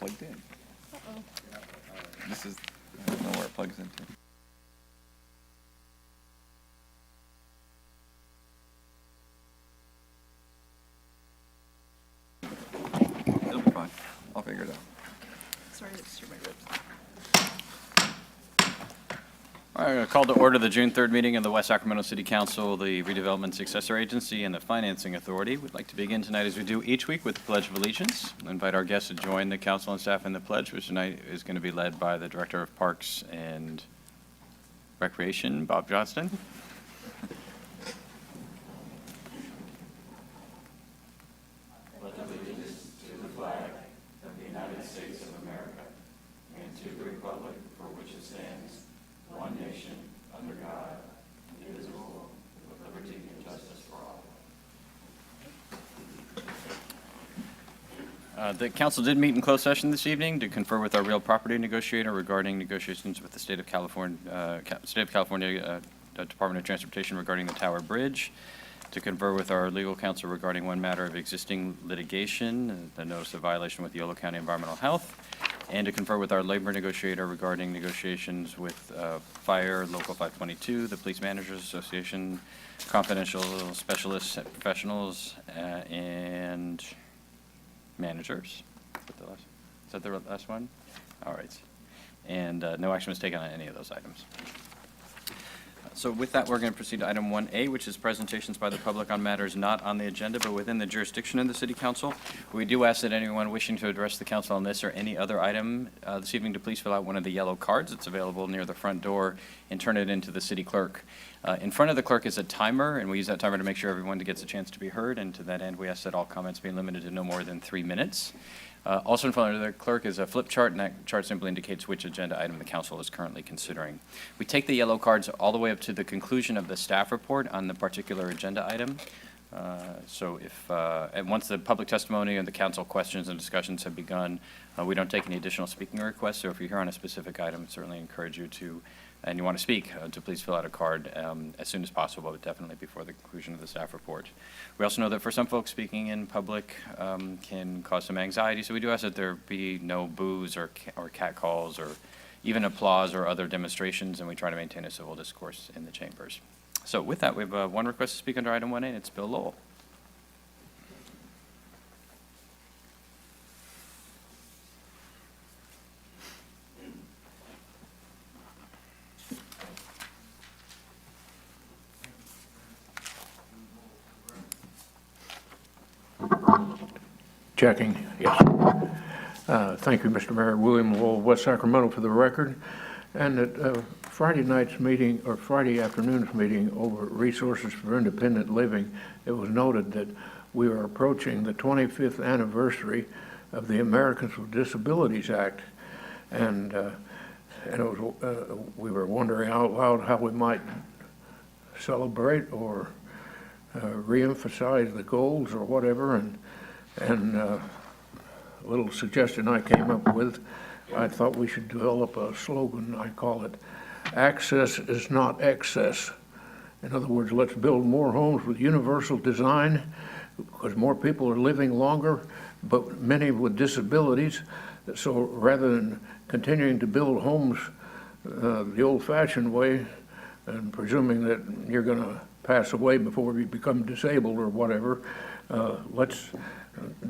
plugged in. This is, I don't know where it plugs into. It'll be fine. I'll figure it out. Sorry to disturb my ribs. All right, I'm going to call to order the June 3rd meeting of the West Sacramento City Council, the Redevelopment Successor Agency, and the Financing Authority. We'd like to begin tonight, as we do each week, with the Pledge of Allegiance. I invite our guests to join the council and staff in the pledge, which tonight is going to be led by the Director of Parks and Recreation, Bob Johnston. The council did meet in closed session this evening to confer with our real property negotiator regarding negotiations with the State of California, Department of Transportation regarding the Tower Bridge, to confer with our legal counsel regarding one matter of existing litigation, the notice of violation with Yolo County Environmental Health, and to confer with our labor negotiator regarding negotiations with Fire Local 522, the Police Managers Association, confidential specialists, professionals, and managers. Is that the last one? All right. And no action was taken on any of those items. So with that, we're going to proceed to item 1A, which is presentations by the public on matters not on the agenda but within the jurisdiction of the City Council. We do ask that anyone wishing to address the council on this or any other item this evening to please fill out one of the yellow cards that's available near the front door and turn it into the city clerk. In front of the clerk is a timer, and we use that timer to make sure everyone gets a chance to be heard, and to that end, we ask that all comments be limited to no more than 3 minutes. Also in front of the clerk is a flip chart, and that chart simply indicates which agenda item the council is currently considering. We take the yellow cards all the way up to the conclusion of the staff report on the particular agenda item. So if, and once the public testimony and the council questions and discussions have begun, we don't take any additional speaking requests. So if you're here on a specific item, I certainly encourage you to, and you want to speak, to please fill out a card as soon as possible, but definitely before the conclusion of the staff report. We also know that for some folks, speaking in public can cause some anxiety, so we do ask that there be no boos or cat calls or even applause or other demonstrations, and we try to maintain a civil discourse in the chambers. So with that, we have one request to speak under item 1A, and it's Bill Lowell. Checking, yes. Thank you, Mr. Mayor. William Lowell, West Sacramento, for the record. And at Friday night's meeting, or Friday afternoon's meeting over Resources for Independent Living, it was noted that we are approaching the 25th anniversary of the Americans with Disabilities Act. And it was, we were wondering out loud how we might celebrate or reemphasize the goals or whatever. And a little suggestion I came up with, I thought we should develop a slogan. I call it, access is not excess. In other words, let's build more homes with universal design, because more people are living longer, but many with disabilities. So rather than continuing to build homes the old-fashioned way and presuming that you're going to pass away before you become disabled or whatever, let's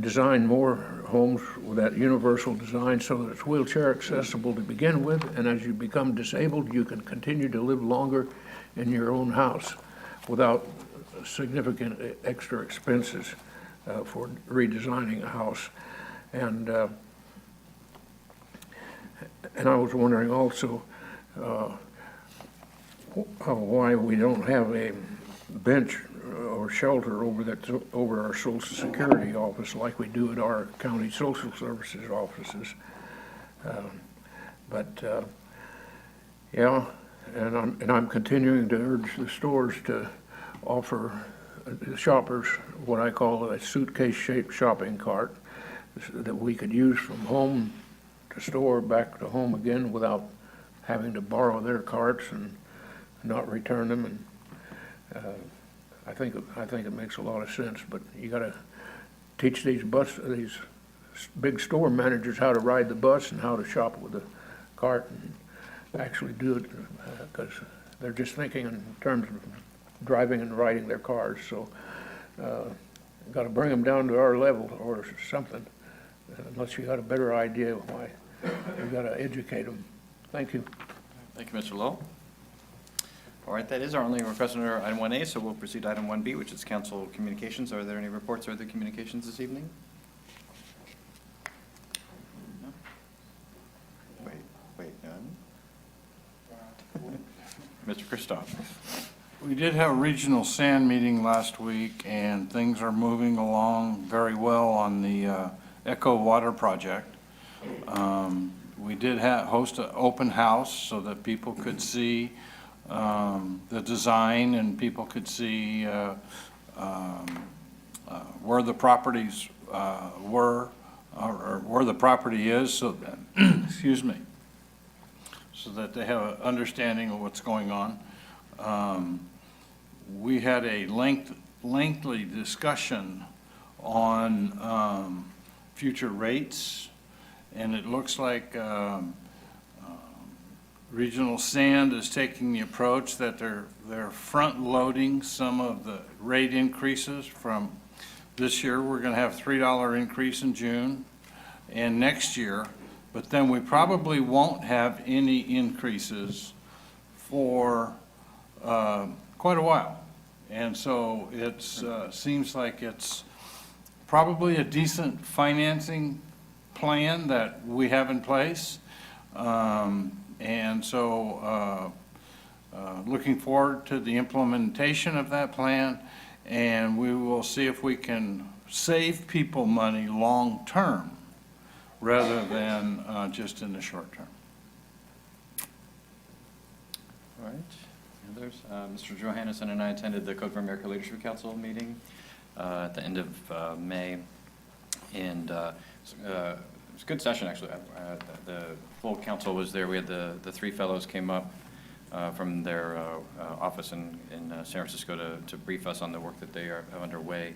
design more homes with that universal design so that it's wheelchair accessible to begin with, and as you become disabled, you can continue to live longer in your own house without significant extra expenses for redesigning a house. And I was wondering also why we don't have a bench or shelter over our Social Security office like we do at our county social services offices. Yeah, and I'm continuing to urge the stores to offer shoppers what I call a suitcase-shaped shopping cart that we could use from home to store, back to home again, without having to borrow their carts and not return them. And I think it makes a lot of sense, but you got to teach these big store managers how to ride the bus and how to shop with the cart and actually do it, because they're just thinking in terms of driving and riding their cars. So got to bring them down to our level or something, unless you got a better idea of why. We got to educate them. Thank you. Thank you, Mr. Lowell. All right, that is our only request under item 1A, so we'll proceed to item 1B, which is council communications. Are there any reports or other communications this evening? No? Wait, none? Mr. Christoph. We did have a regional sand meeting last week, and things are moving along very well on the Echo Water Project. We did host an open house so that people could see the design and people could see where the properties were, or where the property is, so that, excuse me, so that they have an understanding of what's going on. We had a lengthy discussion on future rates, and it looks like Regional Sand is taking the approach that they're front-loading some of the rate increases from this year. We're going to have $3 increase in June and next year, but then we probably won't have any increases for quite a while. And so it seems like it's probably a decent financing plan that we have in place. And so looking forward to the implementation of that plan, and we will see if we can save people money long-term rather than just in the short term. All right. Others? Mr. Johannesson and I attended the Code for America Leadership Council meeting at the end of May, and it was a good session, actually. The full council was there. We had the three fellows came up from their office in San Francisco to brief us on the work that they have underway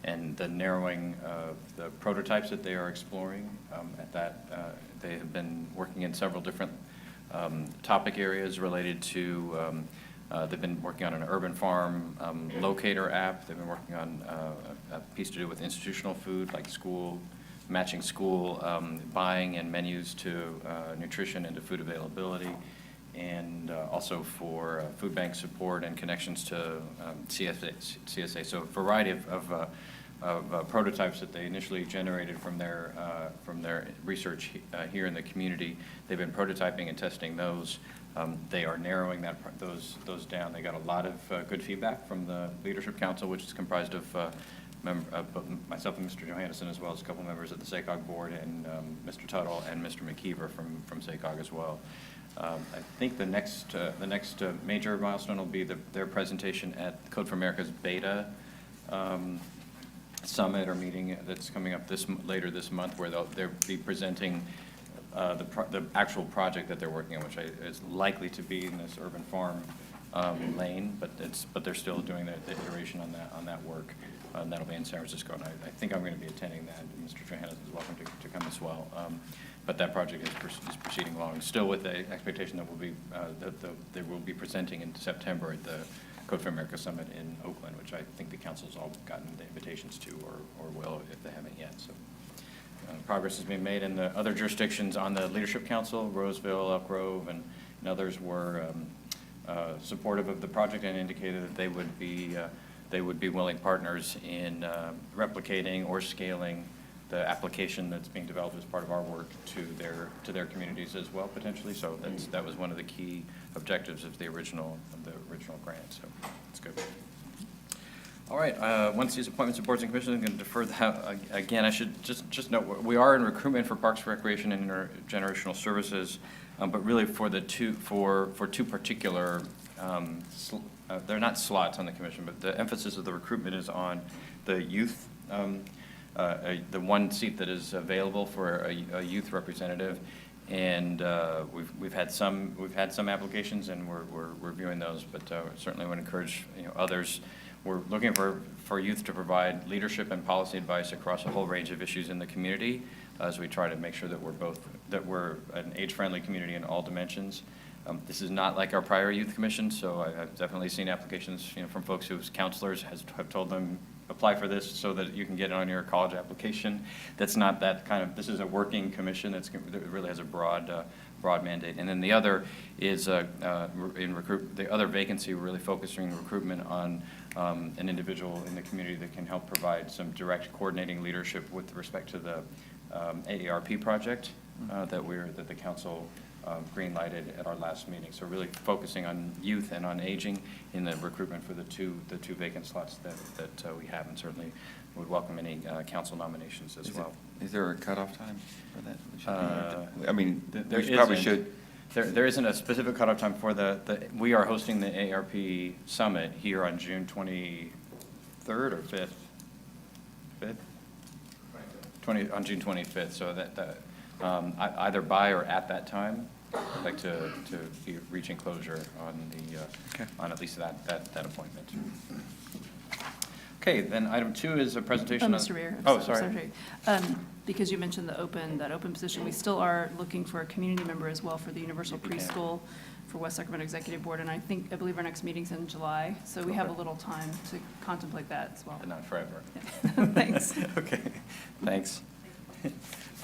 and the narrowing of the prototypes that they are exploring. They have been working in several different topic areas related to, they've been working on an urban farm locator app. They've been working on a piece to do with institutional food, like matching school buying and menus to nutrition and to food availability, and also for food bank support and connections to CSA. So a variety of prototypes that they initially generated from their research here in the community. They've been prototyping and testing those. They are narrowing those down. They got a lot of good feedback from the Leadership Council, which is comprised of myself and Mr. Johannesson, as well as a couple members of the SACOG board, and Mr. Tuttle and Mr. McKeever from SACOG as well. I think the next major milestone will be their presentation at Code for America's Beta Summit or meeting that's coming up later this month, where they'll be presenting the actual project that they're working on, which is likely to be in this urban farm lane, but they're still doing the iteration on that work. And that'll be in San Francisco, and I think I'm going to be attending that. Mr. Johannesson is welcome to come as well. But that project is proceeding along, still with the expectation that they will be presenting in September at the Code for America Summit in Oakland, which I think the council's all gotten the invitations to, or will if they haven't yet. So progress has been made in the other jurisdictions on the Leadership Council. Roseville, Elk Grove, and others were supportive of the project and indicated that they would be willing partners in replicating or scaling the application that's being developed as part of our work to their communities as well, potentially. So that was one of the key objectives of the original grant. So that's good. All right. Once these appointments of boards and commissions, I'm going to defer that again. I should just note we are in recruitment for Parks, Recreation, and Intergenerational Services, but really for two particular. They're not slots on the commission, but the emphasis of the recruitment is on the youth, the one seat that is available for a youth representative, and we've had some applications, and we're reviewing those, but certainly would encourage others. we're looking for youth to provide leadership and policy advice across a whole range of issues in the community as we try to make sure that we're an age-friendly community in all dimensions. This is not like our prior youth commission, so I've definitely seen applications, from folks whose counselors have told them, apply for this so that you can get it on your college application. That's not that kind of, this is a working commission that really has a broad mandate. And then the other is the other vacancy, we're really focusing recruitment on an individual in the community that can help provide some direct coordinating leadership with respect to the AARP project that the council green-lighted at our last meeting. So really focusing on youth and on aging in the recruitment for the two vacant slots that we have, and certainly would welcome any council nominations as well. Is there a cutoff time for that? There We probably isn't. should. There isn't a specific cutoff time for we are hosting the AARP Summit here on June 23rd or 5th? 5th? On June 25th, so that either by or at that time, I'd like to be reaching closure on at least that appointment. Okay, then item 2 is a presentation of. Mr. Mayor. Oh, sorry. Because you mentioned that open position, we still are looking for a community member as well for the universal preschool for West Sacramento Executive Board, and I believe our next meeting's in July, so we have a little time to contemplate that as well. But not forever. Thanks. Okay, thanks.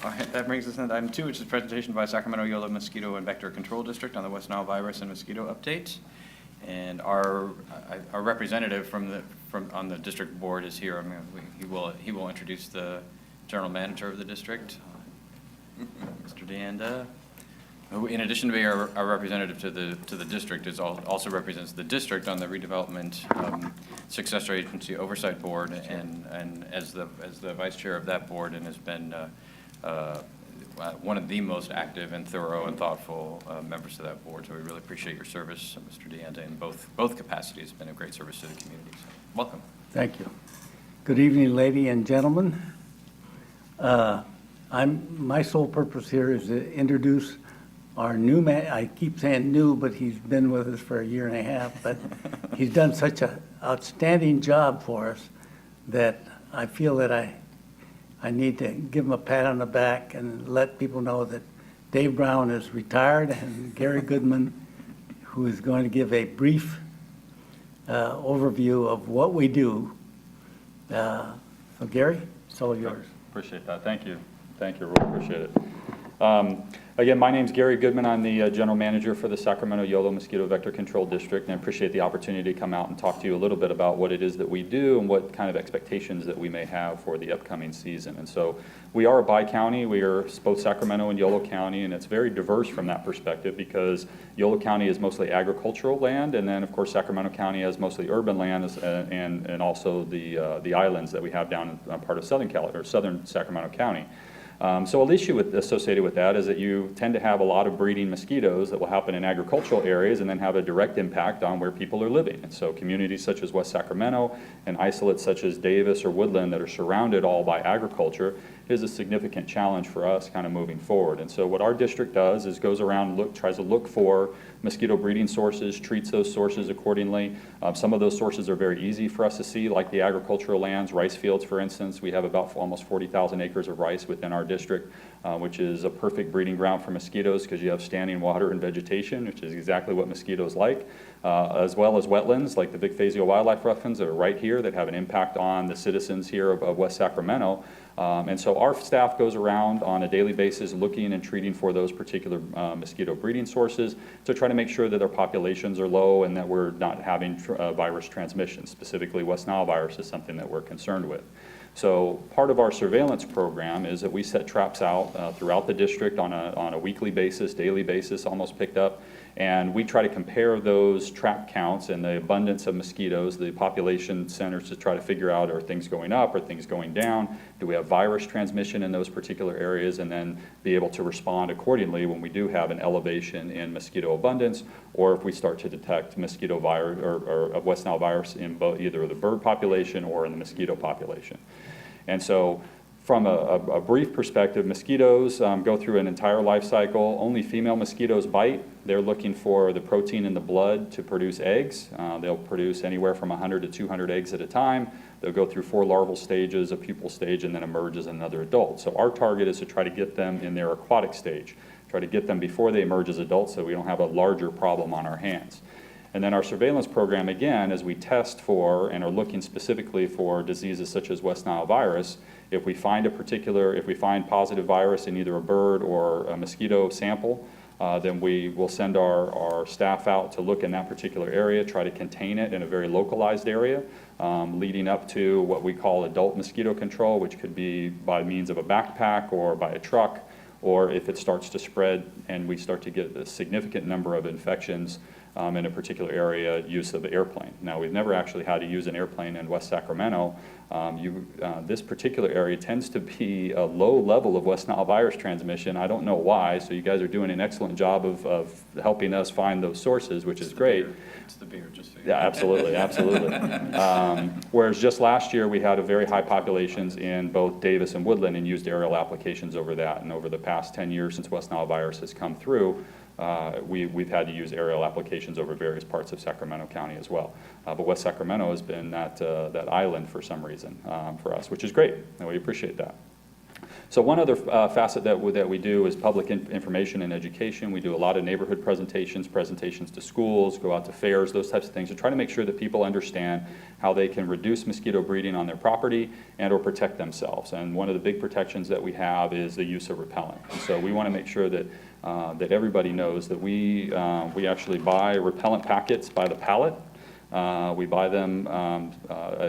All right, that brings us into item 2, which is presentation by Sacramento Yolo Mosquito and Vector Control District on the West Nile virus and mosquito update. And our representative on the district board is here. He will introduce the general manager of the district, Mr. DeAnda, who, in addition to being our representative to the district, also represents the district on the redevelopment successor agency oversight board, and as the vice chair of that board, and has been one of the most active and thorough and thoughtful members of that board. So we really appreciate your service, Mr. DeAnda, in both capacities. It's been a great service to the community. So welcome. Thank you. Good evening, ladies and gentlemen. My sole purpose here is to introduce our new man. I keep saying new, but he's been with us for a year and a half, but he's done such an outstanding job for us that I feel that I need to give him a pat on the back and let people know that Dave Brown is retired, and Gary Goodman, who is going to give a brief overview of what we do. So Gary, it's all yours. Appreciate that. Thank you. Thank you. Really appreciate it. Again, my name's Gary Goodman. I'm the general manager for the Sacramento Yolo Mosquito Vector Control District, and I appreciate the opportunity to come out and talk to you a little bit about what it is that we do and what kind of expectations that we may have for the upcoming season. And so we are a bi-county. We are both Sacramento and Yolo County, and it's very diverse from that perspective because Yolo County is mostly agricultural land, and then of course Sacramento County has mostly urban land, and also the islands that we have down in part of southern Sacramento County. So an issue associated with that is that you tend to have a lot of breeding mosquitoes that will happen in agricultural areas and then have a direct impact on where people are living. And so communities such as West Sacramento and isolates such as Davis or Woodland that are surrounded all by agriculture is a significant challenge for us kind of moving forward. And so what our district does is goes around and tries to look for mosquito breeding sources, treats those sources accordingly. Some of those sources are very easy for us to see, like the agricultural lands, rice fields, for instance. We have about almost 40,000 acres of rice within our district, which is a perfect breeding ground for mosquitoes because you have standing water and vegetation, which is exactly what mosquitoes like, as well as wetlands like the Vic Fazio Wildlife Wetlands that are right here that have an impact on the citizens here of West Sacramento. And so our staff goes around on a daily basis looking and treating for those particular mosquito breeding sources to try to make sure that their populations are low and that we're not having virus transmission. Specifically, West Nile virus is something that we're concerned with. So part of our surveillance program is that we set traps out throughout the district on a weekly basis, daily basis, almost picked up. And we try to compare those trap counts and the abundance of mosquitoes, the population centers, to try to figure out, are things going up, are things going down, do we have virus transmission in those particular areas, and then be able to respond accordingly when we do have an elevation in mosquito abundance, or if we start to detect mosquito virus or West Nile virus in both either the bird population or in the mosquito population. And so From a brief perspective, mosquitoes go through an entire life cycle. Only female mosquitoes bite. They're looking for the protein in the blood to produce eggs. They'll produce anywhere from 100 to 200 eggs at a time. They'll go through 4 larval stages, a pupal stage, and then emerge as another adult. So our target is to try to get them in their aquatic stage, try to get them before they emerge as adults so we don't have a larger problem on our hands. And then our surveillance program, again, as we test for and are looking specifically for diseases such as West Nile virus, if we find positive virus in either a bird or a mosquito sample, then we will send our staff out to look in that particular area, try to contain it in a very localized area, leading up to what we call adult mosquito control, which could be by means of a backpack or by a truck, or if it starts to spread and we start to get a significant number of infections in a particular area, use of the airplane. Now, we've never actually had to use an airplane in West Sacramento. This particular area tends to be a low level of West Nile virus transmission. I don't know why, so you guys are doing an excellent job of helping us find those sources, which is great. It's the beer, just so you Yeah, absolutely, absolutely. Whereas just last year, we had a very high populations in both Davis and Woodland and used aerial applications over that. And over the past 10 years since West Nile virus has come through, we've had to use aerial applications over various parts of Sacramento County as well. But West Sacramento has been that island for some reason for us, which is great, and we appreciate that. So one other facet that we do is public information and education. We do a lot of neighborhood presentations to schools, go out to fairs, those types of things, to try to make sure that people understand how they can reduce mosquito breeding on their property and or protect themselves. And one of the big protections that we have is the use of repellent. And so we want to make sure that that everybody knows that we actually buy repellent packets by the pallet. We buy them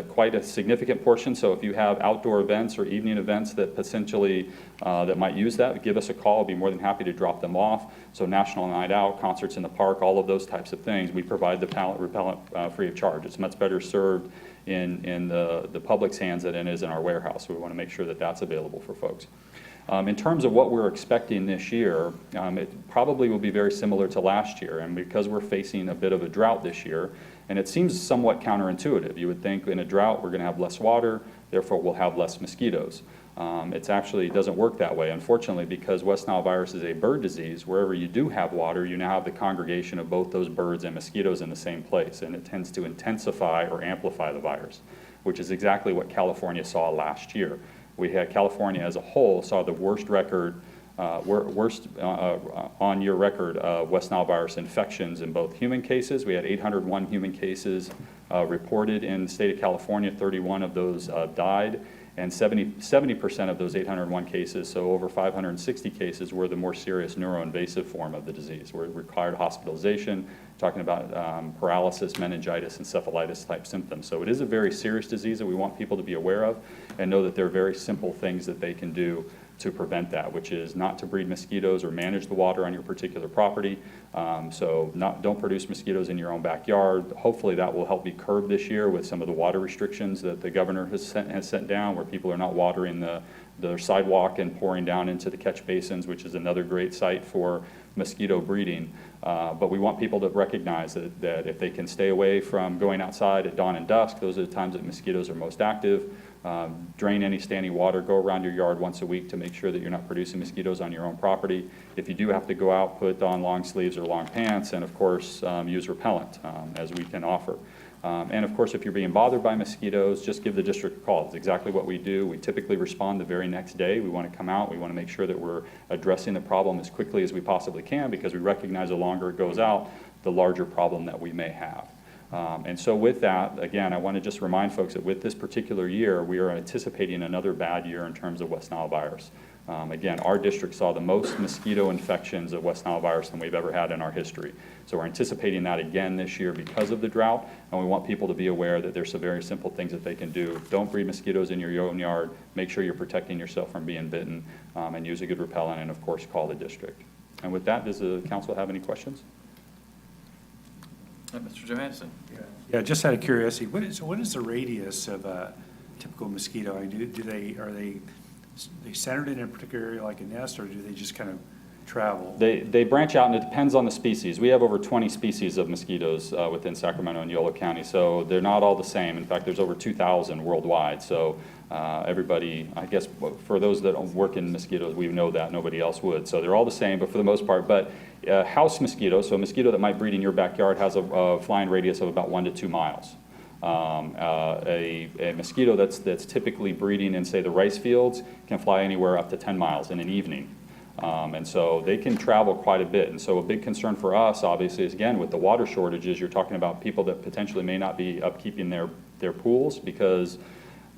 quite a significant portion, so if you have outdoor events or evening events that potentially that might use that, give us a call. I'll be more than happy to drop them off. So National Night Out, concerts in the park, all of those types of things, we provide the pallet repellent free of charge. It's much better served in the public's hands than it is in our warehouse, so we want to make sure that that's available for folks. In terms of what we're expecting this year, it probably will be very similar to last year, and because we're facing a bit of a drought this year, and it seems somewhat counterintuitive. You would think in a drought we're going to have less water, therefore we'll have less mosquitoes. It actually doesn't work that way, unfortunately, because West Nile virus is a bird disease. Wherever you do have water, you now have the congregation of both those birds and mosquitoes in the same place, and it tends to intensify or amplify the virus, which is exactly what California saw last year. We had California as a whole saw the worst record, on-year record of West Nile virus infections in both human cases. We had 801 human cases reported in the state of California. 31 of those died, and 70% of those 801 cases, so over 560 cases, were the more serious neuroinvasive form of the disease, where it required hospitalization, talking about paralysis, meningitis, encephalitis type symptoms. So it is a very serious disease that we want people to be aware of and know that there are very simple things that they can do to prevent that, which is not to breed mosquitoes or manage the water on your particular property. Don't produce mosquitoes in your own backyard. Hopefully that will help be curbed this year with some of the water restrictions that the governor has sent down, where people are not watering the sidewalk and pouring down into the catch basins, which is another great site for mosquito breeding. But we want people to recognize that if they can stay away from going outside at dawn and dusk, those are the times that mosquitoes are most active. Drain any standing water, go around your yard once a week to make sure that you're not producing mosquitoes on your own property. If you do have to go out, put on long sleeves or long pants, and of course use repellent as we can offer. And of course, if you're being bothered by mosquitoes, just give the district a call. It's exactly what we do. We typically respond the very next day. We want to come out. We want to make sure that we're addressing the problem as quickly as we possibly can, because we recognize the longer it goes out, the larger problem that we may have. And so with that, again, I want to just remind folks that with this particular year, we are anticipating another bad year in terms of West Nile virus. Again, our district saw the most mosquito infections of West Nile virus than we've ever had in our history. So we're anticipating that again this year because of the drought, and we want people to be aware that there's some very simple things that they can do. Don't breed mosquitoes in your own yard. Make sure you're protecting yourself from being bitten, and use a good repellent, and of course, call the district. And with that, does the council have any questions? Mr. Johansson. Yeah, just out of curiosity, what is the radius of a typical mosquito? I mean, are they centered in a particular area like a nest, or do they just kind of travel? They branch out, and it depends on the species. We have over 20 species of mosquitoes within Sacramento and Yolo County, so they're not all the same. In fact, there's over 2,000 worldwide. So Everybody, I guess, for those that don't work in mosquitoes, we know that, nobody else would. So they're all the same, but for the most part. But house mosquito, so a mosquito that might breed in your backyard, has a flying radius of about 1 to 2 miles. A mosquito that's typically breeding in, say, the rice fields can fly anywhere up to 10 miles in an evening. And so they can travel quite a bit. And so a big concern for us, obviously, is, again, with the water shortages, you're talking about people that potentially may not be upkeeping their pools, because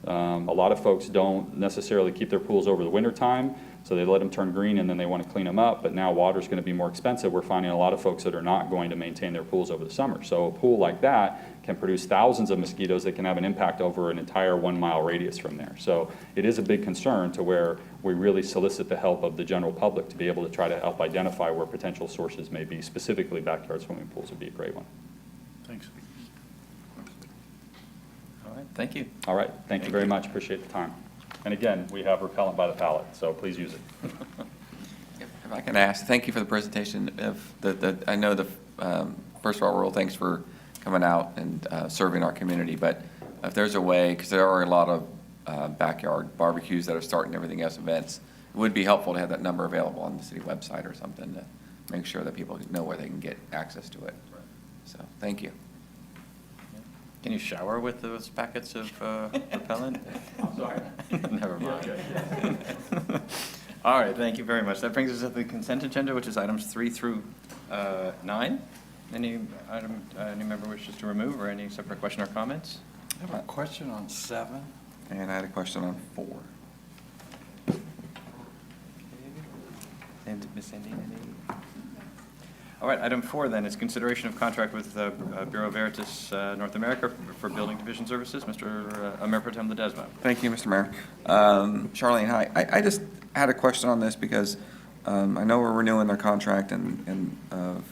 a lot of folks don't necessarily keep their pools over the winter time, so they let them turn green and then they want to clean them up, but now water's going to be more expensive. We're finding a lot of folks that are not going to maintain their pools over the summer. So a pool like that can produce thousands of mosquitoes that can have an impact over an entire 1 mile radius from there. So it is a big concern, to where we really solicit the help of the general public to be able to try to help identify where potential sources may be. Specifically, backyard swimming pools would be a great one. Thanks. All right, thank you. All right, thank you very much, appreciate the time. And again, we have repellent by the pallet, so please use it. If I can ask, thank you for the presentation. I know the first of all, Earl, thanks for coming out and serving our community. But if there's a way, because there are a lot of backyard barbecues that are starting, everything else, events, it would be helpful to have that number available on the city website or something to make sure that people know where they can get access to it. So thank you. Can you shower with those packets of repellent? I'm sorry. Never mind. All right, thank you very much. That brings us to the consent agenda, which is items 3 through 9. Any member wishes to remove, or any separate question or comments? I have a question on 7. And I had a question on 4. And Ms. Cindy, any? All right, item 4 then is consideration of contract with Bureau Veritas North America for building division services. Mr. Mayor Pro Tem Ledesma. Thank you, Mr. Mayor. Charlene, hi. I just had a question on this because I know we're renewing their contract of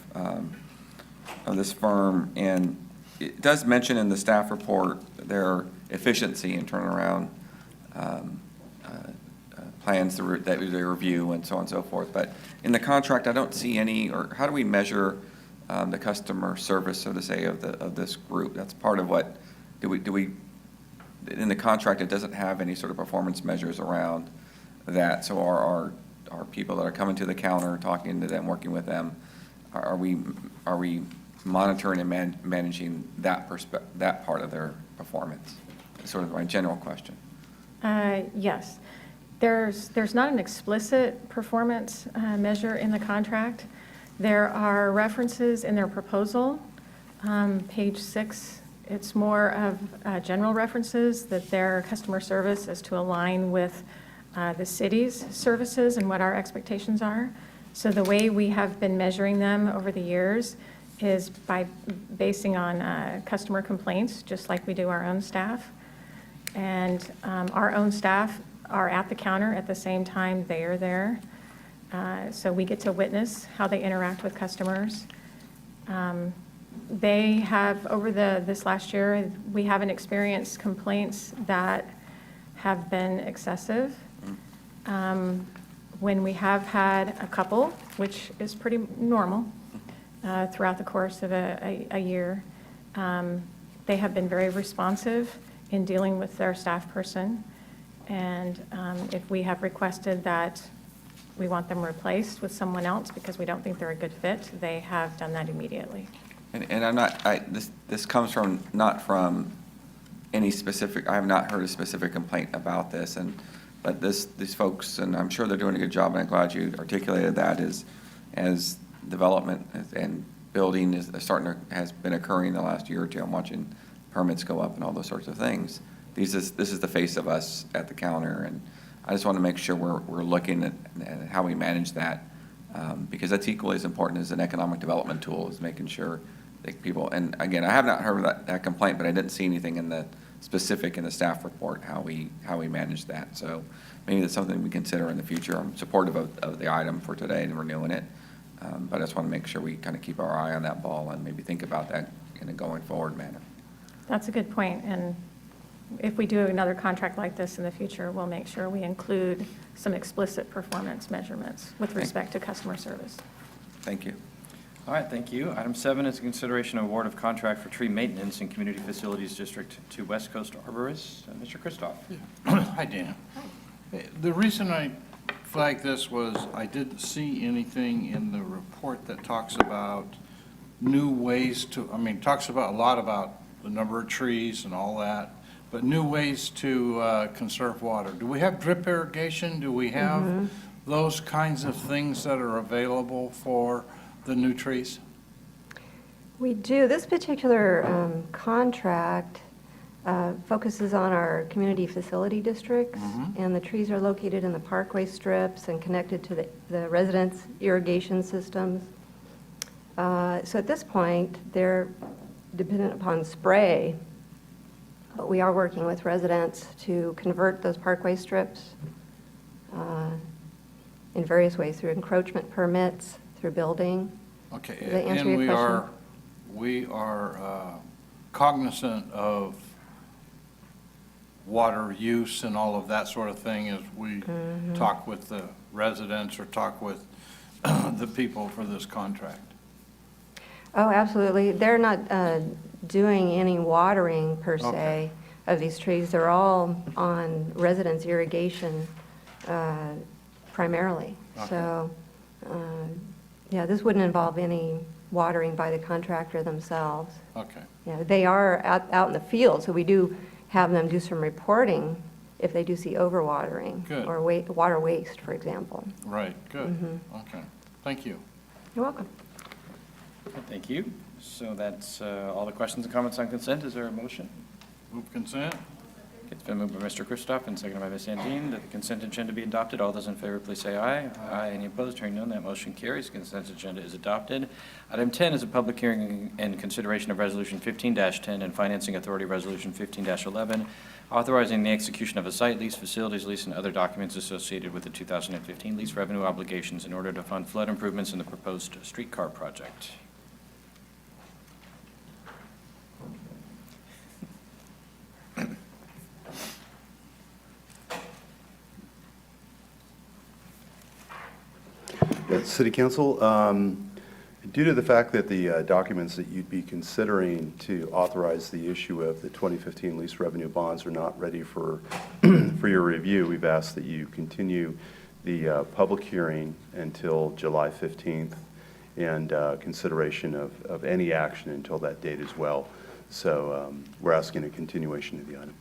this firm, and it does mention in the staff report their efficiency and turnaround plans that they review and so on and so forth. But in the contract, I don't see any, or how do we measure the customer service, so to say, of this group? That's part of what, do we, in the contract, it doesn't have any sort of performance measures around that. So our people that are coming to the counter, talking to them, working with them, are we monitoring and managing that part of their performance? It's sort of my general question. Yes. There's not an explicit performance measure in the contract. There are references in their proposal, page 6. It's more of general references that their customer service is to align with the city's services and what our expectations are. So the way we have been measuring them over the years is by basing on customer complaints, just like we do our own staff. And our own staff are at the counter at the same time they are there. So we get to witness how they interact with customers. They have, over this last year, we haven't experienced complaints that have been excessive. When we have had a couple, which is pretty normal throughout the course of a year, they have been very responsive in dealing with their staff person. And if we have requested that we want them replaced with someone else because we don't think they're a good fit, they have done that immediately. And I'm not, this comes from, not from any specific, I have not heard a specific complaint about this, but these folks, and I'm sure they're doing a good job, and I'm glad you articulated that, as development and building has been occurring in the last year or two. I'm watching permits go up and all those sorts of things. This is the face of us at the counter, and I just want to make sure we're looking at how we manage that, because that's equally as important as an economic development tool, is making sure that people, and again, I have not heard of that complaint, but I didn't see anything in the specific in the staff report how we manage that. So maybe that's something we consider in the future. I'm supportive of the item for today and renewing it, but I just want to make sure we kind of keep our eye on that ball and maybe think about that in a going forward manner. That's a good point. And if we do another contract like this in the future, we'll make sure we include some explicit performance measurements with respect to customer service. Thank you. All right, thank you. Item 7 is consideration of award of contract for tree maintenance in Community Facilities District to West Coast Arborist, Mr. Christoph. Hi, Dan. The reason I flagged this was I didn't see anything in the report that talks about new ways to, talks about a lot about the number of trees and all that, but new ways to conserve water. Do we have drip irrigation? Do we have those kinds of things that are available for the new trees? We do. This particular contract focuses on our community facility districts, and the trees are located in the parkway strips and connected to the residents' irrigation systems. So at this point, they're dependent upon spray, but we are working with residents to convert those parkway strips in various ways, through encroachment permits, through building. Okay, Does that answer and your question? we are cognizant of water use and all of that sort of thing as we talk with the residents or talk with the people for this contract. Oh, absolutely. They're not doing any watering per se Okay. of these trees. They're all on residence irrigation primarily. Okay. So, yeah, this wouldn't involve any watering by the contractor themselves. Okay, Yeah, they are out in the field, so we do have them do some reporting if they do see overwatering. Good. Or water waste, for example. right, good. Okay, thank you. You're welcome. Thank you. So that's all the questions and comments on consent. Is there a motion? Move consent? It's been moved by Mr. Christoph and seconded by Ms. Sandine that the consent agenda be adopted. All those in favor, please say aye. Aye. Any opposed? Hearing none, that motion carries. Consent agenda is adopted. Item 10 is a public hearing and consideration of Resolution 15-10 and Financing Authority Resolution 15-11, authorizing the execution of a site lease, facilities lease, and other documents associated with the 2015 lease revenue obligations in order to fund flood improvements in the proposed streetcar project. City Council, due to the fact that the documents that you'd be considering to authorize the issue of the 2015 lease revenue bonds are not ready for, for your review, we've asked that you continue the public hearing until July 15th and consideration of any action until that date as well. So we're asking a continuation of the item.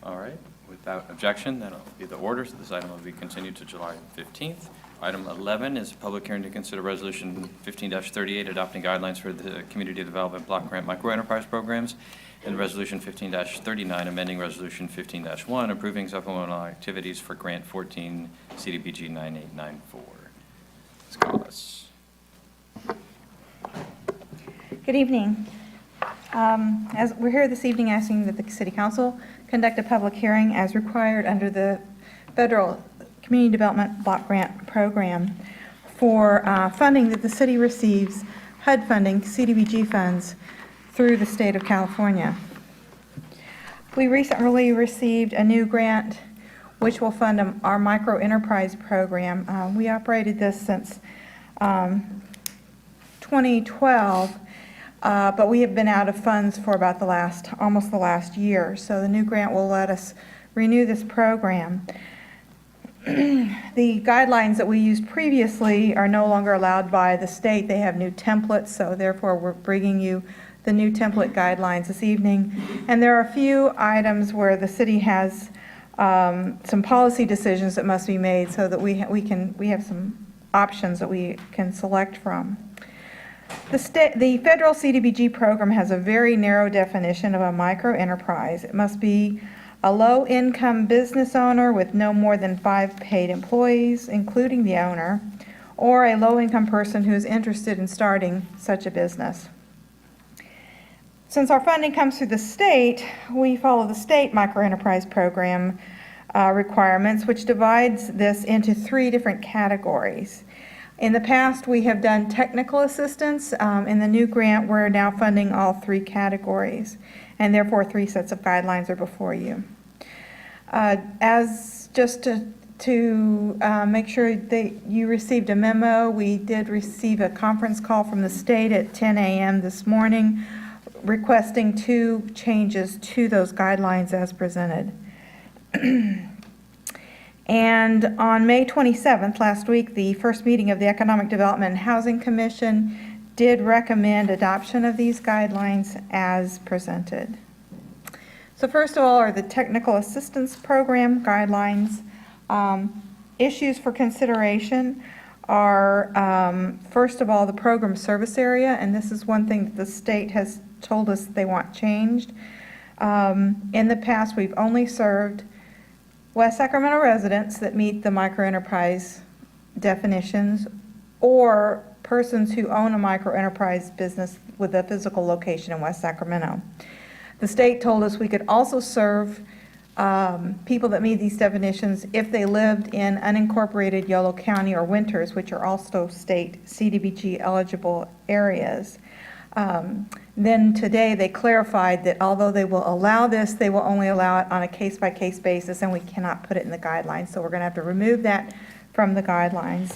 All right. Without objection, that'll be the order. So this item will be continued to July 15th. Item 11 is a public hearing to consider Resolution 15-38, adopting guidelines for the Community Development Block Grant Microenterprise Programs, and Resolution 15-39, amending Resolution 15-1, approving supplemental activities for Grant 14 CDBG 9894. Ms. Collis. Good evening. As we're here this evening asking that the City Council conduct a public hearing as required under the Federal Community Development Block Grant Program for funding that the city receives, HUD funding, CDBG funds, through the state of California. We recently received a new grant which will fund our micro enterprise program. We operated this since 2012, but we have been out of funds for about almost the last year. So the new grant will let us renew this program. The guidelines that we used previously are no longer allowed by the state. They have new templates, so therefore we're bringing you the new template guidelines this evening. And there are a few items where the city has some policy decisions that must be made so that we have some options that we can select from. The federal CDBG program has a very narrow definition of a micro enterprise. It must be a low-income business owner with no more than 5 paid employees, including the owner, or a low-income person who is interested in starting such a business. Since our funding comes through the state, we follow the state microenterprise program requirements, which divides this into 3 different categories. In the past, we have done technical assistance. In the new grant, we're now funding all 3 categories, and therefore 3 sets of guidelines are before you. As just to to make sure that you received a memo. We did receive a conference call from the state at 10 a.m. this morning requesting 2 changes to those guidelines as presented. And on May 27th, last week, the first meeting of the Economic Development and Housing Commission did recommend adoption of these guidelines as presented. So first of all are the Technical Assistance Program guidelines. Issues for consideration are, first of all, the program service area, and this is one thing that the state has told us they want changed. In the past, we've only served West Sacramento residents that meet the microenterprise definitions, or persons who own a microenterprise business with a physical location in West Sacramento. The state told us we could also serve people that meet these definitions if they lived in unincorporated Yolo County or Winters, which are also state CDBG eligible areas. Then today they clarified that although they will allow this, they will only allow it on a case-by-case basis, and we cannot put it in the guidelines. So we're going to have to remove that from the guidelines.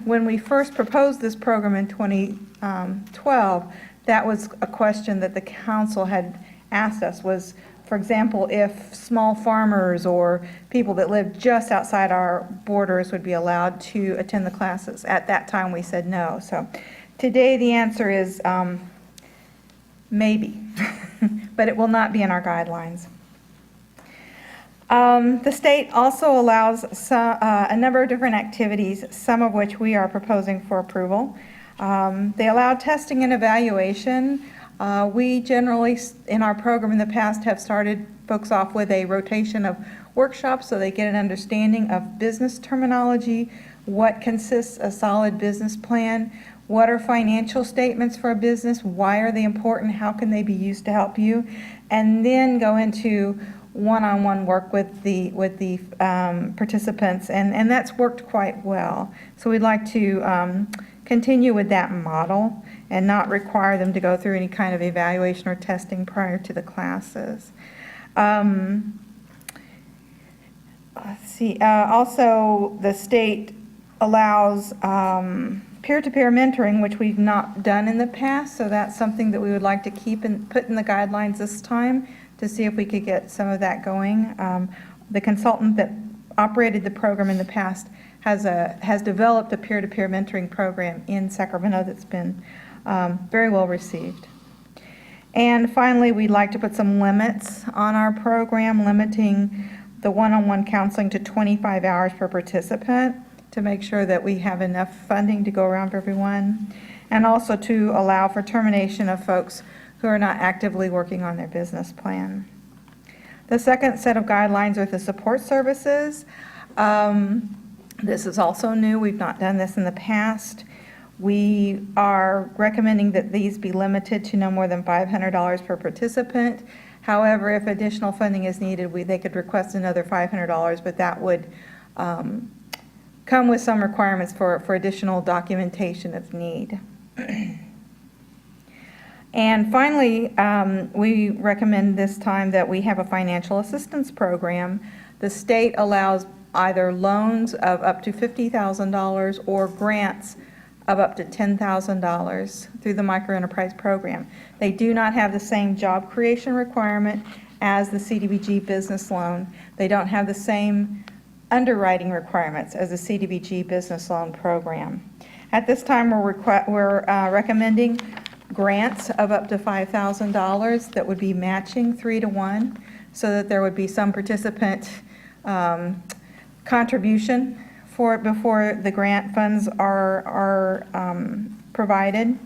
When we first proposed this program in 2012, that was a question that the council had asked us was, for example, if small farmers or people that live just outside our borders would be allowed to attend the classes. At that time, we said no. So today, the answer is maybe, but it will not be in our guidelines. The state also allows a number of different activities, some of which we are proposing for approval. They allow testing and evaluation. We generally, in our program in the past, have started folks off with a rotation of workshops so they get an understanding of business terminology, what consists a solid business plan, what are financial statements for a business, why are they important, how can they be used to help you, and then go into one-on-one work with the participants, and that's worked quite well. So we'd like to continue with that model and not require them to go through any kind of evaluation or testing prior to the classes. Let's see, also the state allows peer-to-peer mentoring, which we've not done in the past, so that's something that we would like to keep and put in the guidelines this time to see if we could get some of that going. The consultant that operated the program in the past has developed a peer-to-peer mentoring program in Sacramento that's been very well received. And finally, we'd like to put some limits on our program, limiting the one-on-one counseling to 25 hours per participant to make sure that we have enough funding to go around for everyone, and also to allow for termination of folks who are not actively working on their business plan. The second set of guidelines are the support services. This is also new. We've not done this in the past. We are recommending that these be limited to no more than $500 per participant. However, if additional funding is needed, they could request another $500, but that would come with some requirements for additional documentation if need. And finally, we recommend this time that we have a financial assistance program. The state allows either loans of up to $50,000 or grants of up to $10,000 through the microenterprise program. They do not have the same job creation requirement as the CDBG business loan. They don't have the same underwriting requirements as the CDBG business loan program. At this time, we're recommending grants of up to $5,000 that would be matching 3-to-1, so that there would be some participant contribution for it before the grant funds are provided.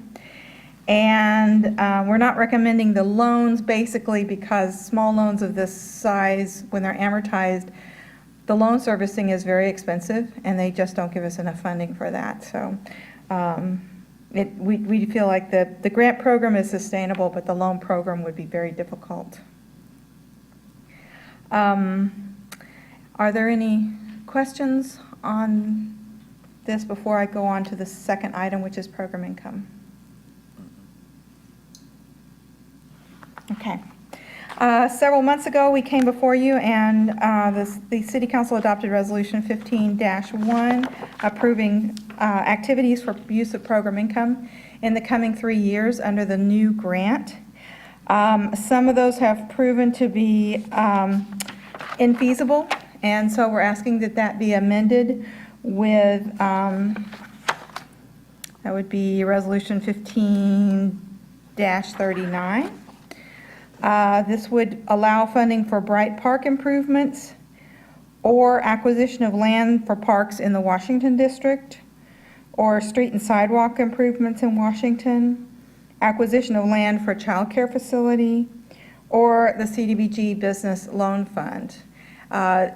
And we're not recommending the loans basically because small loans of this size, when they're amortized, the loan servicing is very expensive and they just don't give us enough funding for that. So we feel like the grant program is sustainable, but the loan program would be very difficult. Are there any questions on this before I go on to the second item, which is program income? Okay. Several months ago, we came before you, and the City Council adopted Resolution 15-1, approving activities for use of program income in the coming 3 years under the new grant. Some of those have proven to be infeasible, and so we're asking that that be amended with, that would be Resolution 15-39. This would allow funding for Bright Park improvements or acquisition of land for parks in the Washington District, or street and sidewalk improvements in Washington, acquisition of land for a child care facility, or the CDBG Business Loan Fund.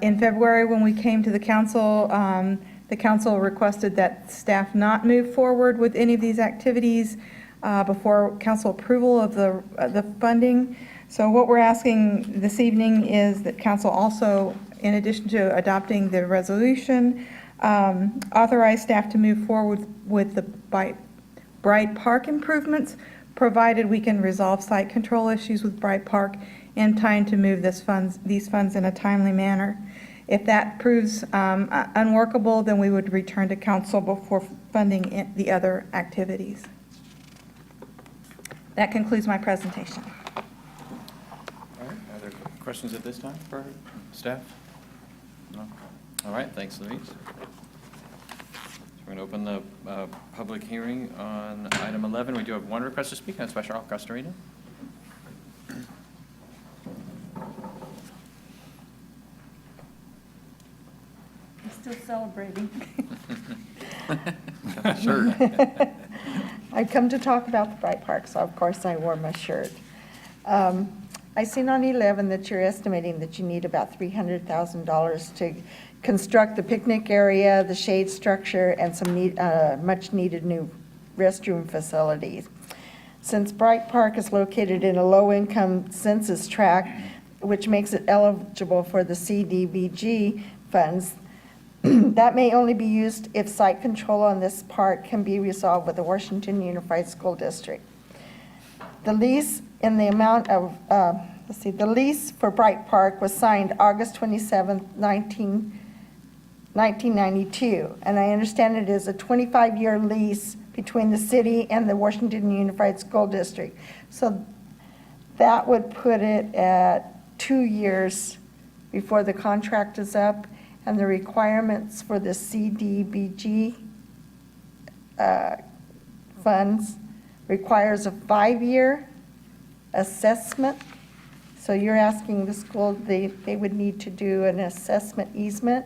In February, when we came to the council requested that staff not move forward with any of these activities before council approval of the funding. So what we're asking this evening is that council also, in addition to adopting the resolution, authorize staff to move forward with the Bright Park improvements, provided we can resolve site control issues with Bright Park in time to move these funds in a timely manner. If that proves unworkable, then we would return to council before funding the other activities. That concludes my presentation. All right, are there questions at this time for staff? No? All right, thanks, Louise. So we're going to open the public hearing on item 11. We do have one request to speak, and that's by Cheryl Costarino. I'm still celebrating. Sure. I come to talk about the Bright Park, so of course I wore my shirt. I seen on 11 that you're estimating that you need about $300,000 to construct the picnic area, the shade structure, and some much needed new restroom facilities. Since Bright Park is located in a low-income census tract, which makes it eligible for the CDBG funds, that may only be used if site control on this park can be resolved with the Washington Unified School District. The lease in the amount of, the lease for Bright Park was signed August 27, 1992, and I understand it is a 25-year lease between the city and the Washington Unified School District. So that would put it at 2 years before the contract is up. And the requirements for the CDBG funds requires a 5-year assessment. So you're asking the school, they would need to do an assessment easement.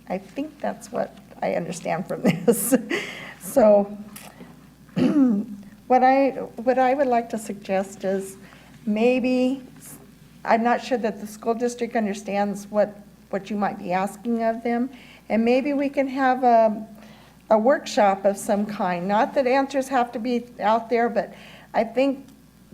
I think that's what I understand from this. So what I would like to suggest is maybe, I'm not sure that the school district understands what you might be asking of them, and maybe we can have a workshop of some kind. Not that answers have to be out there, but I think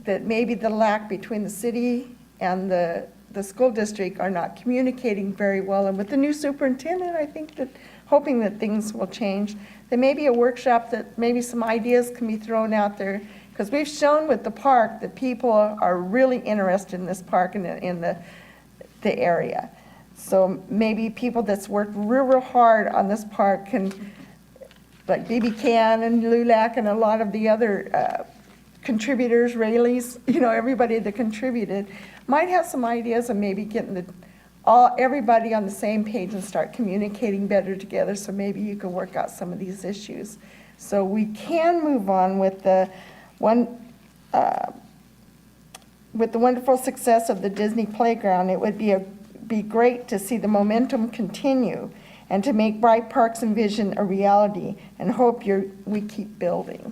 that maybe the lack between the city and the school district are not communicating very well. And with the new superintendent, I think that, hoping that things will change, there may be a workshop that maybe some ideas can be thrown out there, because we've shown with the park that people are really interested in this park and in the area. So maybe people that's worked real hard on this park can, like B.B. Can and LULAC and a lot of the other contributors, Rayleigh's, everybody that contributed, might have some ideas of maybe getting everybody on the same page and start communicating better together, so maybe you can work out some of these issues. So we can move on with the wonderful success of the Disney playground. It would be great to see the momentum continue and to make Bright Park's vision a reality, and hope we keep building.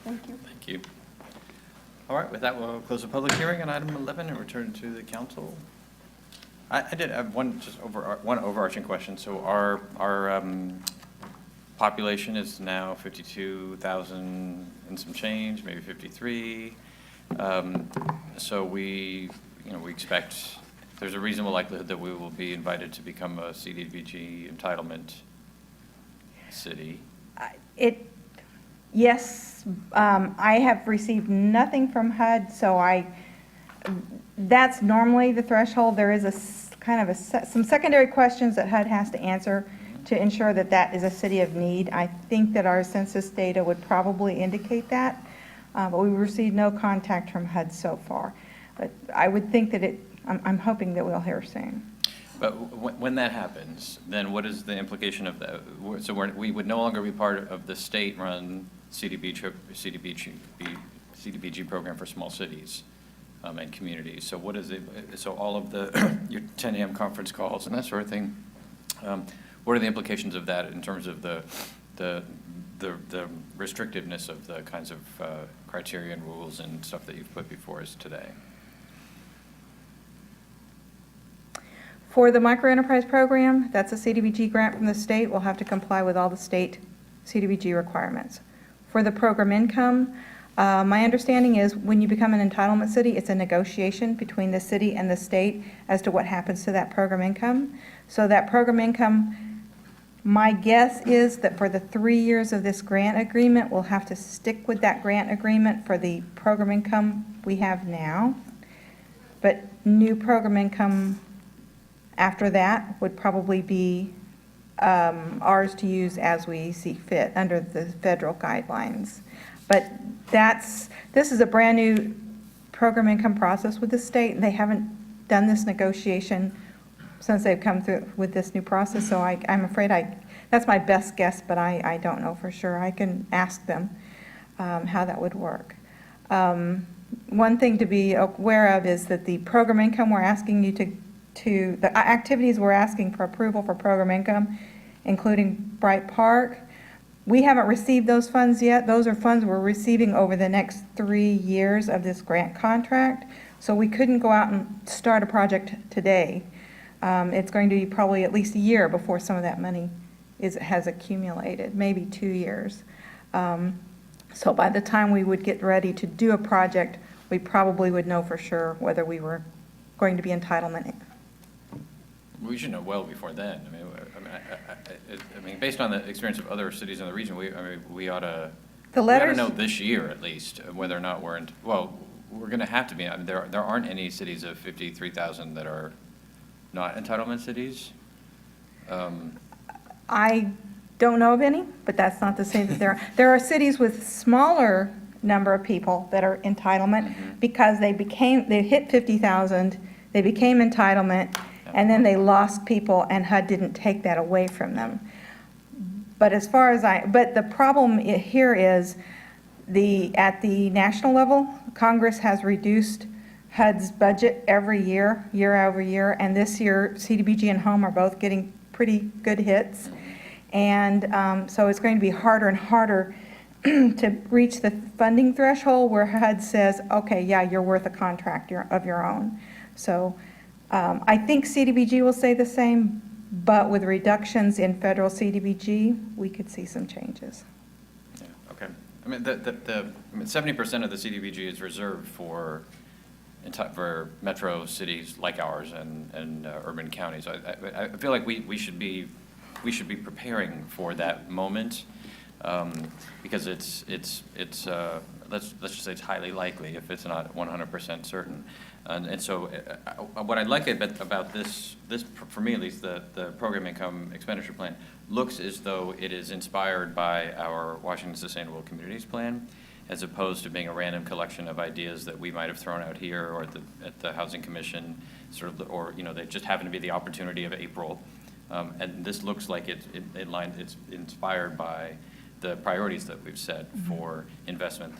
Thank you. Thank you. All right, with that, we'll close the public hearing on item 11 and return to the council. I did have one overarching question. So our population is now 52,000 and some change, maybe 53. So we expect there's a reasonable likelihood that we will be invited to become a CDBG entitlement city. Yes, I have received nothing from HUD, so that's normally the threshold. There is some secondary questions that HUD has to answer to ensure that that is a city of need. I think that our census data would probably indicate that, but we received no contact from HUD so far. But I would think that I'm hoping that we'll hear soon. But when that happens, then what is the implication of that? So we would no longer be part of the state-run CDBG program for small cities and communities. So what is it? So all of your 10 a.m. conference calls and that sort of thing. What are the implications of that in terms of the restrictiveness of the kinds of criteria and rules and stuff that you've put before us today? For the microenterprise program, that's a CDBG grant from the state. We'll have to comply with all the state CDBG requirements. For the program income, my understanding is when you become an entitlement city, it's a negotiation between the city and the state as to what happens to that program income. So that program income, my guess is that for the 3 years of this grant agreement, we'll have to stick with that grant agreement for the program income we have now. But new program income after that would probably be ours to use as we see fit under the federal guidelines. But this is a brand new program income process with the state, and they haven't done this negotiation since they've come through with this new process. So I'm afraid that's my best guess, but I don't know for sure. I can ask them how that would work. One thing to be aware of is that the program income we're asking you the activities we're asking for approval for program income, including Bright Park, we haven't received those funds yet. Those are funds we're receiving over the next 3 years of this grant contract. So we couldn't go out and start a project today. It's going to be probably at least a year before some of that money has accumulated, maybe 2 years. So by the time we would get ready to do a project, we probably would know for sure whether we were going to be entitlement. We should know well before then. I mean, based on the experience of other cities in the region, we ought to. The letters. We ought to know this year at least whether or not we're we're going to have to be. I mean, there aren't any cities of 53,000 that are not entitlement cities. I don't know of any, but that's not to say that there are cities with smaller number of people that are entitlement because they hit 50,000, they became entitlement, and then they lost people, and HUD didn't take that away from them. But as far as but the problem here is at the national level, Congress has reduced HUD's budget every year, year over year, and this year CDBG and Home are both getting pretty good hits. And so it's going to be harder and harder to reach the funding threshold where HUD says, okay, yeah, you're worth a contract of your own. So I think CDBG will stay the same, but with reductions in federal CDBG, we could see some changes. Yeah, okay. I mean, 70% of the CDBG is reserved for metro cities like ours and urban counties. I feel like we should be preparing for that moment because it's let's just say it's highly likely if it's not 100% certain. And so what I like about this for me at least, the program income expenditure plan looks as though it is inspired by our Washington Sustainable Communities Plan, as opposed to being a random collection of ideas that we might have thrown out here or at the Housing Commission, or they just happen to be the opportunity of April. And this looks like it's inspired by the priorities that we've set for investment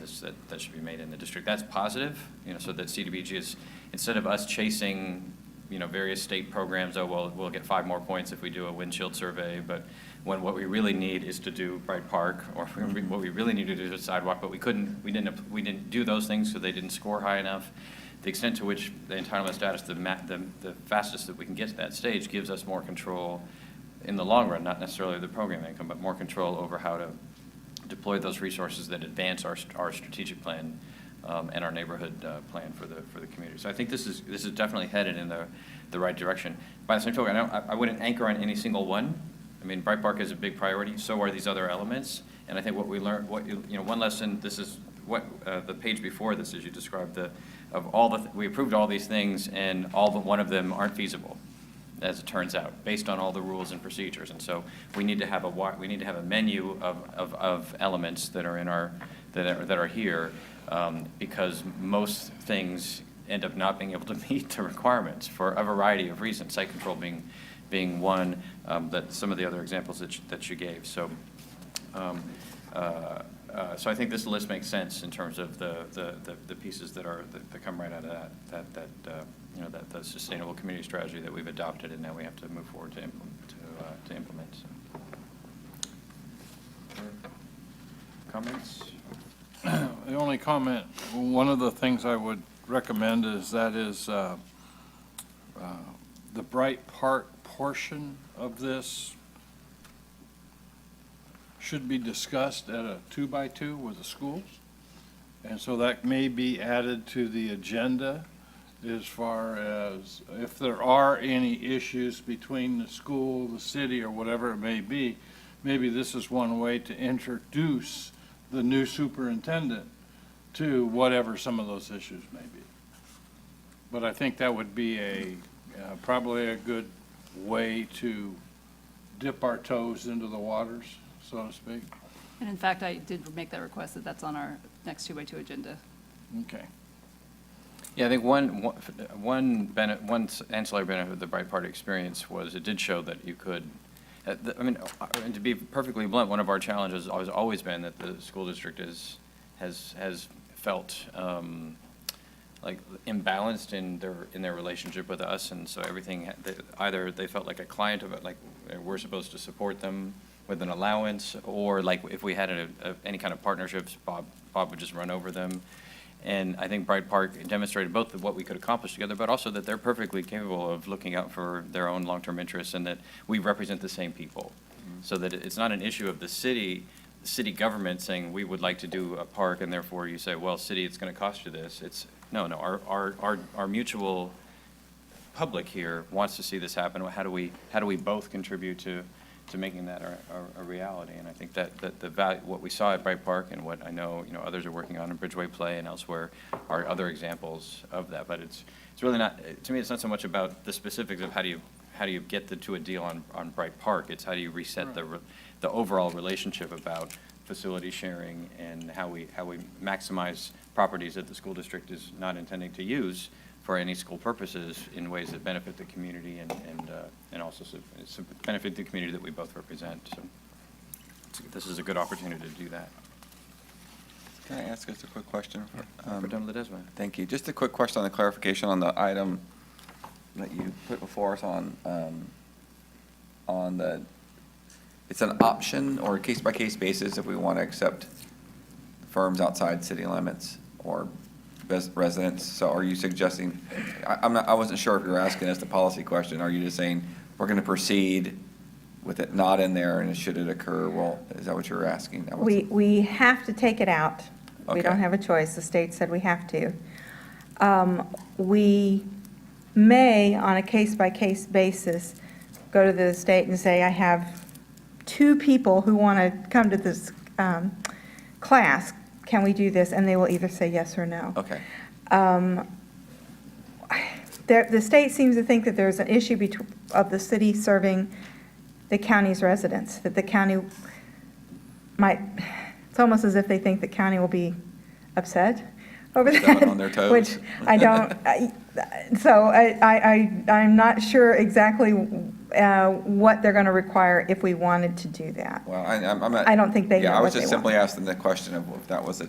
that should be made in the district. That's positive, so that CDBG is, instead of us chasing, various state programs, we'll get 5 more points if we do a windshield survey, but when what we really need is to do Bright Park, or what we really need to do is a sidewalk, but we didn't do those things because they didn't score high enough. The extent to which the entitlement status, the fastest that we can get to that stage, gives us more control in the long run, not necessarily the program income, but more control over how to deploy those resources that advance our strategic plan and our neighborhood plan for the community. So I think this is definitely headed in the right direction. By the same token, I wouldn't anchor on any single one. mean, Bright Park is a big priority, so are these other elements. And I think what we learned, one lesson, this is what, the page before this, as you described, we approved all these things, and all but one of them aren't feasible, as it turns out, based on all the rules and procedures. And so we need to have a menu of elements that are that are here, because most things end up not being able to meet the requirements for a variety of reasons, site control being one, that some of the other examples that you gave. So, so I think this list makes sense in terms of the pieces that come right out of that the sustainable community strategy that we've adopted, and now we have to move forward to implement. So. Comments? The only comment, one of the things I would recommend is the Bright Park portion of this should be discussed at a 2x2 with the schools. And so that may be added to the agenda as far as if there are any issues between the school, the city, or whatever it may be, maybe this is one way to introduce the new superintendent to whatever some of those issues may be. But I think that would be probably a good way to dip our toes into the waters, so to speak. And in fact, I did make that request that's on our next 2x2 agenda. Okay. Yeah, I think one ancillary benefit of the Bright Park experience was it did show that you could, and to be perfectly blunt, one of our challenges has always been that the school district has felt like imbalanced in their relationship with us, and so everything, either they felt like a client of it, like we're supposed to support them with an allowance, or like if we had any kind of partnerships, Bob would just run over them. And I think Bright Park demonstrated both what we could accomplish together, but also that they're perfectly capable of looking out for their own long-term interests, and that we represent the same people. So that it's not an issue of the city government saying we would like to do a park, and therefore you say, well, city, it's going to cost you this. It's no. Our mutual public here wants to see this happen. How do we both contribute to making that a reality? And I think that the value, what we saw at Bright Park, and what I know others are working on in Bridgeway Play and elsewhere, are other examples of that. But it's really not, to me, it's not so much about the specifics of how do you get to a deal on Bright Park. It's how do you reset the overall relationship about facility sharing, and how we maximize properties that the school district is not intending to use for any school purposes in ways that benefit the community and also benefit the community that we both represent. So this is a good opportunity to do that. Can I ask us a quick question? Representative Ledesma. Thank you. Just a quick question on the clarification on the item that you put before us on the, it's an option or a case-by-case basis if we want to accept firms outside city limits or residents. So are you suggesting, I wasn't sure if you were asking us the policy question. Are you just saying we're going to proceed with it not in there, and should it occur? Well, is that what you're asking? We have to take it out. We Okay. don't have a choice. The state said we have to. We may, on a case-by-case basis, go to the state and say, I have 2 people who want to come to this class. Can we do this? And they will either say yes or no. Okay. The state seems to think that there's an issue of the city serving the county's residents, that the county might, it's almost as if they think the county will be upset over Stepping that. on their toes. Which I don't, so I'm not sure exactly what they're going to require if we wanted to do that. Well, I'm not. I don't think they know Yeah, I was what they just simply want. asking the question of if that was a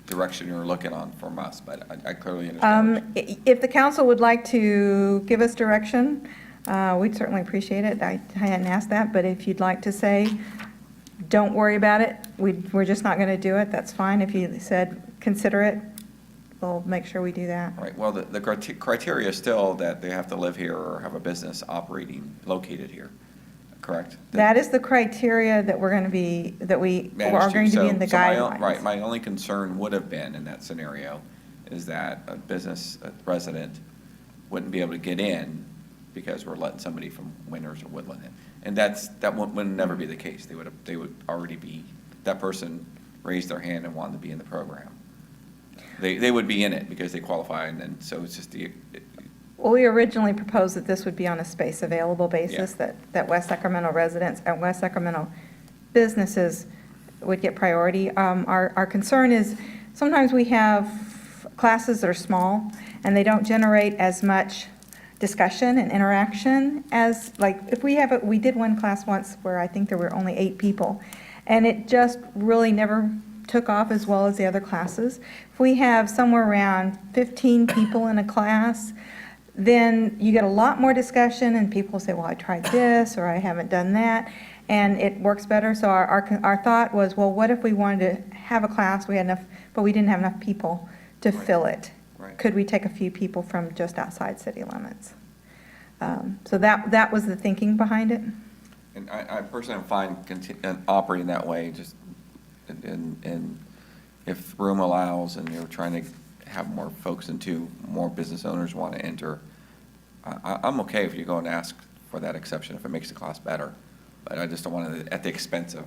direction you were looking on from us, but I clearly understand. If the council would like to give us direction, we'd certainly appreciate it. I hadn't asked that, but if you'd like to say, don't worry about it, we're just not going to do it, that's fine. If you said, consider it, we'll make sure we do that. Right, well, the criteria is still that they have to live here or have a business operating located here, correct? That is the criteria that we're going to be, that we are going to be in the guidelines. Right, my only concern would have been in that scenario is that a resident wouldn't be able to get in because we're letting somebody from Winters or Woodland in. And that would never be the case. They would already be, that person raised their hand and wanted to be in the program. They would be in it because they qualify, and then, so it's just Well, we originally proposed that this would be on a space available basis, that West Sacramento residents and West Sacramento businesses would get priority. Our concern is sometimes we have classes that are small and they don't generate as much discussion and interaction as, like, if we did one class once where I think there were only 8 people, and it just really never took off as well as the other classes. If we have somewhere around 15 people in a class, then you get a lot more discussion, and people say, well, I tried this, or I haven't done that, and it works better. So our thought was, well, what if we wanted to have a class, we had enough, but we didn't have enough people to fill it? Right. Could we take a few people from just outside city limits? So that was the thinking behind it. And I personally am fine operating that way, just, and if room allows and you're trying to have more folks into, more business owners want to enter, I'm okay if you go and ask for that exception if it makes the class better. But I just don't want it at the expense of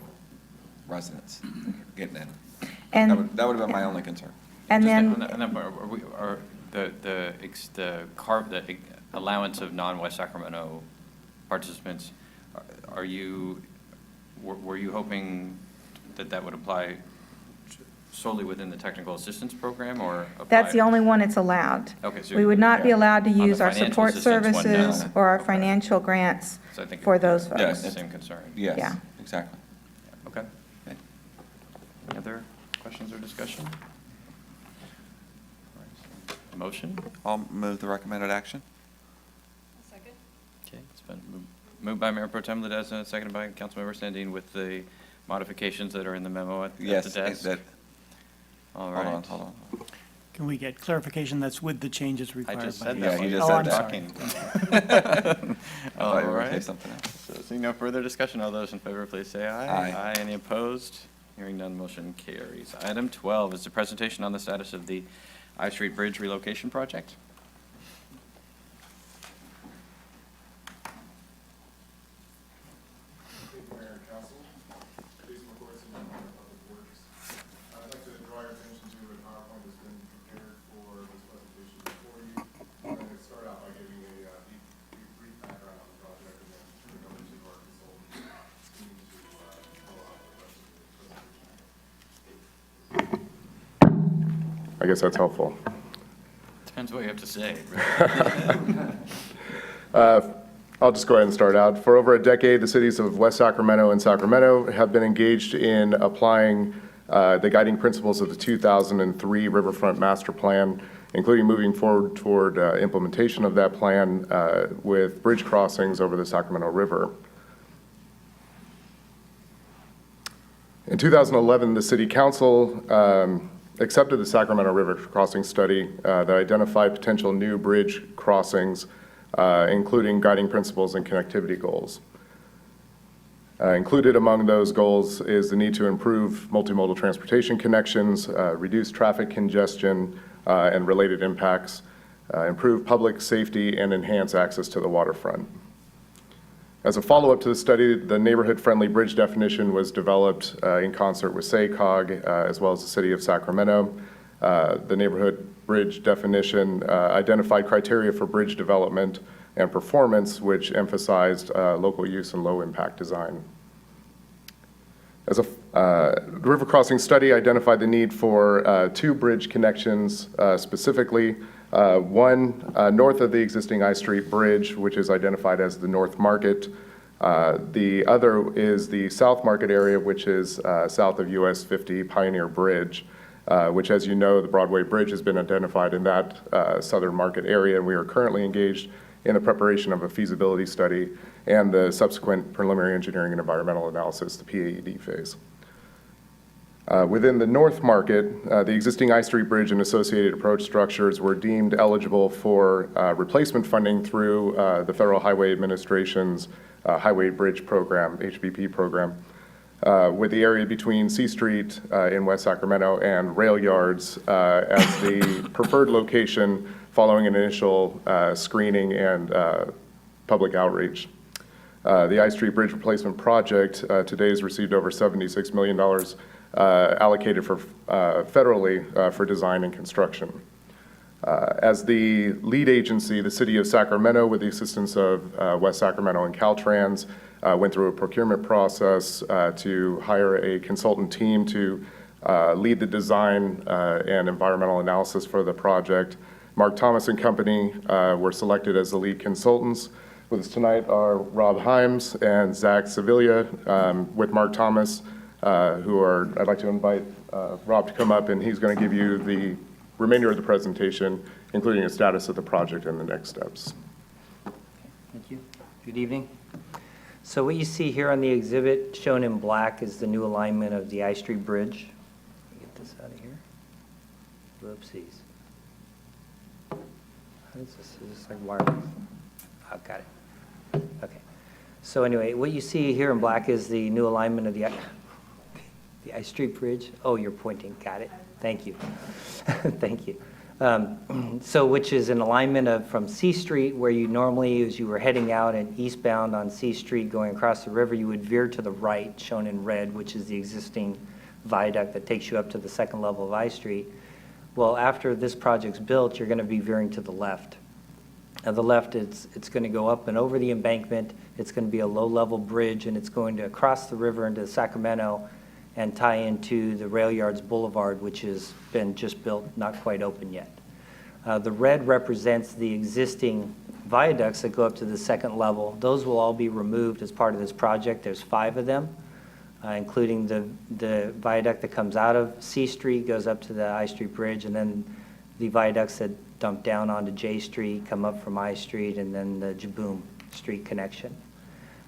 residents getting in. And That would have been my only concern. And then, Are the allowance of non-West Sacramento participants, were you hoping that would apply solely within the technical assistance program, or apply? that's the only one it's allowed. Okay, so We would not be allowed to on the use our financial support assistance one, no. services or our Okay. financial grants So I think for those it's folks. the same concern. Yes, Yeah. exactly. Okay. Okay. Any other questions or discussion? Motion? I'll move the recommended action. Okay, it's been moved by Mayor Pro Tem Ledesma, seconded by Councilmember Sandin with the modifications that are in the memo at the Yes, desk. that, All hold right. on, hold on. Can we get clarification that's with the changes required? I just by said the- that. Yeah, he while just you said were that. talking. I All thought you were going to say right. something else. So seeing no further discussion, all those in favor, please say aye. Aye. Any opposed? Hearing none, motion carries. Item 12 is the presentation on the status of the I Street Bridge relocation project. Mayor and Council, Jason McCoy, Senior Member of Public Works. I'd like to draw your attention to a PowerPoint that's been prepared for this presentation before you. I'm going to start out by giving a brief background on the project and then turn it over to our consultant team to follow up with the rest of the presentation. I guess that's helpful. Depends what you have to say. I'll just go ahead and start out. For over a decade, the cities of West Sacramento and Sacramento have been engaged in applying the guiding principles of the 2003 Riverfront Master Plan, including moving forward toward implementation of that plan with bridge crossings over the Sacramento River. In 2011, the City Council accepted the Sacramento River crossing study that identified potential new bridge crossings, including guiding principles and connectivity goals. Included among those goals is the need to improve multimodal transportation connections, reduce traffic congestion and related impacts, improve public safety, and enhance access to the waterfront. As a follow-up to the study, the neighborhood-friendly bridge definition was developed in concert with SACOG, as well as the City of Sacramento. The neighborhood bridge definition identified criteria for bridge development and performance, which emphasized local use and low-impact design. The river crossing study identified the need for 2 bridge connections specifically. One north of the existing I Street Bridge, which is identified as the North Market. The other is the South Market area, which is south of US 50 Pioneer Bridge, which, as you know, the Broadway Bridge has been identified in that southern market area, and we are currently engaged in the preparation of a feasibility study and the subsequent preliminary engineering and environmental analysis, the PAED phase. Within the North Market, the existing I Street Bridge and associated approach structures were deemed eligible for replacement funding through the Federal Highway Administration's Highway Bridge Program, HBP program, with the area between C Street in West Sacramento and rail yards as the preferred location following an initial screening and public outreach. The I Street Bridge Replacement Project today has received over $76 million allocated for federally for design and construction. As the lead agency, the City of Sacramento, with the assistance of West Sacramento and Caltrans, went through a procurement process to hire a consultant team to lead the design and environmental analysis for the project. Mark Thomas and Company were selected as the lead consultants. With us tonight are Rob Himes and Zach Sevilla with Mark Thomas, I'd like to invite Rob to come up, and he's going to give you the remainder of the presentation, including a status of the project and the next steps. Thank you. Good evening. So what you see here on the exhibit shown in black is the new alignment of the I Street Bridge. Let me get this out of here. Whoopsies. How is this? Is this like wireless? Oh, got it. Okay. So anyway, what you see here in black is the new alignment of the I Street Bridge. Oh, you're pointing. Got it. Thank you. Thank you. So which is an alignment of from C Street, where you normally, as you were heading out and eastbound on C Street going across the river, you would veer to the right, shown in red, which is the existing viaduct that takes you up to the second level of I Street. Well, after this project's built, you're going to be veering to the left. At the left, it's going to go up and over the embankment. It's going to be a low-level bridge, and it's going to cross the river into Sacramento and tie into the Rail Yards Boulevard, which has been just built, not quite open yet. The red represents the existing viaducts that go up to the second level. Those will all be removed as part of this project. There's 5 of them, including the viaduct that comes out of C Street, goes up to the I Street Bridge, and then the viaducts that dump down onto J Street, come up from I Street, and then the Jaboom Street connection.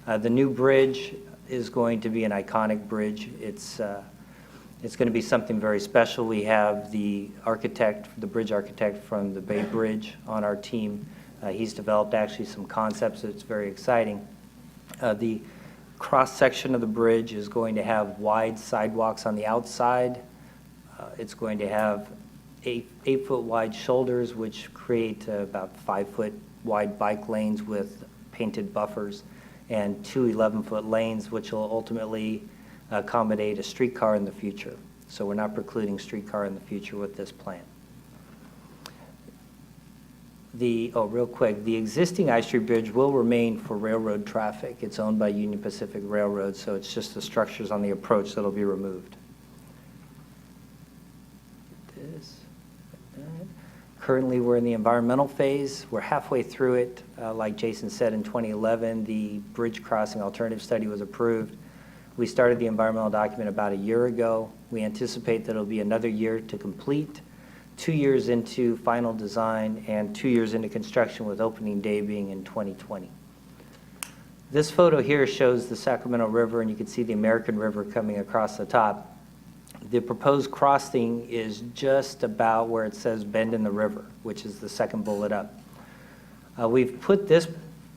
The new bridge is going to be an iconic bridge. It's going to be something very special. We have the architect, the bridge architect from the Bay Bridge on our team. He's developed actually some concepts that's very exciting. The cross-section of the bridge is going to have wide sidewalks on the outside. It's going to have 8-foot wide shoulders, which create about 5-foot wide bike lanes with painted buffers, and 2 11-foot lanes, which will ultimately accommodate a streetcar in the future. So we're not precluding streetcar in the future with this plan. Real quick, the existing I Street Bridge will remain for railroad traffic. It's owned by Union Pacific Railroad, so it's just the structures on the approach that'll be removed. Currently, we're in the environmental phase. We're halfway through it. Like Jason said, in 2011, the bridge crossing alternative study was approved. We started the environmental document about a year ago. We anticipate that it'll be another year to complete, 2 years into final design, and 2 years into construction, with opening day being in 2020. This photo here shows the Sacramento River, and you can see the American River coming across the top. The proposed crossing is just about where it says bend in the river, which is the second bullet up. We've put this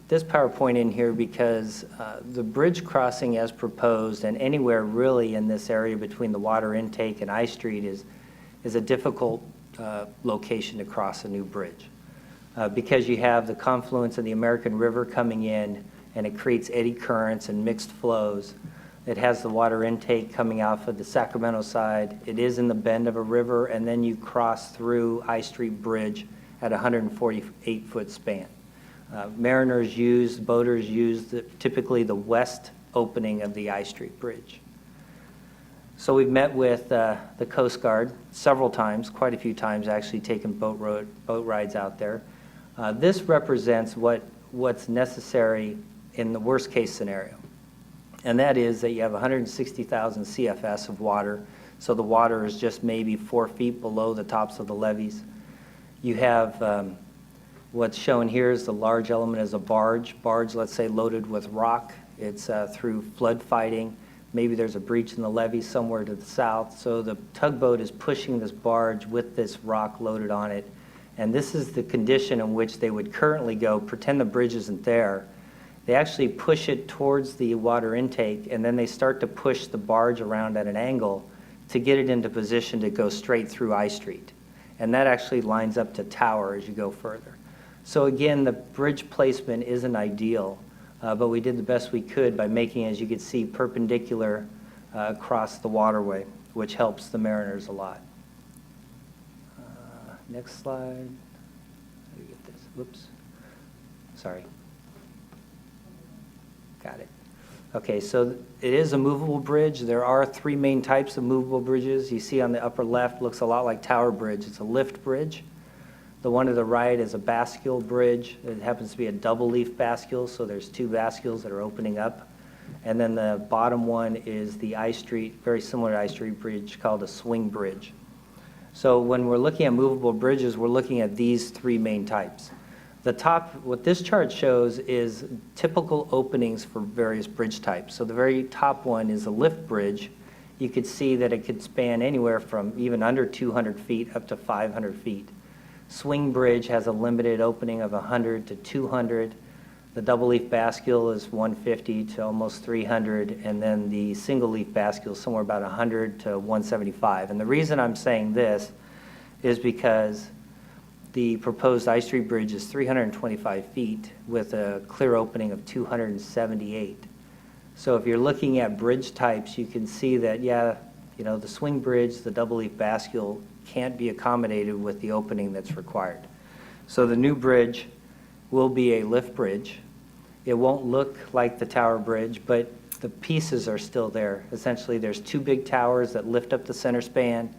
PowerPoint in here because the bridge crossing as proposed, and anywhere really in this area between the water intake and I Street, is a difficult location to cross a new bridge. Because you have the confluence of the American River coming in, and it creates eddy currents and mixed flows. It has the water intake coming off of the Sacramento side. It is in the bend of a river, and then you cross through I Street Bridge at a 148-foot span. Mariners boaters use typically the west opening of the I Street Bridge. So we've met with the Coast Guard several times, quite a few times actually, taken boat rides out there. This represents what's necessary in the worst case scenario. And that is that you have 160,000 CFS of water, so the water is just maybe 4 feet below the tops of the levees. You have what's shown here is the large element is a barge, let's say, loaded with rock. It's through flood fighting. Maybe there's a breach in the levee somewhere to the south, so the tugboat is pushing this barge with this rock loaded on it. And this is the condition in which they would currently go, pretend the bridge isn't there. They actually push it towards the water intake, and then they start to push the barge around at an angle to get it into position to go straight through I Street. And that actually lines up to Tower as you go further. So again, the bridge placement isn't ideal, but we did the best we could by making, as you can see, perpendicular across the waterway, which helps the mariners a lot. Next slide. How do you get this? Whoops. Sorry. Got it. Okay, so it is a movable bridge. There are 3 main types of movable bridges. You see on the upper left looks a lot like Tower Bridge. It's a lift bridge. The one to the right is a bascule bridge. It happens to be a double leaf bascule, so there's 2 bascules that are opening up. And then the bottom one is the I Street, very similar to I Street Bridge, called a swing bridge. So when we're looking at movable bridges, we're looking at these 3 main types. The top, what this chart shows is typical openings for various bridge types. So the very top one is a lift bridge. You could see that it could span anywhere from even under 200 feet up to 500 feet. Swing bridge has a limited opening of 100 to 200. The double leaf bascule is 150 to almost 300, and then the single leaf bascule is somewhere about 100 to 175. And the reason I'm saying this is because the proposed I Street Bridge is 325 feet with a clear opening of 278. So if you're looking at bridge types, you can see that, yeah, you know, the swing bridge, the double leaf bascule can't be accommodated with the opening that's required. So the new bridge will be a lift bridge. It won't look like the Tower Bridge, but the pieces are still there. Essentially, there's 2 big towers that lift up the center span.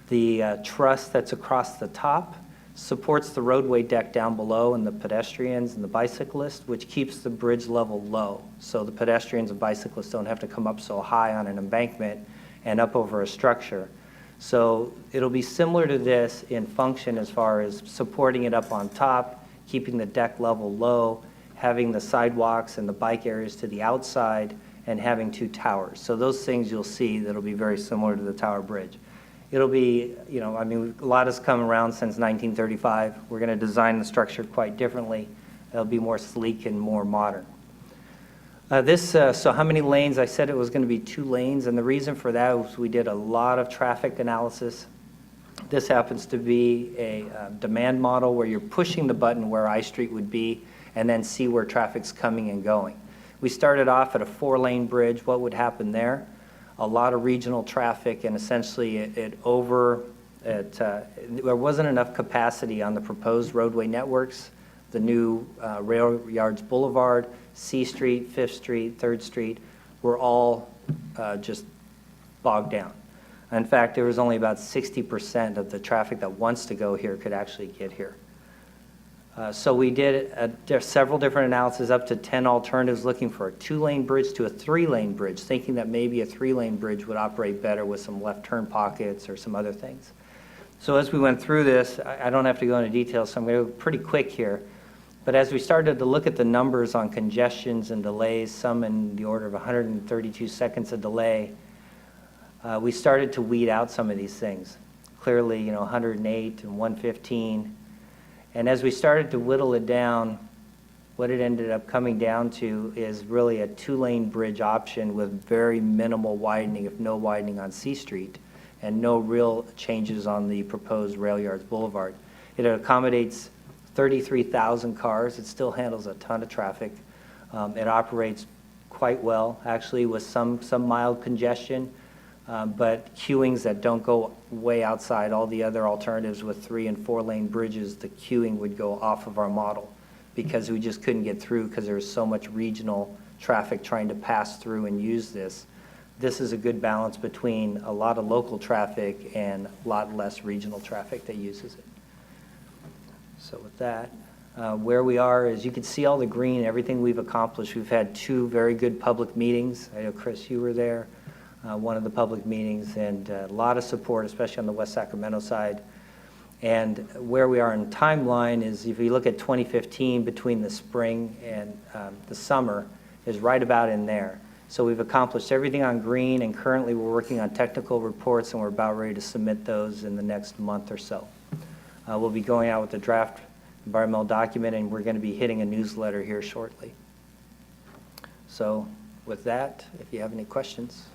The truss that's across the top supports the roadway deck down below and the pedestrians and the bicyclists, which keeps the bridge level low. So the pedestrians and bicyclists don't have to come up so high on an embankment and up over a structure. So it'll be similar to this in function as far as supporting it up on top, keeping the deck level low, having the sidewalks and the bike areas to the outside, and having 2 towers. So those things you'll see that'll be very similar to the Tower Bridge. It'll be, you know, I mean, a lot has come around since 1935. We're going to design the structure quite differently. It'll be more sleek and more modern. So how many lanes? I said it was going to be 2 lanes, and the reason for that was we did a lot of traffic analysis. This happens to be a demand model where you're pushing the button where I Street would be and then see where traffic's coming and going. We started off at a 4-lane bridge. What would happen there? A lot of regional traffic, and essentially there wasn't enough capacity on the proposed roadway networks. The new Rail Yards Boulevard, C Street, 5th Street, 3rd Street were all just bogged down. In fact, there was only about 60% of the traffic that wants to go here could actually get here. So we did several different analyses, up to 10 alternatives, looking for a 2-lane bridge to a 3-lane bridge, thinking that maybe a 3-lane bridge would operate better with some left turn pockets or some other things. So as we went through this, I don't have to go into detail, so I'm going to go pretty quick here. But as we started to look at the numbers on congestions and delays, some in the order of 132 seconds of delay, we started to weed out some of these things. Clearly, you know, 108 and 115. And as we started to whittle it down, what it ended up coming down to is really a 2-lane bridge option with very minimal widening, if no widening on C Street, and no real changes on the proposed Rail Yards Boulevard. It accommodates 33,000 cars. It still handles a ton of traffic. It operates quite well, actually, with some mild congestion, but queuings that don't go way outside all the other alternatives with 3- and 4-lane bridges, the queuing would go off of our model because we just couldn't get through because there was so much regional traffic trying to pass through and use this. This is a good balance between a lot of local traffic and a lot less regional traffic that uses it. So with that, where we are is you can see all the green, everything we've accomplished. We've had 2 very good public meetings. I know, Chris, you were there. One of the public meetings, and a lot of support, especially on the West Sacramento side. And where we are in timeline is, if you look at 2015, between the spring and the summer, is right about in there. So we've accomplished everything on green, and currently we're working on technical reports, and we're about ready to submit those in the next month or so. We'll be going out with the draft environmental document, and we're going to be hitting a newsletter here shortly. So with that, if you have any questions.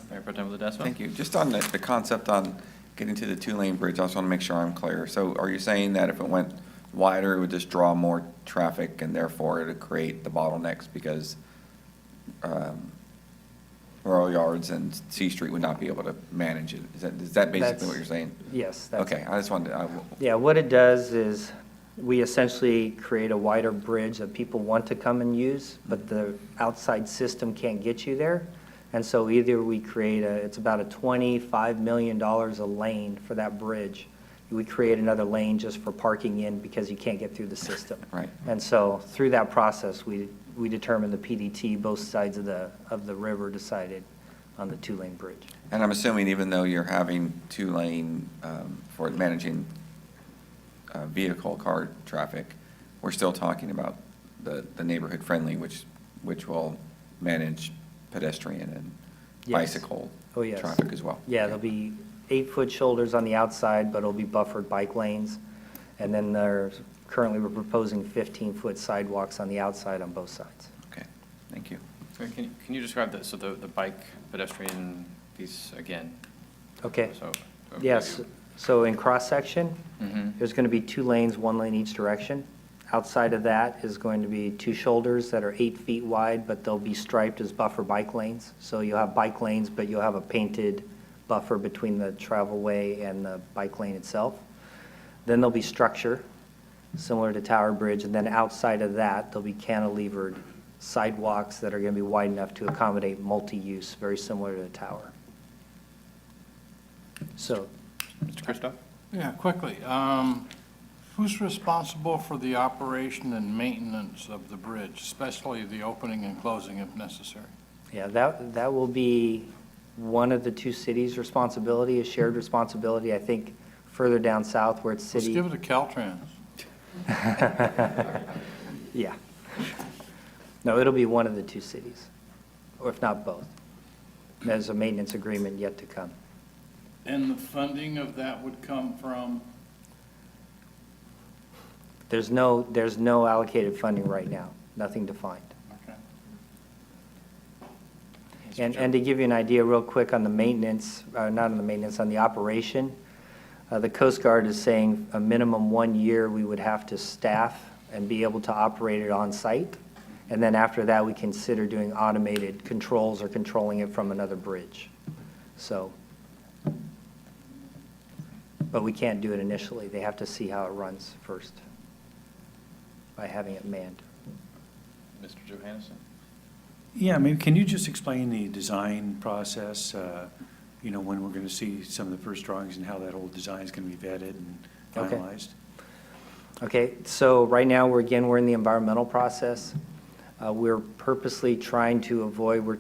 Mayor Pro Tem Ledesma? Thank you. Just on the concept on getting to the 2-lane bridge, I just want to make sure I'm clear. So are you saying that if it went wider, it would just draw more traffic, and therefore it would create the bottlenecks because Royal Yards and C Street would not be able to manage it. Is that basically what you're saying? Yes. That's Okay, I just wanted to, Yeah, what it does is we essentially create a wider bridge that people want to come and use, but the outside system can't get you there. And so either we create it's about a $25 million a lane for that bridge. We create another lane just for parking in because you can't get through the system. right. And so through that process, we determined the PDT, both sides of the river decided on the two-lane bridge. And I'm assuming even though you're having two-lane for managing vehicle car traffic, we're still talking about the neighborhood friendly, which will manage pedestrian and Yes. bicycle Oh, yes. traffic as well. Yeah, there'll be 8-foot shoulders on the outside, but it'll be buffered bike lanes. And then currently we're proposing 15-foot sidewalks on the outside on both sides. Okay, thank you. So can you describe the bike pedestrian piece again? Okay. So. Yes, so in cross-section, Mhm. there's going to be 2 lanes, 1 lane each direction. Outside of that is going to be 2 shoulders that are 8 feet wide, but they'll be striped as buffer bike lanes. So you'll have bike lanes, but you'll have a painted buffer between the travelway and the bike lane itself. Then there'll be structure, similar to Tower Bridge, and then outside of that, there'll be cantilevered sidewalks that are going to be wide enough to accommodate multi-use, very similar to the tower. So, Mr. Kristoff? Yeah, quickly. Who's responsible for the operation and maintenance of the bridge, especially the opening and closing if necessary? yeah, that will be one of the 2 cities' responsibility, a shared responsibility. I think further down south where it's Let's city. give it to Caltrans. Yeah. No, it'll be one of the 2 cities, or if not both. There's a maintenance agreement yet to come. And the funding of that would come from? There's no allocated funding right now, nothing defined. Okay. And to give you an idea real quick on the maintenance, not on the maintenance, on the operation, the Coast Guard is saying a minimum 1 year we would have to staff and be able to operate it on site. And then after that, we consider doing automated controls or controlling it from another bridge. So, but we can't do it initially. They have to see how it runs first by having it manned. Mr. Johannesson? Yeah, maybe, can you just explain the design process, when we're going to see some of the first drawings and how that whole design is going to be vetted and Okay. finalized? Okay, so right now, we're in the environmental process. We're purposely trying to avoid, we're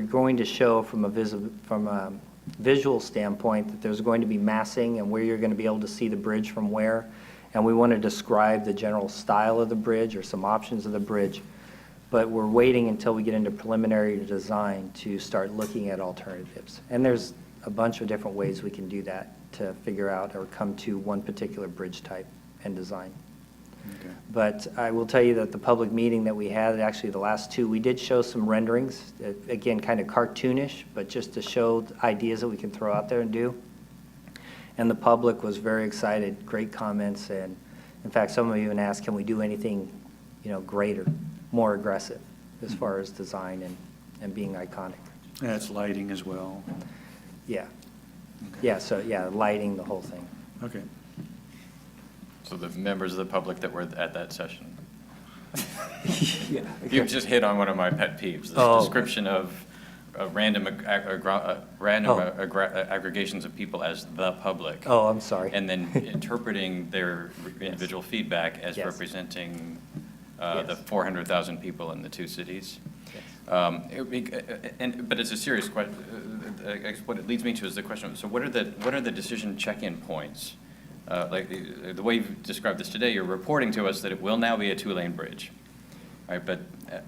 going to show from a visual standpoint that there's going to be massing and where you're going to be able to see the bridge from where. And we want to describe the general style of the bridge or some options of the bridge. But we're waiting until we get into preliminary design to start looking at alternatives. And there's a bunch of different ways we can do that to figure out or come to one particular bridge type and design. Okay. But I will tell you that the public meeting that we had, actually the last 2, we did show some renderings, again, kind of cartoonish, but just to show ideas that we can throw out there and do. And the public was very excited, great comments, and in fact, some of you even asked, can we do anything, greater, more aggressive as far as design and being iconic? And that's lighting as well. Yeah. Yeah, so, yeah, lighting, the whole thing. Okay. So the members of the public that were at that session. Yeah. You just hit on one of my pet peeves, this Oh. description of random aggregations of people as the public. Oh, I'm sorry. And then interpreting their individual feedback as Yes. representing Yes. the 400,000 people in the 2 cities. But it's a serious question. What it leads me to is the question, so what are the decision check-in points? Like the way you've described this today, you're reporting to us that it will now be a 2-lane bridge, right?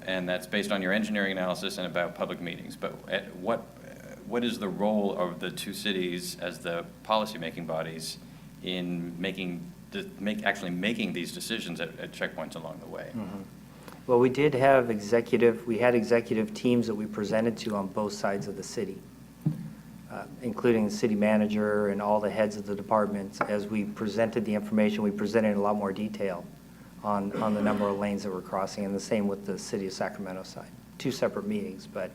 And that's based on your engineering analysis and about public meetings. But what is the role of the 2 cities as the policymaking bodies in actually making these decisions at checkpoints along the way? Mm-hmm. Well, we had executive teams that we presented to on both sides of the city. including the city manager and all the heads of the departments. As we presented the information, we presented in a lot more detail on the number of lanes that we're crossing, and the same with the city of Sacramento side. 2 separate meetings, but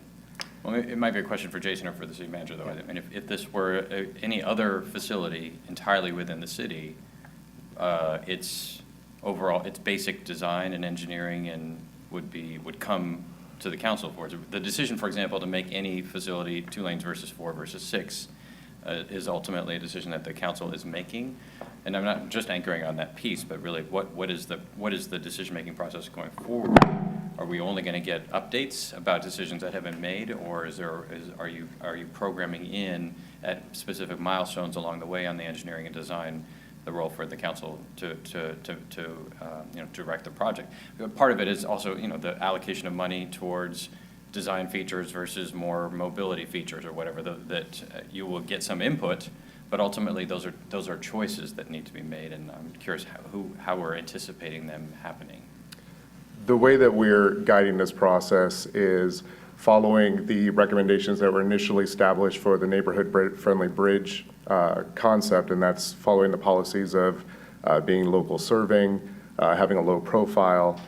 Well, it might be a question for Jason or for the city manager, though. I mean, if this were any other facility entirely within the city, its overall, its basic design and engineering and would come to the council for it. The decision, for example, to make any facility 2 lanes versus 4 versus 6 is ultimately a decision that the council is making. And I'm not just anchoring on that piece, but really what is the decision-making process going forward? Are we only going to get updates about decisions that have been made, or are you programming in at specific milestones along the way on the engineering and design the role for the council to direct the project? Part of it is also the allocation of money towards design features versus more mobility features or whatever that you will get some input, but ultimately those are choices that need to be made, and I'm curious how we're anticipating them happening. The way that we're guiding this process is following the recommendations that were initially established for the neighborhood-friendly bridge concept, and that's following the policies of being local serving, having a low profile,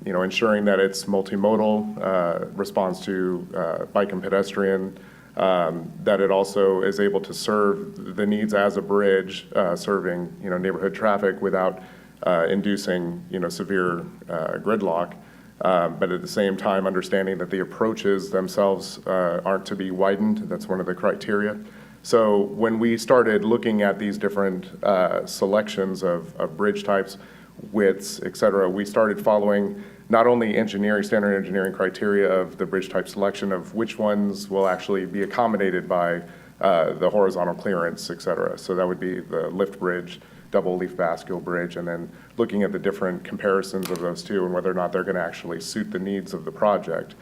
ensuring that it's multimodal, responds to bike and pedestrian, that it also is able to serve the needs as a bridge, serving neighborhood traffic without inducing severe gridlock, but at the same time understanding that the approaches themselves aren't to be widened. That's one of the criteria. So when we started looking at these different selections of bridge types, widths, et cetera, we started following not only standard engineering criteria of the bridge type selection of which ones will actually be accommodated by the horizontal clearance, et cetera. So that would be the lift bridge, double leaf bascule bridge, and then looking at the different comparisons of those two and whether or not they're going to actually suit the needs of the project.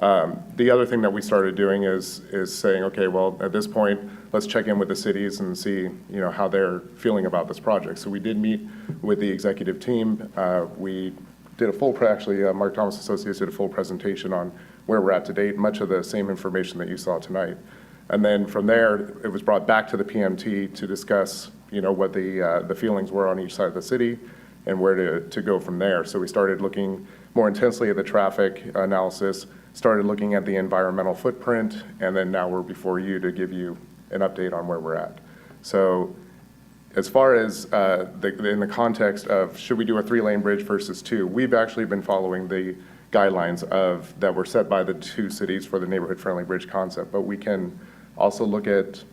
The other thing that we started doing is saying, okay, well, at this point, let's check in with the cities and see, how they're feeling about this project. So we did meet with the executive team. We did a full, Mark Thomas Associates did a full presentation on where we're at to date, much of the same information that you saw tonight. And then from there, it was brought back to the PMT to discuss, what the feelings were on each side of the city and where to go from there. So we started looking more intensely at the traffic analysis, started looking at the environmental footprint, and then now we're before you to give you an update on where we're at. So as far as in the context of should we do a 3-lane bridge versus 2, we've actually been following the guidelines that were set by the 2 cities for the neighborhood-friendly bridge concept, but we can also look at,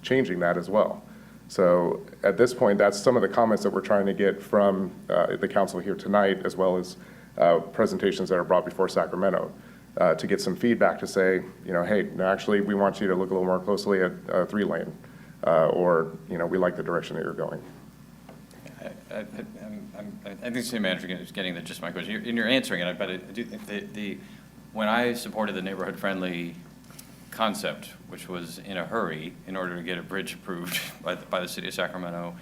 changing that as well. So at this point, that's some of the comments that we're trying to get from the council here tonight, as well as presentations that are brought before Sacramento, to get some feedback to say, hey, actually, we want you to look a little more closely at 3-lane, or, we like the direction that you're going. I think the city manager is getting the gist of my question, and you're answering it, but when I supported the neighborhood-friendly concept, which was in a hurry in order to get a bridge approved by the city of Sacramento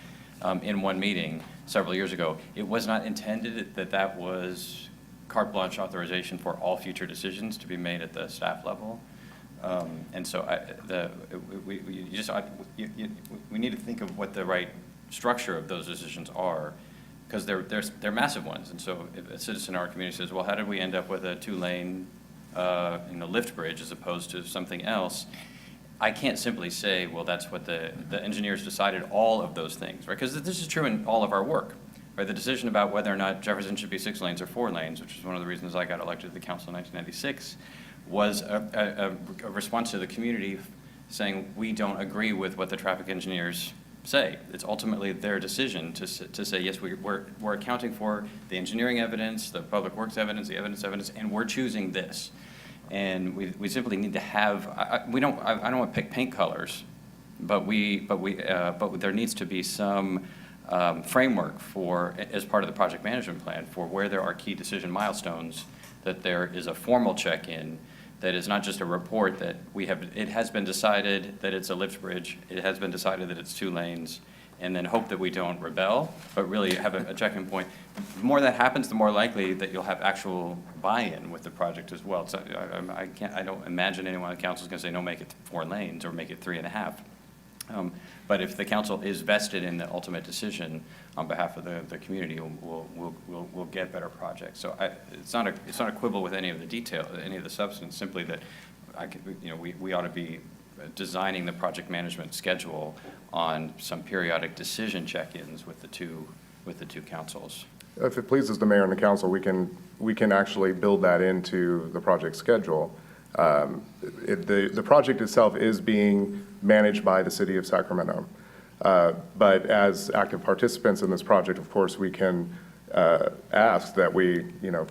in one meeting several years ago, it was not intended that was carte blanche authorization for all future decisions to be made at the staff level. And so we need to think of what the right structure of those decisions are, because they're massive ones. And so if a citizen in our community says, well, how did we end up with a 2-lane lift bridge as opposed to something else, I can't simply say, well, that's what the engineers decided, all of those things, right? Because this is true in all of our work, right? The decision about whether or not Jefferson should be 6 lanes or 4 lanes, which is one of the reasons I got elected to the council in 1996, was a response to the community saying, we don't agree with what the traffic engineers say. It's ultimately their decision to say, yes, we're accounting for the engineering evidence, the public works evidence, the evidence, and we're choosing this. And we simply need to have, I don't want to pick paint colors, but there needs to be some framework as part of the project management plan for where there are key decision milestones, that there is a formal check-in, that is not just a report that it has been decided that it's a lift bridge, it has been decided that it's 2 lanes, and then hope that we don't rebel, but really have a check-in point. The more that happens, the more likely that you'll have actual buy-in with the project as well. So I don't imagine anyone on the council is going to say, no, make it 4 lanes or make it 3.5. But if the council is vested in the ultimate decision on behalf of the community, we'll get better projects. So it's not a quibble with any of the detail, any of the substance, simply that we ought to be designing the project management schedule on some periodic decision check-ins with the two councils. If it pleases the mayor and the council, we can actually build that into the project schedule. The project itself is being managed by the city of Sacramento. But as active participants in this project, of course, we can ask that we,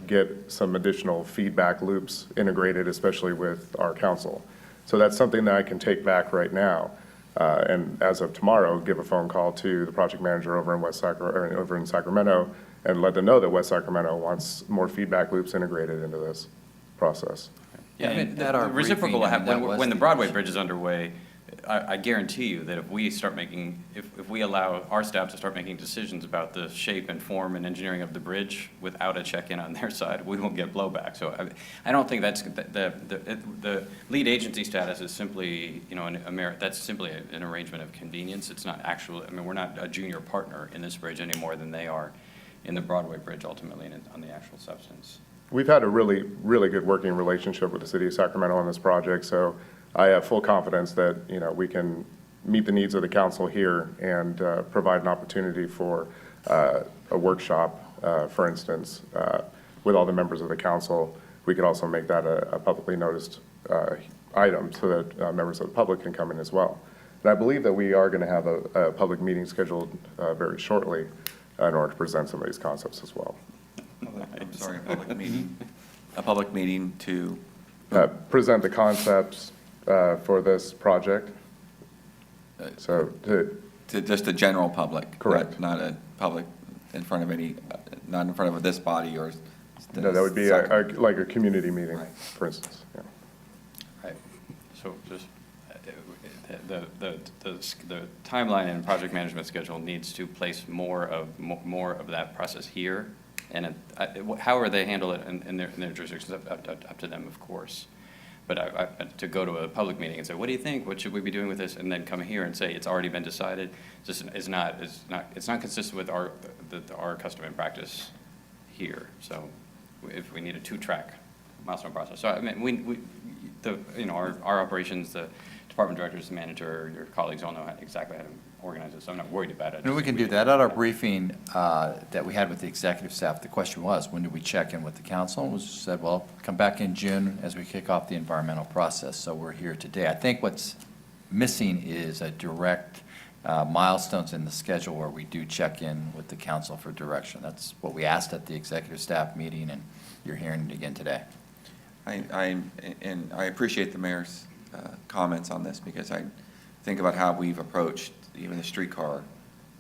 get some additional feedback loops integrated, especially with our council. So that's something that I can take back right now. And as of tomorrow, give a phone call to the project manager over in Sacramento and let them know that West Sacramento wants more feedback loops integrated into this process. Yeah, and the reciprocal will happen when the Broadway Bridge is underway. I guarantee you that if we allow our staff to start making decisions about the shape and form and engineering of the bridge without a check-in on their side, we won't get blowback. So I don't think that's the lead agency status is simply, that's simply an arrangement of convenience. It's not actual. We're not a junior partner in this bridge any more than they are in the Broadway Bridge ultimately on the actual substance. We've had a really, really good working relationship with the city of Sacramento on this project, so I have full confidence that, we can meet the needs of the council here and provide an opportunity for a workshop, for instance, with all the members of the council. We could also make that a publicly noticed item so that members of the public can come in as well. And I believe that we are going to have a public meeting scheduled very shortly in order to present some of these concepts as well. I'm sorry, a public meeting to present the concepts for this project. So to just the general public. Correct. Not a public in front of not in front of this body or. No, that would be like a community meeting, right, for instance. Yeah. Right. So just the timeline and project management schedule needs to place more of that process here. And however they handle it in their jurisdictions, up to them, of course. But to go to a public meeting and say, what do you think? What should we be doing with this? And then come here and say it's already been decided, it's not consistent with our custom and practice here. So if we need a 2-track milestone process. So our operations, the department directors, the manager, your colleagues all know exactly how to organize it, so I'm not worried about it. No, we can do that. At our briefing that we had with the executive staff, the question was, when do we check in with the council? It was said, well, come back in June as we kick off the environmental process. So we're here today. I think what's missing is a direct milestones in the schedule where we do check in with the council for direction. That's what we asked at the executive staff meeting, and you're hearing it again today. I appreciate the mayor's comments on this, because I think about how we've approached even the streetcar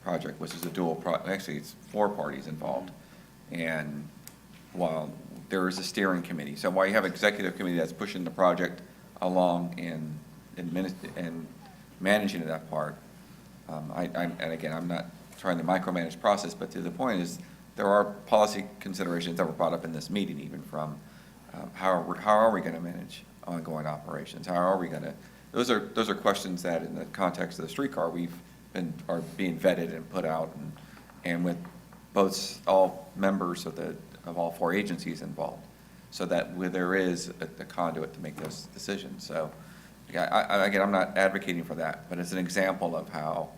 project, which is a dual actually it's 4 parties involved. And while there is a steering committee, so while you have an executive committee that's pushing the project along and managing that part, and again, I'm not trying to micromanage the process, but to the point is there are policy considerations that were brought up in this meeting, even from how are we going to manage ongoing operations? How are we going to? Those are questions that, in the context of the streetcar, are being vetted and put out, and with all members of all 4 agencies involved, so that there is a conduit to make those decisions. So, again, I'm not advocating for that, but it's an example of how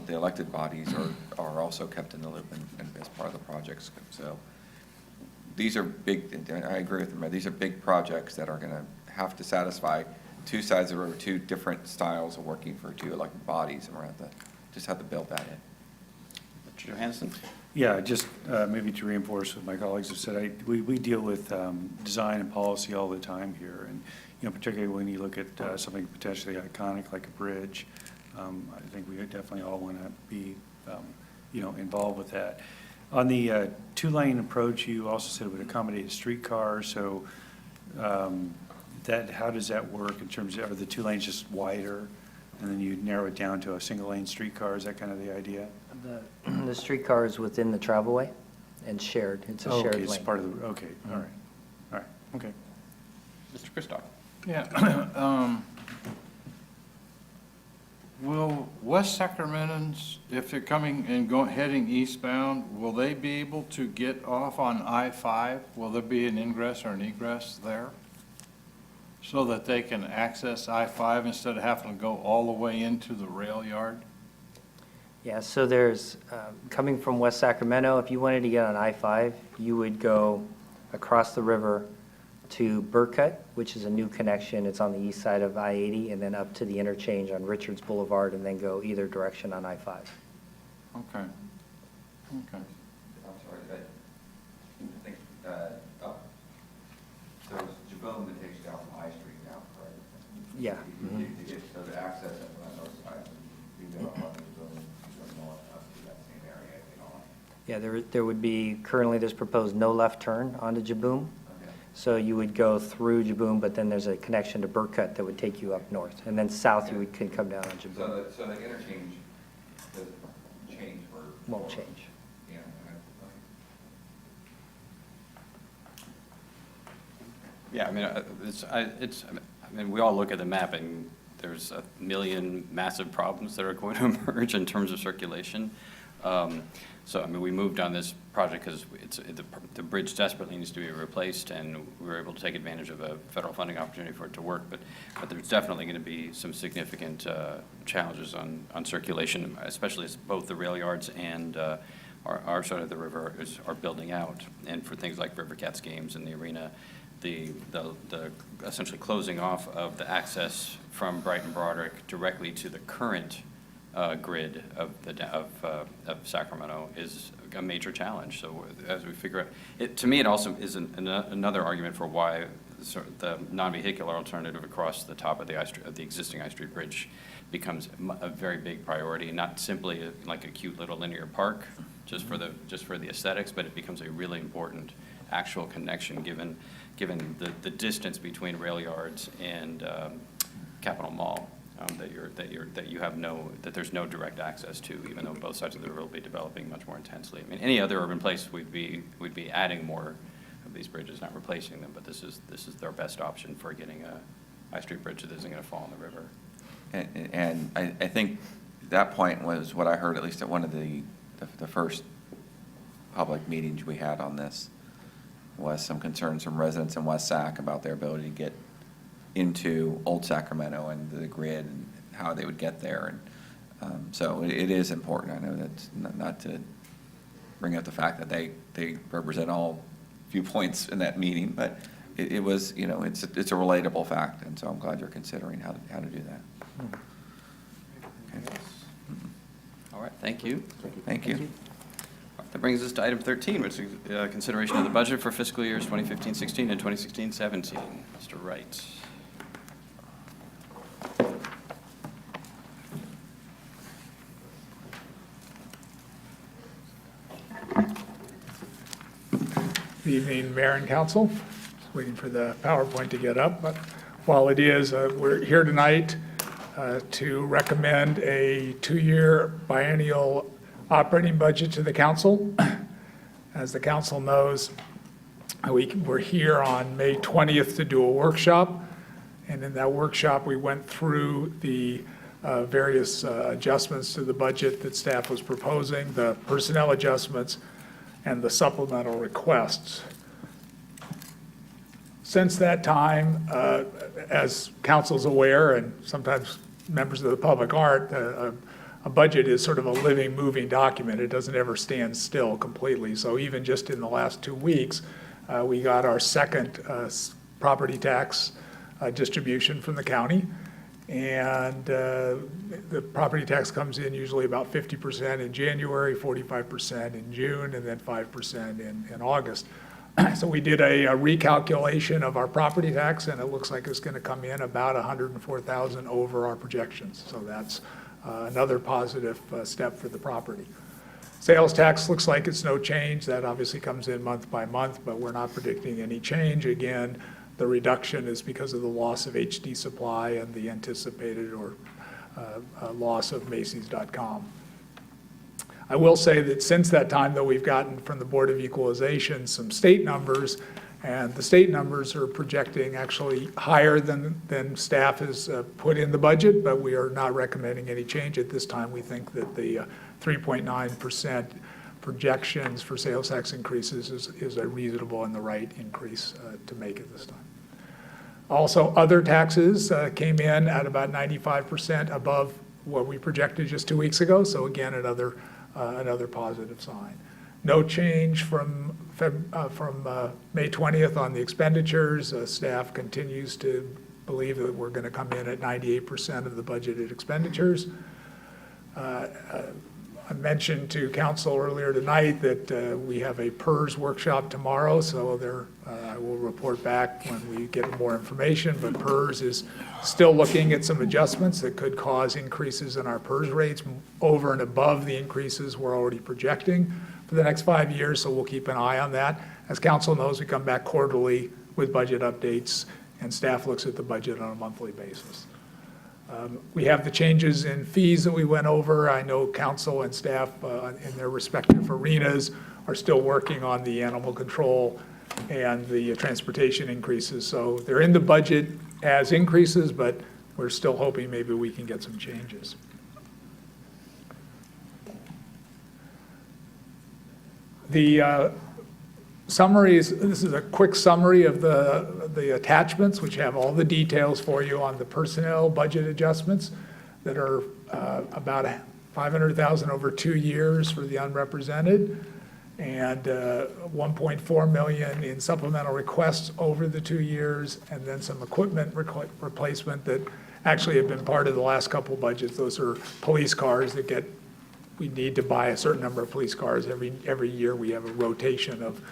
the elected bodies are also kept in the loop and as part of the projects. So these are big. I agree with them. These are big projects that are going to have to satisfy 2 sides of the road, 2 different styles of working for 2 elected bodies, and we're going to just have to build that in. Mr. Johansson? Yeah, just maybe to reinforce what my colleagues have said, we deal with design and policy all the time here, and particularly when you look at something potentially iconic like a bridge, I think we definitely all want to be involved with that. On the 2-lane approach, you also said it would accommodate a streetcar, so how does that work in terms of, are the 2 lanes just wider and then you narrow it down to a single-lane streetcar. Is that kind of the idea? The streetcar is within the travelway and shared. It's a Oh, shared okay, it's lane. part of the, okay, all right, all right, okay. Mr. Kristoff? Yeah. Will West Sacramentans, if they're coming and heading eastbound, will they be able to get off on I-5? Will there be an ingress or an egress there? So that they can access I-5 instead of having to go all the way into the rail yard? Yeah, so there's, coming from West Sacramento, if you wanted to get on I-5, you would go across the river to Burkett, which is a new connection. It's on the east side of I-80, and then up to the interchange on Richards Boulevard, and then go either direction on I-5. Okay. Okay. I'm sorry, I think, so it's Jabone that takes down High Street now, correct? Yeah. To get, so to access it on the north side, you go on Jabone, you go north up to that same area, you know? Yeah, there would be, currently there's proposed no left turn onto Jaboom. So you would go through Jaboom, but then there's a connection to Burkett that would take you up north. And then south, you could come down on Jaboom. So the interchange doesn't change for. Won't change. Yeah. Yeah, I mean, I mean, we all look at the map, and there's a million massive problems that are going to emerge in terms of circulation. So, I mean, we moved on this project because the bridge desperately needs to be replaced, and we were able to take advantage of a federal funding opportunity for it to work. But there's definitely going to be some significant challenges on circulation, especially as both the rail yards and our side of the river are building out. And for things like River Cats games in the arena, the essentially closing off of the access from Brighton Broderick directly to the current grid of Sacramento is a major challenge. So as we figure out, to me, it also is another argument for why the non-vehicular alternative across the top of the existing I Street Bridge becomes a very big priority, not simply like a cute little linear park just for the aesthetics, but it becomes a really important actual connection given the distance between rail yards and Capitol Mall. That there's no direct access to, even though both sides of the river will be developing much more intensely. I mean, any other urban place we'd be adding more of these bridges, not replacing them. But this is their best option for getting a high street bridge that isn't going to fall in the river. And I think that point was what I heard, at least at one of the first public meetings we had on this, was some concerns from residents in West Sac about their ability to get into Old Sacramento and the grid and how they would get there. And so it is important. I know that's not to bring up the fact that they represent all viewpoints in that meeting, but it was, you know, it's a relatable fact. And so I'm glad you're considering how to do that. Okay. All right, thank you. Thank you. That brings us to item 13, which is consideration of the budget for fiscal years 2015-16 and 2016-17. Mr. Wright. Good evening, Mayor and Council. Just waiting for the PowerPoint to get up, but while it is, we're here tonight to recommend a 2-year biennial operating budget to the council. As the council knows, we're here on May 20th to do a workshop, and in that workshop, we went through the various adjustments to the budget that staff was proposing, the personnel adjustments, and the supplemental requests. Since that time, as council's aware, and sometimes members of the public aren't, a budget is sort of a living, moving document. It doesn't ever stand still completely. So even just in the last 2 weeks, we got our second property tax distribution from the county. And the property tax comes in usually about 50% in January, 45% in June, and then 5% in August. So we did a recalculation of our property tax, and it looks like it's going to come in about $104,000 over our projections. So that's another positive step for the property. Sales tax looks like it's no change. That obviously comes in month by month, but we're not predicting any change. Again, the reduction is because of the loss of HD Supply and the anticipated or loss of Macy's.com. I will say that since that time, though, we've gotten from the Board of Equalization some state numbers, and the state numbers are projecting actually higher than staff has put in the budget, but we are not recommending any change at this time. We think that the 3.9% projections for sales tax increases is a reasonable and the right increase to make at this time. Also, other taxes came in at about 95% above what we projected just 2 weeks ago, so again, another positive sign. No change from May 20th on the expenditures. Staff continues to believe that we're going to come in at 98% of the budgeted expenditures. I mentioned to council earlier tonight that we have a PERS workshop tomorrow, so I will report back when we get more information, but PERS is still looking at some adjustments that could cause increases in our PERS rates over and above the increases we're already projecting for the next 5 years, so we'll keep an eye on that. As council knows, we come back quarterly with budget updates, and staff looks at the budget on a monthly basis. We have the changes in fees that we went over. I know council and staff in their respective arenas are still working on the animal control and the transportation increases. So they're in the budget as increases, but we're still hoping maybe we can get some changes. The summaries, this is a quick summary of the attachments, which have all the details for you on the personnel budget adjustments that are about $500,000 over 2 years for the unrepresented, and $1.4 million in supplemental requests over the 2 years, and then some equipment replacement that actually have been part of the last couple budgets. Those are police cars that we need to buy a certain number of police cars every year. We have a rotation of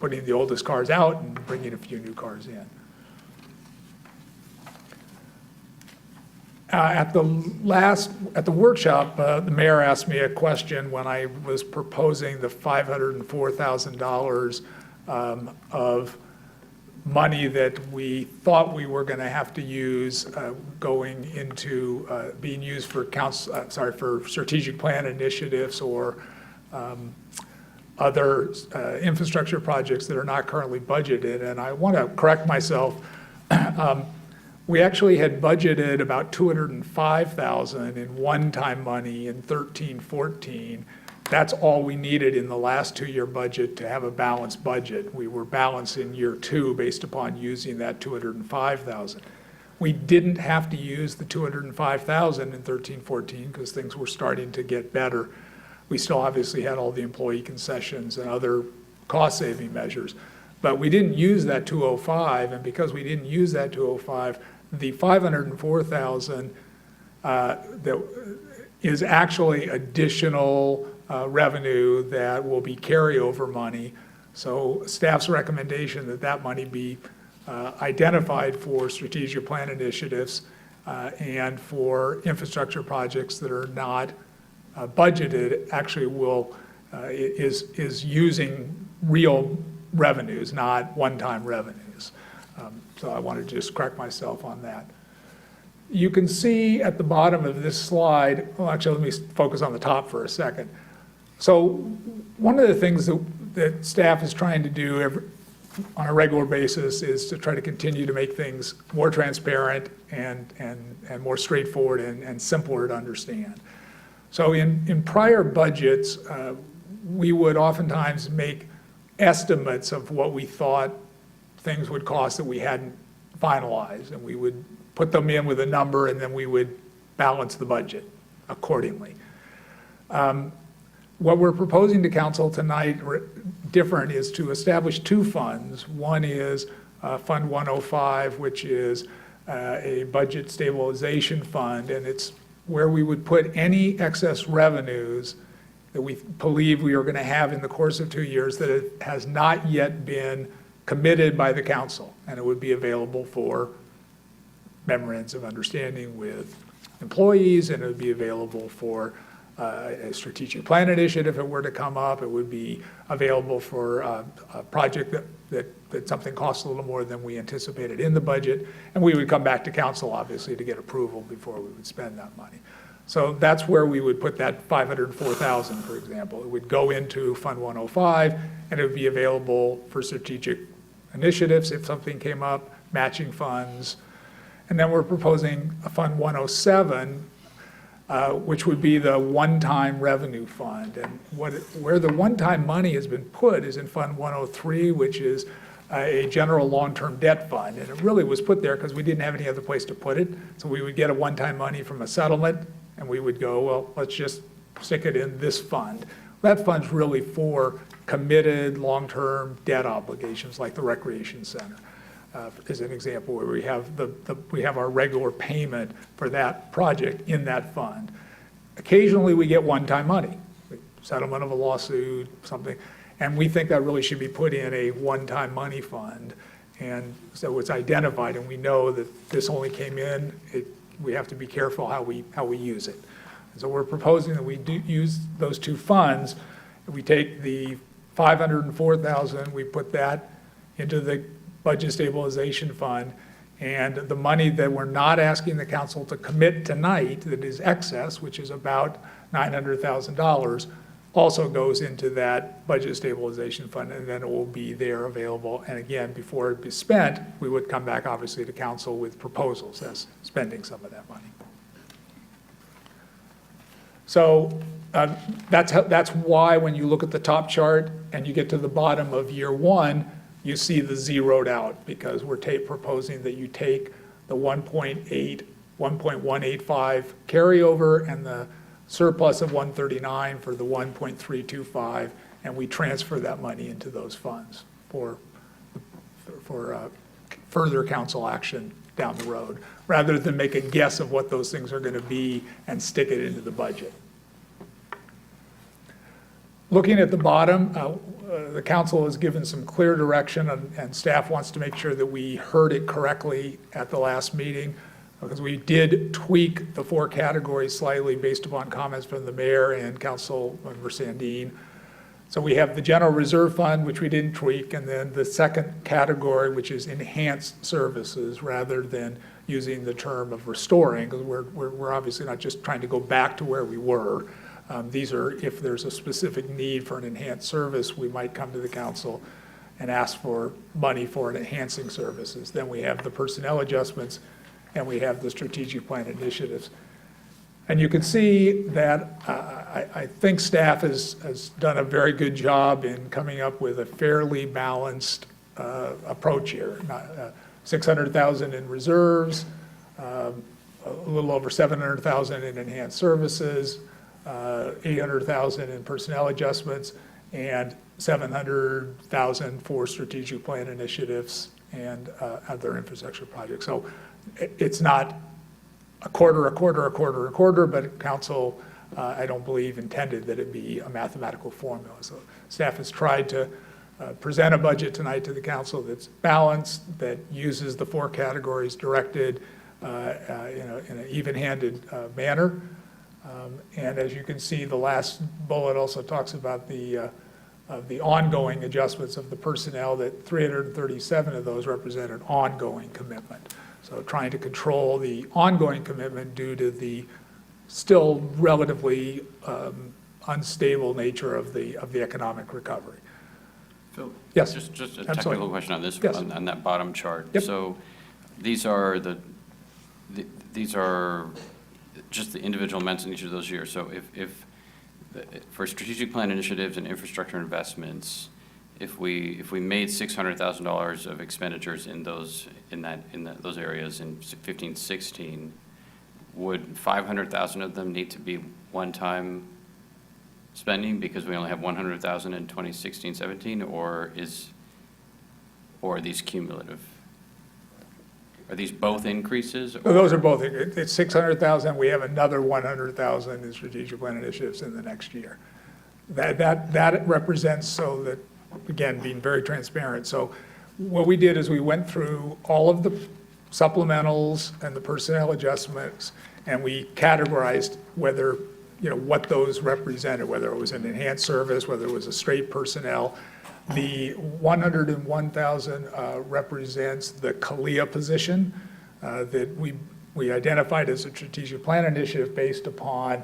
putting the oldest cars out and bringing a few new cars in. At the workshop, the mayor asked me a question when I was proposing the $504,000 of money that we thought we were going to have to use going into being used for for strategic plan initiatives or other infrastructure projects that are not currently budgeted. And I want to correct myself. We actually had budgeted about $205,000 in one-time money in 13-14. That's all we needed in the last 2-year budget to have a balanced budget. We were balanced in year 2 based upon using that $205,000. We didn't have to use the $205,000 in 13-14 because things were starting to get better. We still obviously had all the employee concessions and other cost-saving measures, but we didn't use that 205, and because we didn't use that 205, the $504,000 that is actually additional revenue that will be carryover money. So staff's recommendation that money be identified for strategic plan initiatives and for infrastructure projects that are not budgeted actually is using real revenues, not one-time revenues. So I wanted to just correct myself on that. You can see at the bottom of this slide, well, actually, let me focus on the top for a second. So one of the things that staff is trying to do on a regular basis is to try to continue to make things more transparent and more straightforward and simpler to understand. So in prior budgets, we would oftentimes make estimates of what we thought things would cost that we hadn't finalized, and we would put them in with a number, and then we would balance the budget accordingly. What we're proposing to council tonight different is to establish 2 funds. One is Fund 105, which is a budget stabilization fund, and it's where we would put any excess revenues that we believe we are going to have in the course of 2 years that it has not yet been committed by the council, and it would be available for memorandums of understanding with employees, and it would be available for a strategic plan initiative if it were to come up. It would be available for a project that that something costs a little more than we anticipated in the budget, and we would come back to council, obviously, to get approval before we would spend that money. So that's where we would put that 504,000, for example. It would go into Fund 105, and it would be available for strategic initiatives if something came up, matching funds. And then we're proposing a Fund 107, which would be the one-time revenue fund. And where the one-time money has been put is in Fund 103, which is a general long-term debt fund. And it really was put there because we didn't have any other place to put it. So we would get a one-time money from a settlement, and we would go, well, let's just stick it in this fund. That fund's really for committed long-term debt obligations, like the recreation center. Is an example where we have our regular payment for that project in that fund. Occasionally, we get one-time money, settlement of a lawsuit, something, and we think that really should be put in a one-time money fund. And so it's identified, and we know that this only came in. We have to be careful how we use it. And so we're proposing that we do use those two funds. We take the 504,000, we put that into the budget stabilization fund, and the money that we're not asking the council to commit tonight, that is excess, which is about $900,000, also goes into that budget stabilization fund, and then it will be there available. And again, before it be spent, we would come back, obviously, to council with proposals as spending some of that money. So that's why when you look at the top chart and you get to the bottom of year one, you see the zeroed out, because we're proposing that you take the 1.185 carryover and the surplus of 139 for the 1.325, and we transfer that money into those funds for further council action down the road, rather than make a guess of what those things are going to be and stick it into the budget. Looking at the bottom, the council has given some clear direction, and staff wants to make sure that we heard it correctly at the last meeting, because we did tweak the 4 categories slightly based upon comments from the mayor and Councilmember Sandine. So we have the general reserve fund, which we didn't tweak, and then the second category, which is enhanced services, rather than using the term of restoring, because we're obviously not just trying to go back to where we were. These are, if there's a specific need for an enhanced service, we might come to the council and ask for money for enhancing services. Then we have the personnel adjustments, and we have the strategic plan initiatives. And you can see that I think staff has done a very good job in coming up with a fairly balanced approach here. 600,000 in reserves, a little over 700,000 in enhanced services, 800,000 in personnel adjustments, and 700,000 for strategic plan initiatives and other infrastructure projects. So it's not a quarter, but council, I don't believe, intended that it be a mathematical formula. So staff has tried to present a budget tonight to the council that's balanced, that uses the 4 categories directed in an even-handed manner. And as you can see, the last bullet also talks about the ongoing adjustments of the personnel, that 337 of those represent an ongoing commitment. So trying to control the ongoing commitment due to the still relatively unstable nature of the economic recovery. Phil? Yes. Just a Absolutely. technical question on this, Yes. on that bottom chart. Yep. So these are these are just the individual amounts in each of those years. So if for strategic plan initiatives and infrastructure investments, if we made $600,000 of expenditures in those areas in 15-16, would 500,000 of them need to be one-time spending because we only have 100,000 in 2016-17, or are these cumulative? Are these both increases? Or? Those are both. It's 600,000. We have another 100,000 in strategic plan initiatives in the next year. That represents, so that, again, being very transparent. So what we did is we went through all of the supplementals and the personnel adjustments, and we categorized whether, what those represented, whether it was an enhanced service, whether it was a straight personnel. The 101,000 represents the CALIA position that we identified as a strategic plan initiative based upon,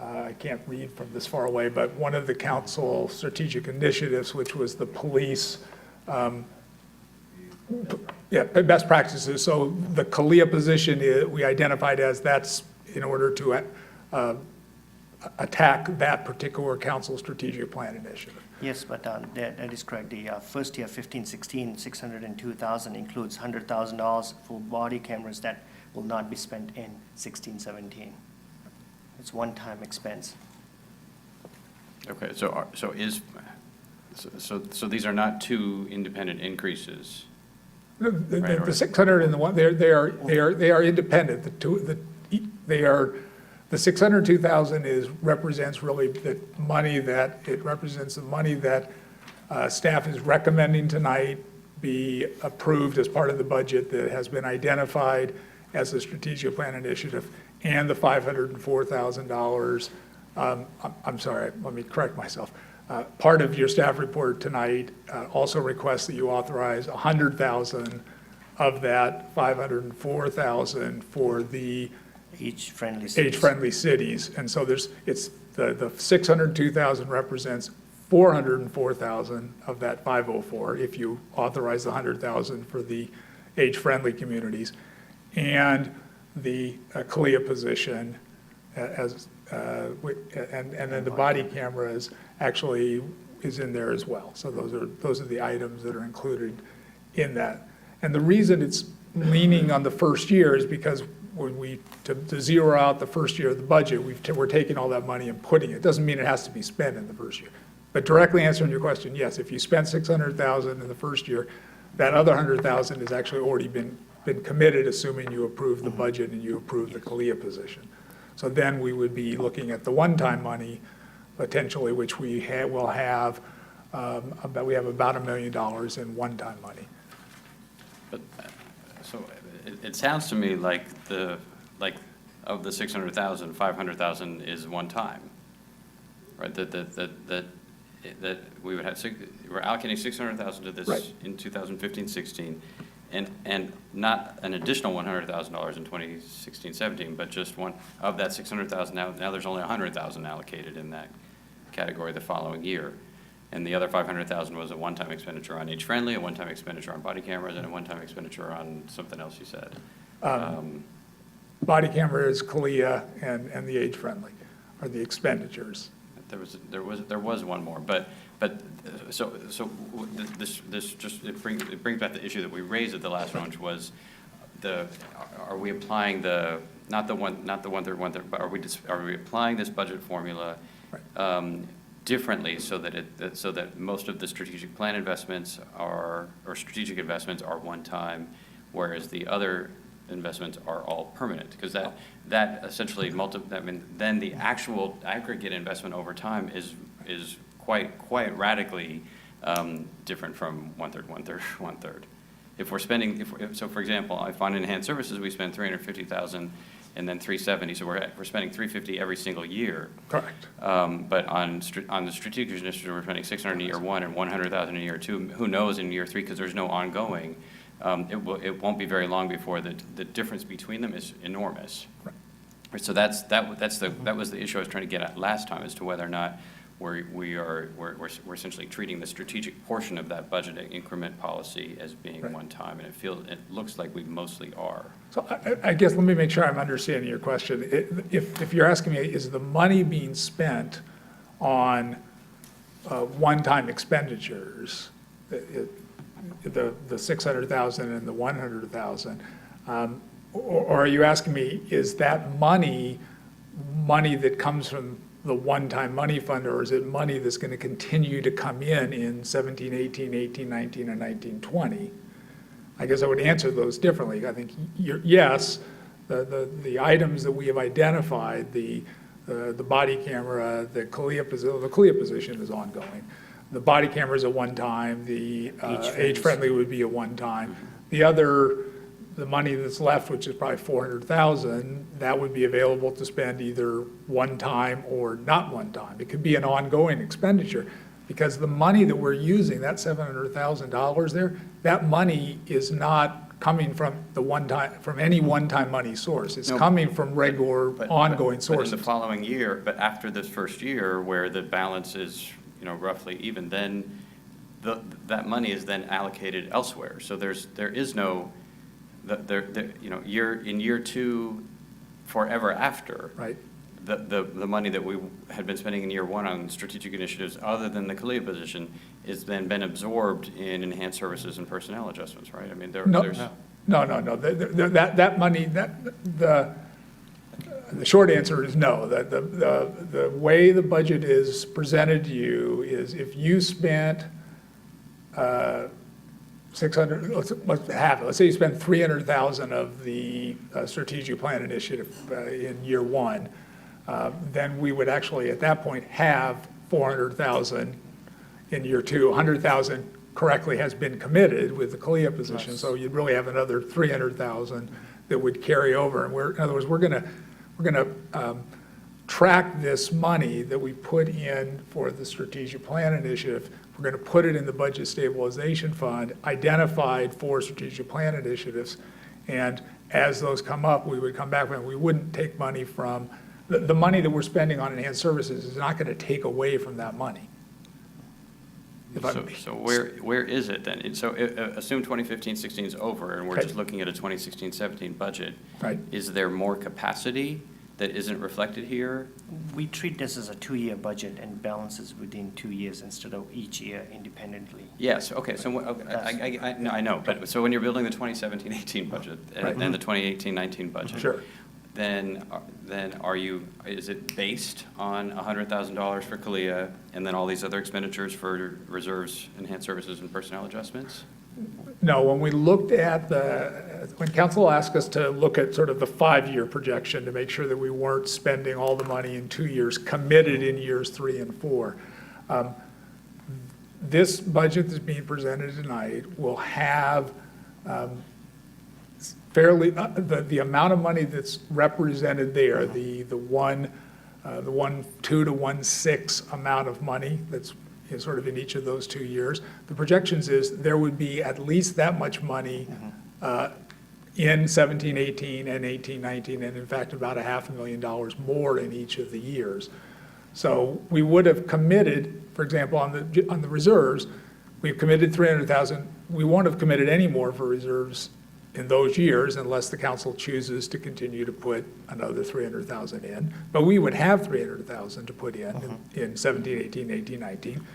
I can't read from this far away, but one of the council strategic initiatives, which was the police, best practices. So the CALIA position, we identified as that's in order to attack that particular council strategic plan initiative. Yes, but that is correct. The first year, 15-16, 602,000 includes $100,000 for body cameras that will not be spent in 16-17. It's one-time expense. Okay, so these are not two independent increases? The 600 and the one, they are independent. The 602,000 represents really the money that, it represents the money that staff is recommending tonight be approved as part of the budget that has been identified as a strategic plan initiative, and the $504,000. I'm sorry, let me correct myself. Part of your staff report tonight also requests that you authorize $100,000 of that $504,000 for the age-friendly cities. And so it's the 602,000 represents 404,000 of that 504 if you authorize the 100,000 for the age-friendly communities, and the CALIA position and then the body cameras actually is in there as well. So those are the items that are included in that. And the reason it's leaning on the first year is because when to zero out the first year of the budget, we're taking all that money and putting it. Doesn't mean it has to be spent in the first year. But directly answering your question, yes, if you spend 600,000 in the first year, that other 100,000 has actually already been committed, assuming you approve the budget and you approve the CALIA position. So then we would be looking at the one-time money, potentially, which we will have, we have about $1 million in one-time money. But, so it sounds to me like of the 600,000, 500,000 is one time, right? That we would have, we're allocating 600,000 to this in 2015-16, and not an additional $100,000 in 2016-17, but just one of that 600,000. Now there's only 100,000 allocated in that category the following year. And the other 500,000 was a one-time expenditure on age-friendly, a one-time expenditure on body cameras, and a one-time expenditure on something else you said. Body cameras, CALIA, and the age-friendly are the expenditures. There was one more, but so this just it brings back the issue that we raised at the last one, which was are we applying not the one-third, but are we applying this budget formula differently so that most of the strategic plan investments or strategic investments are one time, whereas the other investments are all permanent? Because that essentially then the actual aggregate investment over time is quite radically different from one-third. If we're spending, so for example, I find in enhanced services we spend $350,000 and then $370,000, so we're spending $350,000 every single year. Correct. But on the strategic initiative, we're spending $600,000 in year one and $100,000 in year two. Who knows in year three, because there's no ongoing. It won't be very long before the difference between them is enormous. Right. So that was the issue I was trying to get at last time, as to whether or not we're essentially treating the strategic portion of that budget increment policy as being one time, and it looks like we mostly are. So I guess let me make sure I'm understanding your question. If you're asking me, is the money being spent on one-time expenditures, the 600,000 and the 100,000, or are you asking me, is that money that comes from the one-time money fund, or is it money that's going to continue to come in 17, 18, 18, 19, and 19, 20? I guess I would answer those differently. I think, yes, the items that we have identified, the body camera, the CALIA position is ongoing. The body camera is a one-time, the age-friendly would be a one-time. The money that's left, which is probably $400,000, that would be available to spend either one time or not one time. It could be an ongoing expenditure. because the money that we're using, that $700,000 there, that money is not coming from any one-time money source. It's No, coming from regular, ongoing But sources. in the following year, but after this first year, where the balance is, roughly even, then that money is then allocated elsewhere. So there is no, in year two, forever after. Right. The money that we had been spending in year one on strategic initiatives, other than the CALIA position, is then been absorbed in enhanced services and personnel adjustments, right? I mean, there's. No. That money, the short answer is no. The way the budget is presented to you is if you spent 600, let's say you spent 300,000 of the strategic plan initiative in year one, then we would actually, at that point, have 400,000 in year two. 100,000 correctly has been committed with the CALIA position, so you'd really have another 300,000 that would carry over. And in other words, we're gonna track this money that we put in for the strategic plan initiative. We're gonna put it in the budget stabilization fund, identified for strategic plan initiatives, and as those come up, we would come back and we wouldn't take money from the money that we're spending on enhanced services is not going to take away from that money. So where is it then? So assume 2015-16 is over, and we're just looking at a 2016-17 budget. Right. Is there more capacity that isn't reflected here? We treat this as a 2-year budget and balances within 2 years instead of each year independently. Yes, okay, so, I know, but, so when you're building the 2017-18 budget and the 2018-19 budget. Sure. Then is it based on $100,000 for CALIA and then all these other expenditures for reserves, enhanced services, and personnel adjustments? No, when we looked at when council asked us to look at sort of the 5-year projection to make sure that we weren't spending all the money in 2 years, committed in years 3 and 4, this budget that's being presented tonight will have fairly, the amount of money that's represented there, the 1.2 to 1.6 amount of money that's sort of in each of those 2 years. The projections is there would be at least that much money in 17-18 and 18-19, and in fact about $500,000 more in each of the years. So we would have committed, for example, on the reserves, we've committed 300,000. We won't have committed any more for reserves in those years unless the council chooses to continue to put another 300,000 in. But we would have 300,000 to put in 17, 18, 18, 19.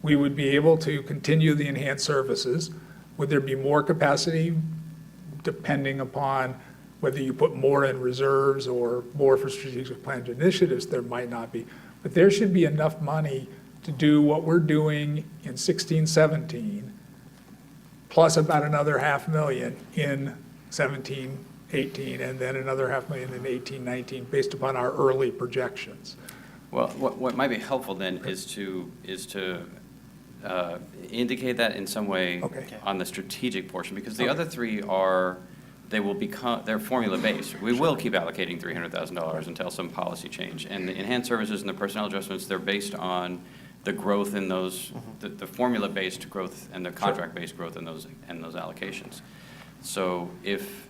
We would be able to continue the enhanced services. Would there be more capacity depending upon whether you put more in reserves or more for strategic plan initiatives? There might not be. But there should be enough money to do what we're doing in 16, 17, plus about another $500,000 in 17, 18, and then another $500,000 in 18, 19, based upon our early projections. Well, what might be helpful then is to indicate that in some way on the strategic portion, because the other three they're formula-based. We will keep allocating $300,000 until some policy change. And the enhanced services and the personnel adjustments, they're based on the growth in those, the formula-based growth and the contract-based growth in those allocations. So if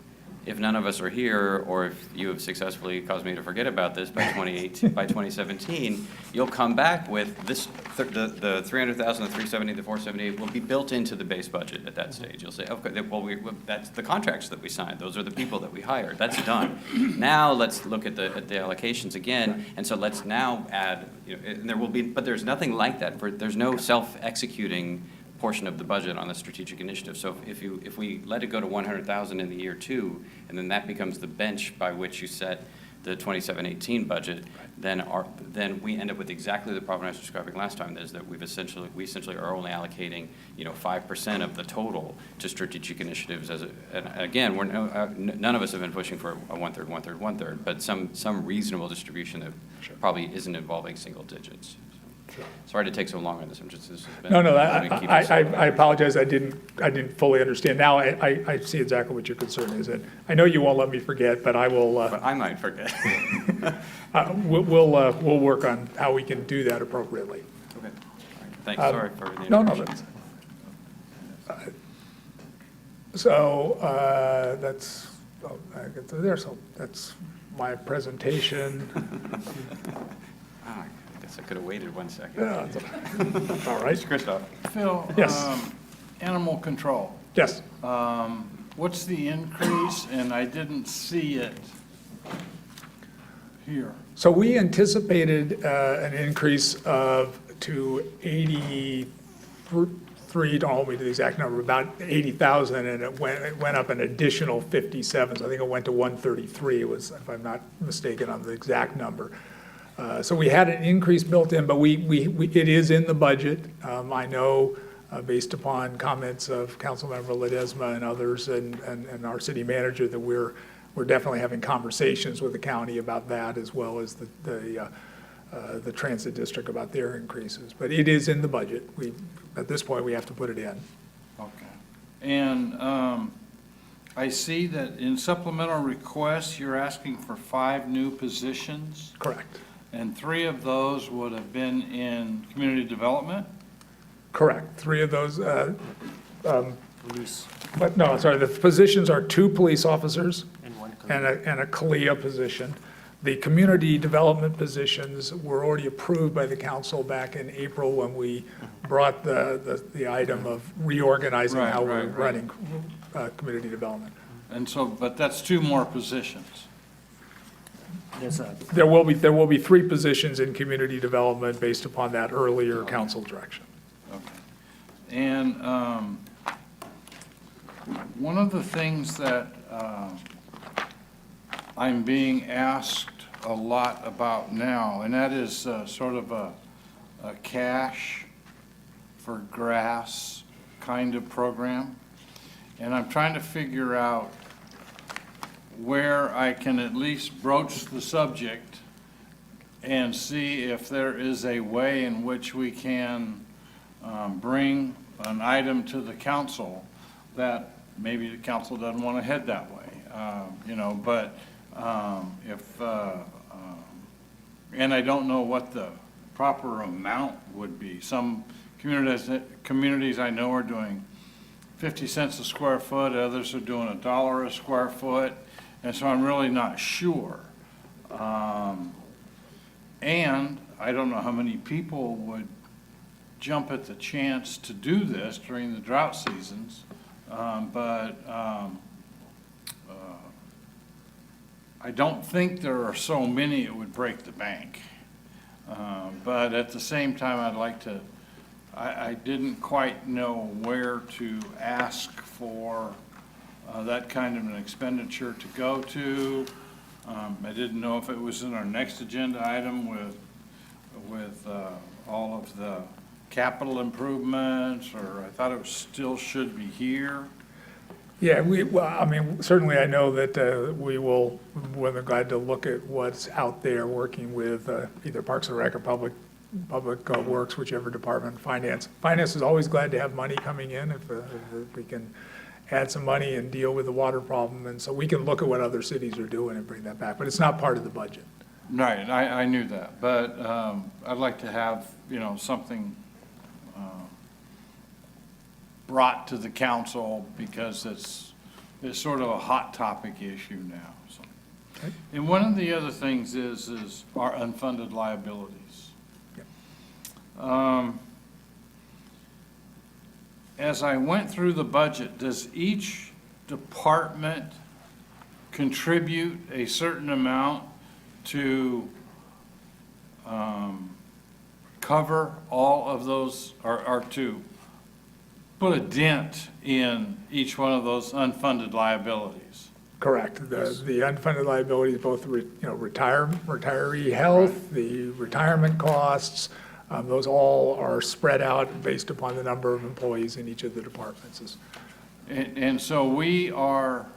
none of us are here, or if you have successfully caused me to forget about this by 2017, you'll come back with this, the 300,000, the 370, the 478 will be built into the base budget at that stage. You'll say, okay, well, that's the contracts that we signed. Those are the people that we hired. That's done. Now let's look at the allocations again, and so let's now add, and there will be, but there's nothing like that. There's no self-executing portion of the budget on the strategic initiative. So if we let it go to 100,000 in the year 2, and then that becomes the bench by which you set the 27-18 budget, then we end up with exactly the problem I was describing last time. Is that we essentially are only allocating 5% of the total to strategic initiatives. And again, none of us have been pushing for a 1/3, 1/3, 1/3, but some reasonable distribution that probably isn't involving single digits. Sorry to take so long on this. No, I apologize. I didn't fully understand. Now I see exactly what your concern is. And I know you won't let me forget, but I will. But I might forget. We'll work on how we can do that appropriately. Okay. Thanks, sorry for the No, interruption. That's, oh, I get to there, so that's my presentation. Ah, I guess I could have waited 1 second. Yeah, it's all right. Christoph. Phil, Yes. animal control. Yes. What's the increase? And I didn't see it here. So we anticipated an increase to 83, don't hold me to the exact number, about 80,000, and it went up an additional 57. So I think it went to 133, it was, if I'm not mistaken on the exact number. So we had an increase built in, but it is in the budget. I know, based upon comments of Councilmember Ledesma and others and our city manager, that we're definitely having conversations with the county about that, as well as the transit district about their increases. But it is in the budget. At this point, we have to put it in. Okay. And I see that in supplemental requests, you're asking for 5 new positions, Correct. and 3 of those would have been in community development? Correct. 3 of those, Police but no, sorry, the positions are 2 police officers and one and a CALIA position. The community development positions were already approved by the council back in April when we brought the item of reorganizing Right, how we're right, right. running community development. And so, but that's 2 more positions. There's a, There will be 3 positions in community development based upon that earlier council direction. Okay. And one of the things that I'm being asked a lot about now, and that is sort of a cash for grass kind of program. And I'm trying to figure out where I can at least broach the subject and see if there is a way in which we can bring an item to the council that maybe the council doesn't want to head that way, but and I don't know what the proper amount would be. Some communities I know are doing 50 cents a square foot, others are doing $1 a square foot, and so I'm really not sure. And I don't know how many people would jump at the chance to do this during the drought seasons, but I don't think there are so many it would break the bank. But at the same time, I'd like to, I didn't quite know where to ask for that kind of an expenditure to go to. I didn't know if it was in our next agenda item with all of the capital improvements, or I thought it still should be here. Yeah, certainly I know that we're glad to look at what's out there, working with either Parks and Rec or Public Works, whichever department, Finance. Finance is always glad to have money coming in if we can add some money and deal with the water problem. And so we can look at what other cities are doing and bring that back, but it's not part of the budget. Right, I knew that, but I'd like to have, something brought to the council because it's sort of a hot topic issue now. So. Okay. And one of the other things is our unfunded liabilities. Yeah. As I went through the budget, does each department contribute a certain amount to cover all of those, or to put a dent in each one of those unfunded liabilities? Correct. The unfunded liabilities, both retiree health, the retirement costs, those all are spread out based upon the number of employees in each of the departments. And so we are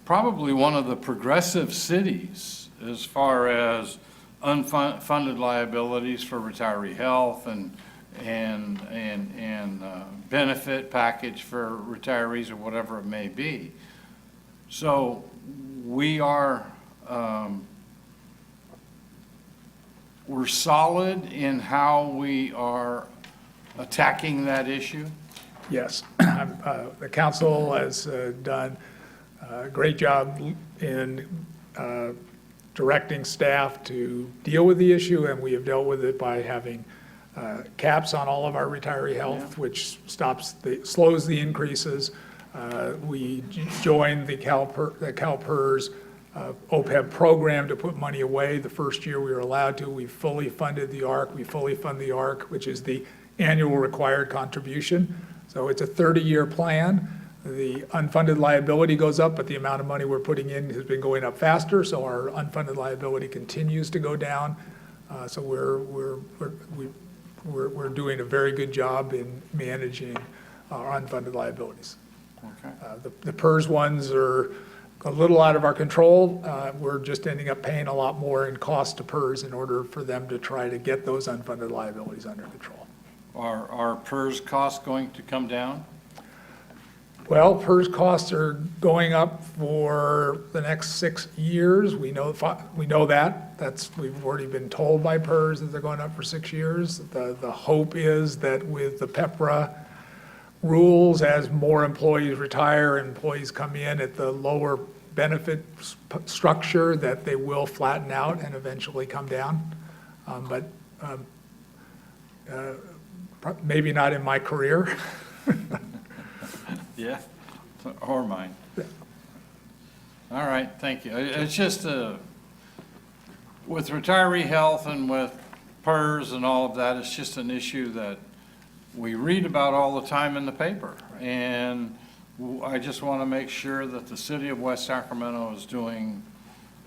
probably one of the progressive cities as far as unfunded liabilities for retiree health and benefit package for retirees or whatever it may be. So we are we're solid in how we are attacking that issue? Yes. The council has done a great job in directing staff to deal with the issue, and we have dealt with it by having caps on all of our retiree health, which slows the increases. We joined the CalPERS OPEB program to put money away. The first year we were allowed to. We fully funded the ARC. We fully fund the ARC, which is the annual required contribution. So it's a 30-year plan. The unfunded liability goes up, but the amount of money we're putting in has been going up faster, so our unfunded liability continues to go down. So we're doing a very good job in managing our unfunded liabilities. Okay. The PERS ones are a little out of our control. We're just ending up paying a lot more in cost to PERS in order for them to try to get those unfunded liabilities under control. Are PERS costs going to come down? Well, PERS costs are going up for the next 6 years. We know that. We've already been told by PERS that they're going up for 6 years. The hope is that with the PEPRA rules, as more employees retire and employees come in at the lower benefit structure, that they will flatten out and eventually come down. But maybe not in my career. Yeah, or mine. All right, thank you. It's just, with retiree health and with PERS and all of that, it's just an issue that we read about all the time in the paper. And I just want to make sure that the city of West Sacramento is doing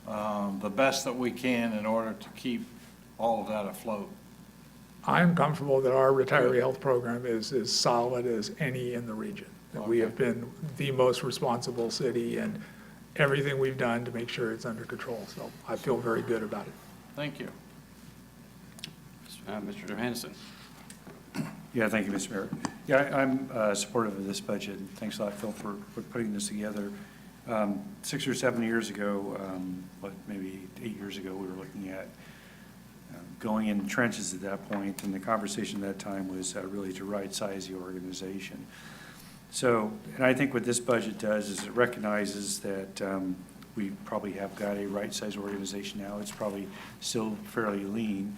the best that we can in order to keep all of that afloat. I'm comfortable that our retiree health program is as solid as any in the region. That we have been the most responsible city, and everything we've done to make sure it's under control. So I feel very good about it. Thank you. Mr. Johansson. Yeah, thank you, Mr. Mayor. Yeah, I'm supportive of this budget. Thanks a lot, Phil, for putting this together. 6 or 7 years ago, maybe 8 years ago, we were looking at going in trenches at that point, and the conversation at that time was really to right-size the organization. So, and I think what this budget does is it recognizes that we probably have got a right-sized organization now. It's probably still fairly lean,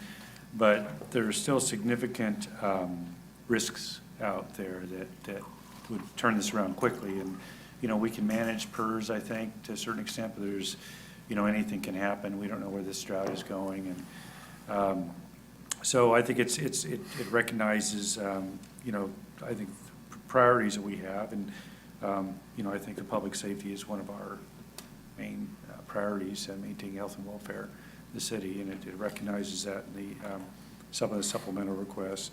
but there are still significant risks out there that would turn this around quickly. And, we can manage PERS, I think, to a certain extent, but there's, anything can happen. We don't know where this drought is going. And so I think it recognizes, I think priorities that we have. And, I think the public safety is one of our main priorities, maintaining health and welfare in the city. And it recognizes that in some of the supplemental requests.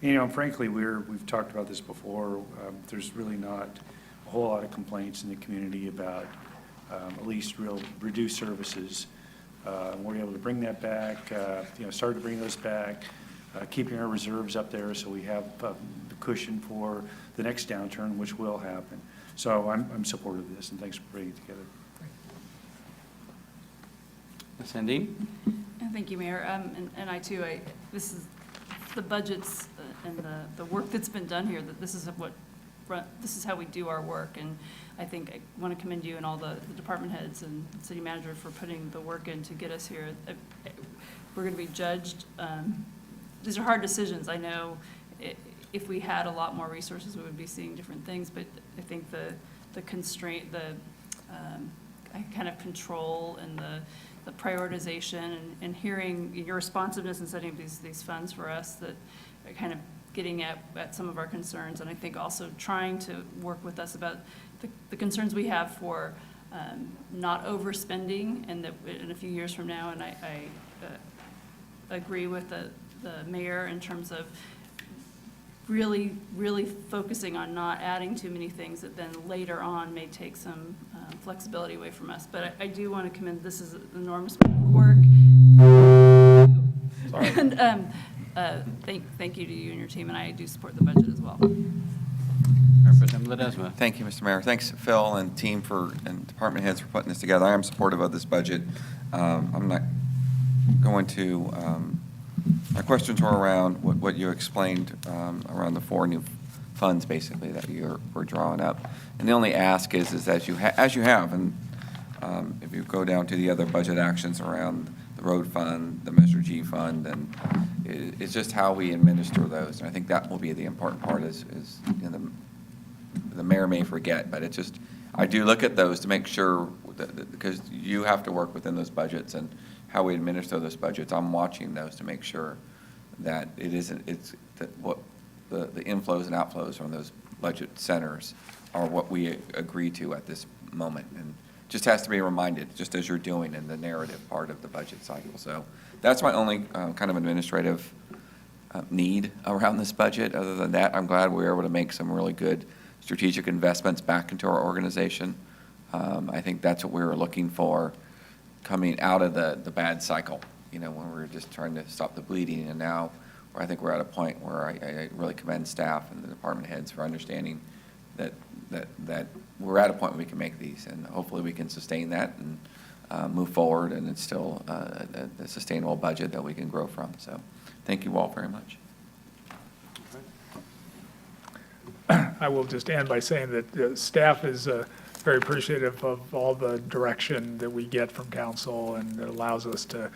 Frankly, we've talked about this before. There's really not a whole lot of complaints in the community about at least reduced services. We're able to bring that back, started to bring those back, keeping our reserves up there so we have the cushion for the next downturn, which will happen. So I'm supportive of this, and thanks for bringing it together. Ms. Sandine? Thank you, Mayor. And I too, this is the budgets and the work that's been done here, that this is how we do our work. And I think I want to commend you and all the department heads and city manager for putting the work in to get us here. We're going to be judged. These are hard decisions. I know if we had a lot more resources, we would be seeing different things, but I think the constraint, the kind of control and the prioritization and hearing your responsiveness in setting up these funds for us, that are kind of getting at some of our concerns, and I think also trying to work with us about the concerns we have for not overspending, and that in a few years from now, and I agree with the mayor in terms of really, really focusing on not adding too many things that then later on may take some flexibility away from us. But I do want to commend, this is enormous work. Sorry. And thank you to you and your team, and I do support the budget as well. Representative Ledesma. Thank you, Mr. Mayor. Thanks, Phil and team and department heads for putting this together. I am supportive of this budget. I'm not going to My questions were around what you explained around the 4 new funds, basically, that we're drawing up. And the only ask is as you have, and if you go down to the other budget actions around the road fund, the Measure G fund, and it's just how we administer those. And I think that will be the important part is you know, the mayor may forget, but it's just, I do look at those to make sure, because you have to work within those budgets and how we administer those budgets. I'm watching those to make sure that it's that what the inflows and outflows from those budget centers are what we agree to at this moment. And just has to be reminded, just as you're doing in the narrative part of the budget cycle. So that's my only kind of administrative need around this budget. Other than that, I'm glad we were able to make some really good strategic investments back into our organization. I think that's what we were looking for coming out of the bad cycle, you know, when we were just trying to stop the bleeding. And now I think we're at a point where I really commend staff and the department heads for understanding that we're at a point where we can make these, and hopefully we can sustain that and move forward, and it's still a sustainable budget that we can grow from. So thank you all very much. I will just end by saying that staff is very appreciative of all the direction that we get from council, and it allows us to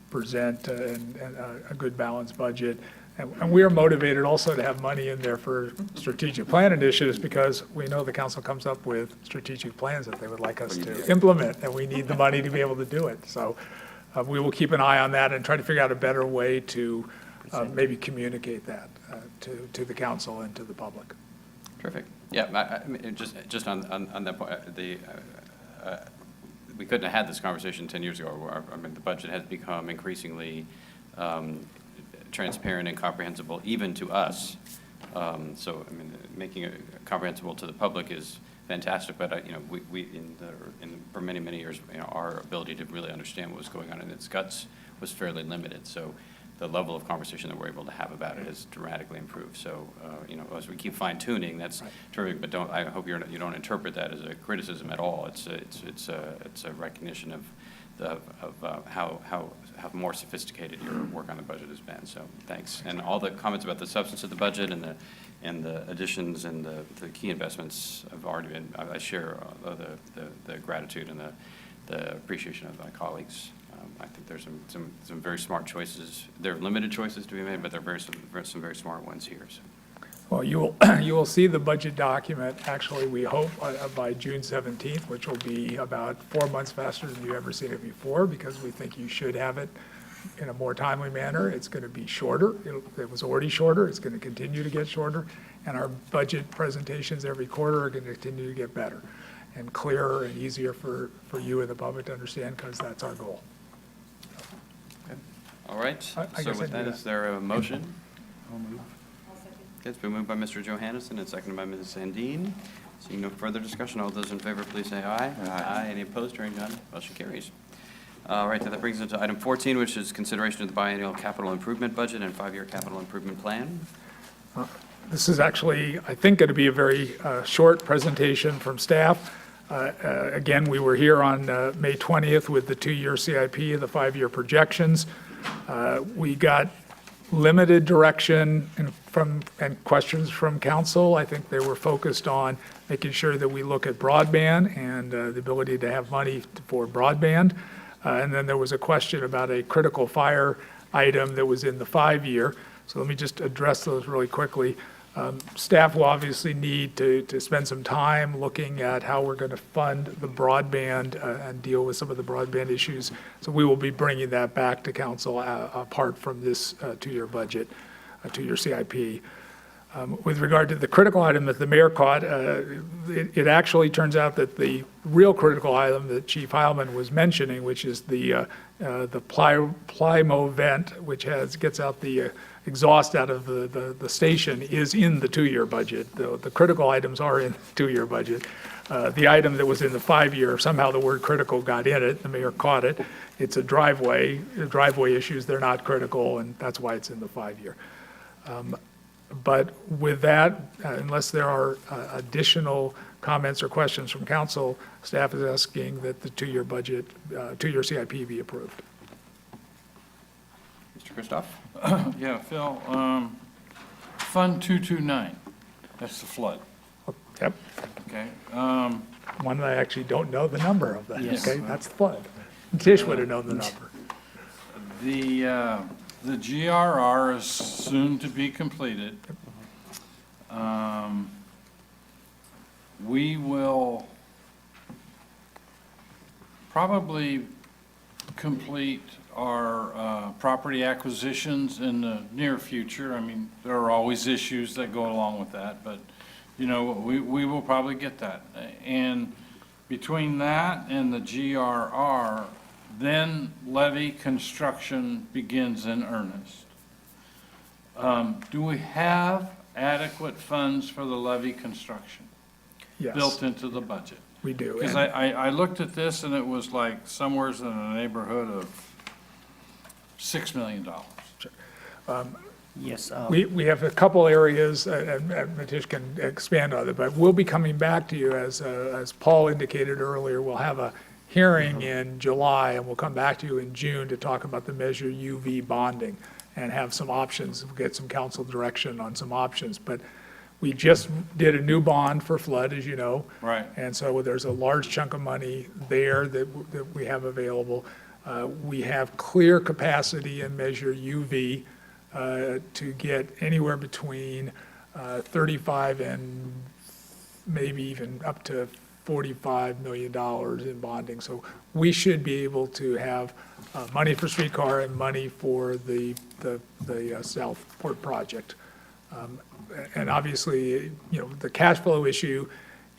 present a good balanced budget. And we are motivated also to have money in there for strategic plan initiatives, because we know the council comes up with strategic plans that they would like us to implement, and we need the money to be able to do it. So we will keep an eye on that and try to figure out a better way to maybe communicate that to the council and to the public. Terrific. Yeah, I mean, just on that point, we couldn't have had this conversation 10 years ago. I mean, the budget has become increasingly transparent and comprehensible, even to us. So, I mean, making it comprehensible to the public is fantastic. But you know, for many years, you know, our ability to really understand what was going on in its guts was fairly limited. So, the level of conversation that we're able to have about it has dramatically improved. So, you know, as we keep fine tuning, that's terrific. But I hope you don't interpret that as a criticism at all. It's a recognition of how more sophisticated your work on the budget has been. So thanks. And all the comments about the substance of the budget and the additions and the key investments have already been, I share the gratitude and the appreciation of my colleagues. I think there's some very smart choices. There are limited choices to be made, but there are some very smart ones here. So. Well, you will see the budget document, actually, we hope, by June 17th, which will be about 4 months faster than you've ever seen it before, because we think you should have it in a more timely manner. It's going to be shorter. It was already shorter. It's going to continue to get shorter. And our budget presentations every quarter are going to continue to get better and clearer and easier for you and the public to understand, because that's our goal. Okay. All right. So with that, is there a motion? I'll move. It's been moved by Mr. Johannesson and seconded by Mrs. Sandine. Seeing no further discussion, all those in favor, please say aye. Aye. Any opposed? Hearing none, motion carries. All right, that brings us to item 14, which is consideration of the biennial capital improvement budget and 5-year capital improvement plan. This is actually, I think, going to be a very short presentation from staff. Again, we were here on May 20th with the 2-year CIP and the 5-year projections. We got limited direction and questions from council. I think they were focused on making sure that we look at broadband and the ability to have money for broadband. And then there was a question about a critical fire item that was in the 5-year. So let me just address those really quickly. Staff will obviously need to spend some time looking at how we're going to fund the broadband and deal with some of the broadband issues. So we will be bringing that back to council apart from this 2-year budget, 2-year CIP. With regard to the critical item that the mayor caught, it actually turns out that the real critical item that Chief Heilman was mentioning, which is the Plymo vent, which gets out the exhaust out of the station, is in the 2-year budget. The critical items are in the 2-year budget. The item that was in the 5-year, somehow the word critical got in it, the mayor caught it. It's a driveway issues, they're not critical, and that's why it's in the 5-year. But with that, unless there are additional comments or questions from council, staff is asking that the 2-year budget, 2-year CIP be approved. Mr. Mr. Christoph? Yeah, Phil, Fund 229, that's the flood, Yep, okay? one that I actually don't know the number of that, Yes. okay? That's flood. Tish would have known the number. The GRR is soon to be completed. We will probably complete our property acquisitions in the near future. I mean, there are always issues that go along with that, but, you know, we will probably get that. And between that and the GRR, then levy construction begins in earnest. Do we have adequate funds for the levy construction Yes, built into the budget? we do. Because And- I looked at this and it was like somewheres in the neighborhood of $6 million. Yes. We have a couple areas, and Matish can expand on it, but we'll be coming back to you, as Paul indicated earlier. We'll have a hearing in July, and we'll come back to you in June to talk about the Measure UV bonding and have some options, get some council direction on some options. But we just did a new bond for flood, as you know. Right. And so there's a large chunk of money there that we have available. We have clear capacity in Measure UV to get anywhere between 35 and maybe even up to $45 million in bonding. So we should be able to have money for streetcar and money for the Southport project. And obviously, you know, the cash flow issue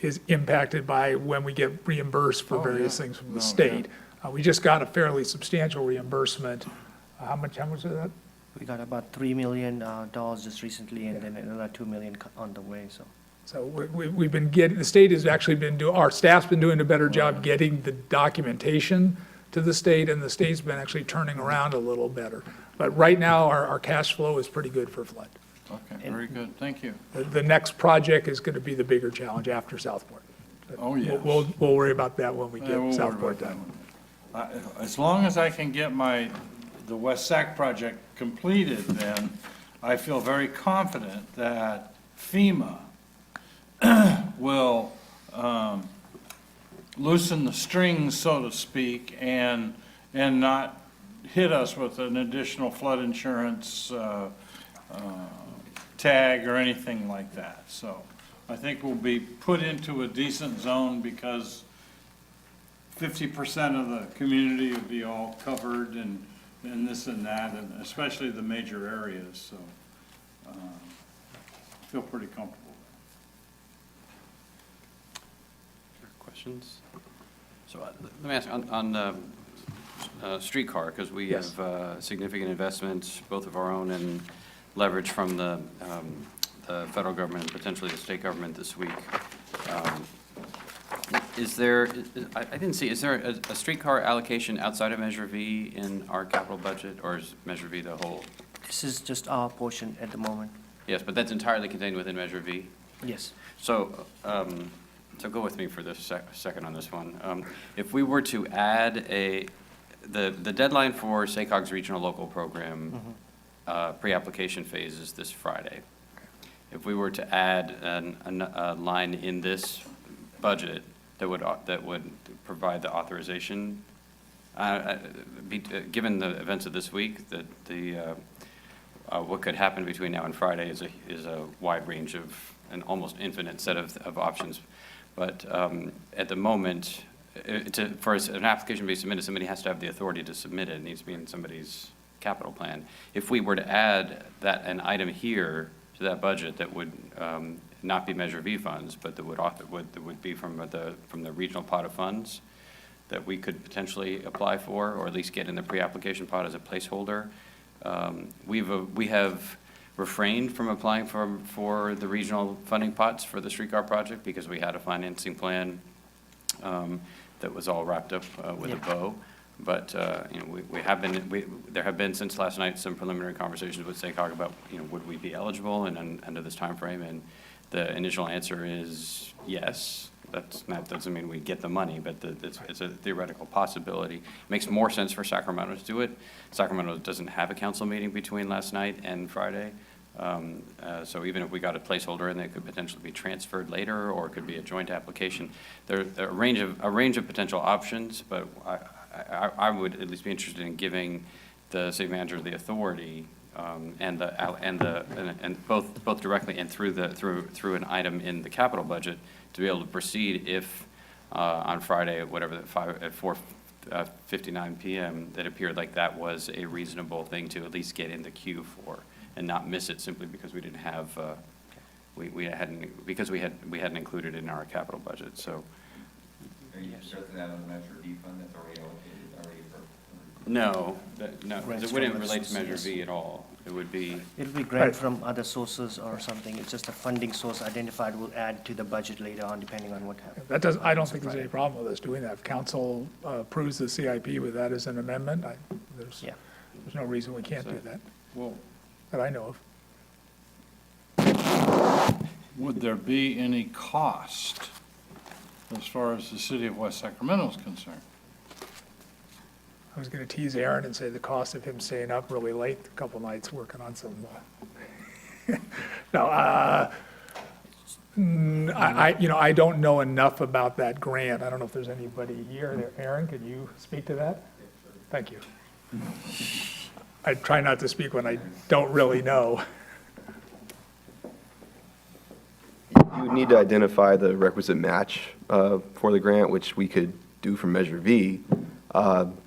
is impacted by when we get reimbursed for various things from the state. We just got a fairly substantial reimbursement. How much is that? We got about $3 million just recently, and then another $2 million on the way, so. So we've been getting, the state has actually been our staff's been doing a better job getting the documentation to the state, and the state's been actually turning around a little better. But right now, our cash flow is pretty good for flood. Okay, very good, thank you. The next project is going to be the bigger challenge after Southport. Oh, yes. We'll worry about that when we Yeah, get we'll worry Southport about done. As long as I can get the West Sac project completed, then I feel very confident that FEMA will loosen the strings, so to speak, and not hit us with an additional flood insurance tag or anything like that. So I think we'll be put into a decent zone because 50% of the community will be all covered and this and that, and especially the major areas, so I feel pretty comfortable. Questions? So let me ask, on streetcar, because we Yes. have significant investments, both of our own and leverage from the federal government and potentially the state government this week. Is there, I didn't see, is there a streetcar allocation outside of Measure V in our capital budget, or is Measure V the whole? This is just our portion at the moment. Yes, but that's entirely contained within Measure V? Yes. So, so go with me for this second on this one. If we were to add the deadline for SACOG's regional local program pre-application phase is this Friday. If we were to add a line in this budget that would provide the authorization, given the events of this week, that what could happen between now and Friday is a wide range of an almost infinite set of options. But at the moment, for an application to be submitted, somebody has to have the authority to submit it. It needs to be in somebody's capital plan. If we were to add an item here to that budget that would not be Measure V funds, but that would be from the regional pot of funds that we could potentially apply for, or at least get in the pre-application pot as a placeholder. We have refrained from applying for the regional funding pots for the streetcar project because we had a financing plan that was all wrapped up with a bow. But you know, there have been since last night some preliminary conversations with SACOG about, you know, would we be eligible and under this time frame, and the initial answer is yes. that doesn't mean we get the money, but it's a theoretical possibility. It makes more sense for Sacramento to do it. Sacramento doesn't have a council meeting between last night and Friday. So even if we got a placeholder in, they could potentially be transferred later, or it could be a joint application. There are a range of potential options, but I would at least be interested in giving the city manager the authority, and both directly and through an item in the capital budget to be able to proceed if on Friday at 4:59 p.m. that appeared like that was a reasonable thing to at least get in the queue for, and not miss it simply because we didn't have we hadn't included it in our capital budget. So. Are you stressing that on the Measure B fund that's already allocated, already for? No, because it wouldn't relate to Measure Yes. V at all. It would be. It'll be grant from other sources or something. It's just a funding source identified. We'll add to the budget later on, depending on what happens. I don't think there's any problem with us doing that. If council approves the CIP with that as an amendment, there's no reason we can't do that, Well, that I know of. Would there be any cost as far as the city of West Sacramento is concerned? I was going to tease Aaron and say the cost of him staying up really late a couple nights working on some, no, I don't know enough about that grant. I don't know if there's anybody here. Aaron, can you speak to that? Thank you. I try not to speak when I don't really know. You would need to identify the requisite match for the grant, which we could do from Measure V.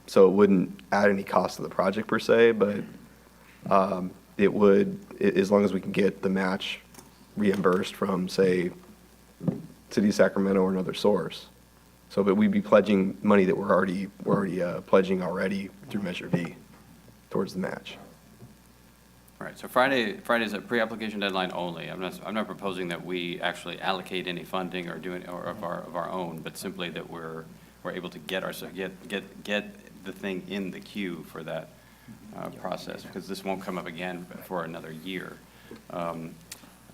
So it wouldn't add any cost to the project per se, but it would, as long as we can get the match reimbursed from, say, City of Sacramento or another source. So, but we'd be pledging money that we're already pledging already through Measure V towards the match. Right, so Friday's a pre-application deadline only. I'm not proposing that we actually allocate any funding or of our own, but simply that we're able to get the thing in the queue for that process, because this won't come up again for another year. And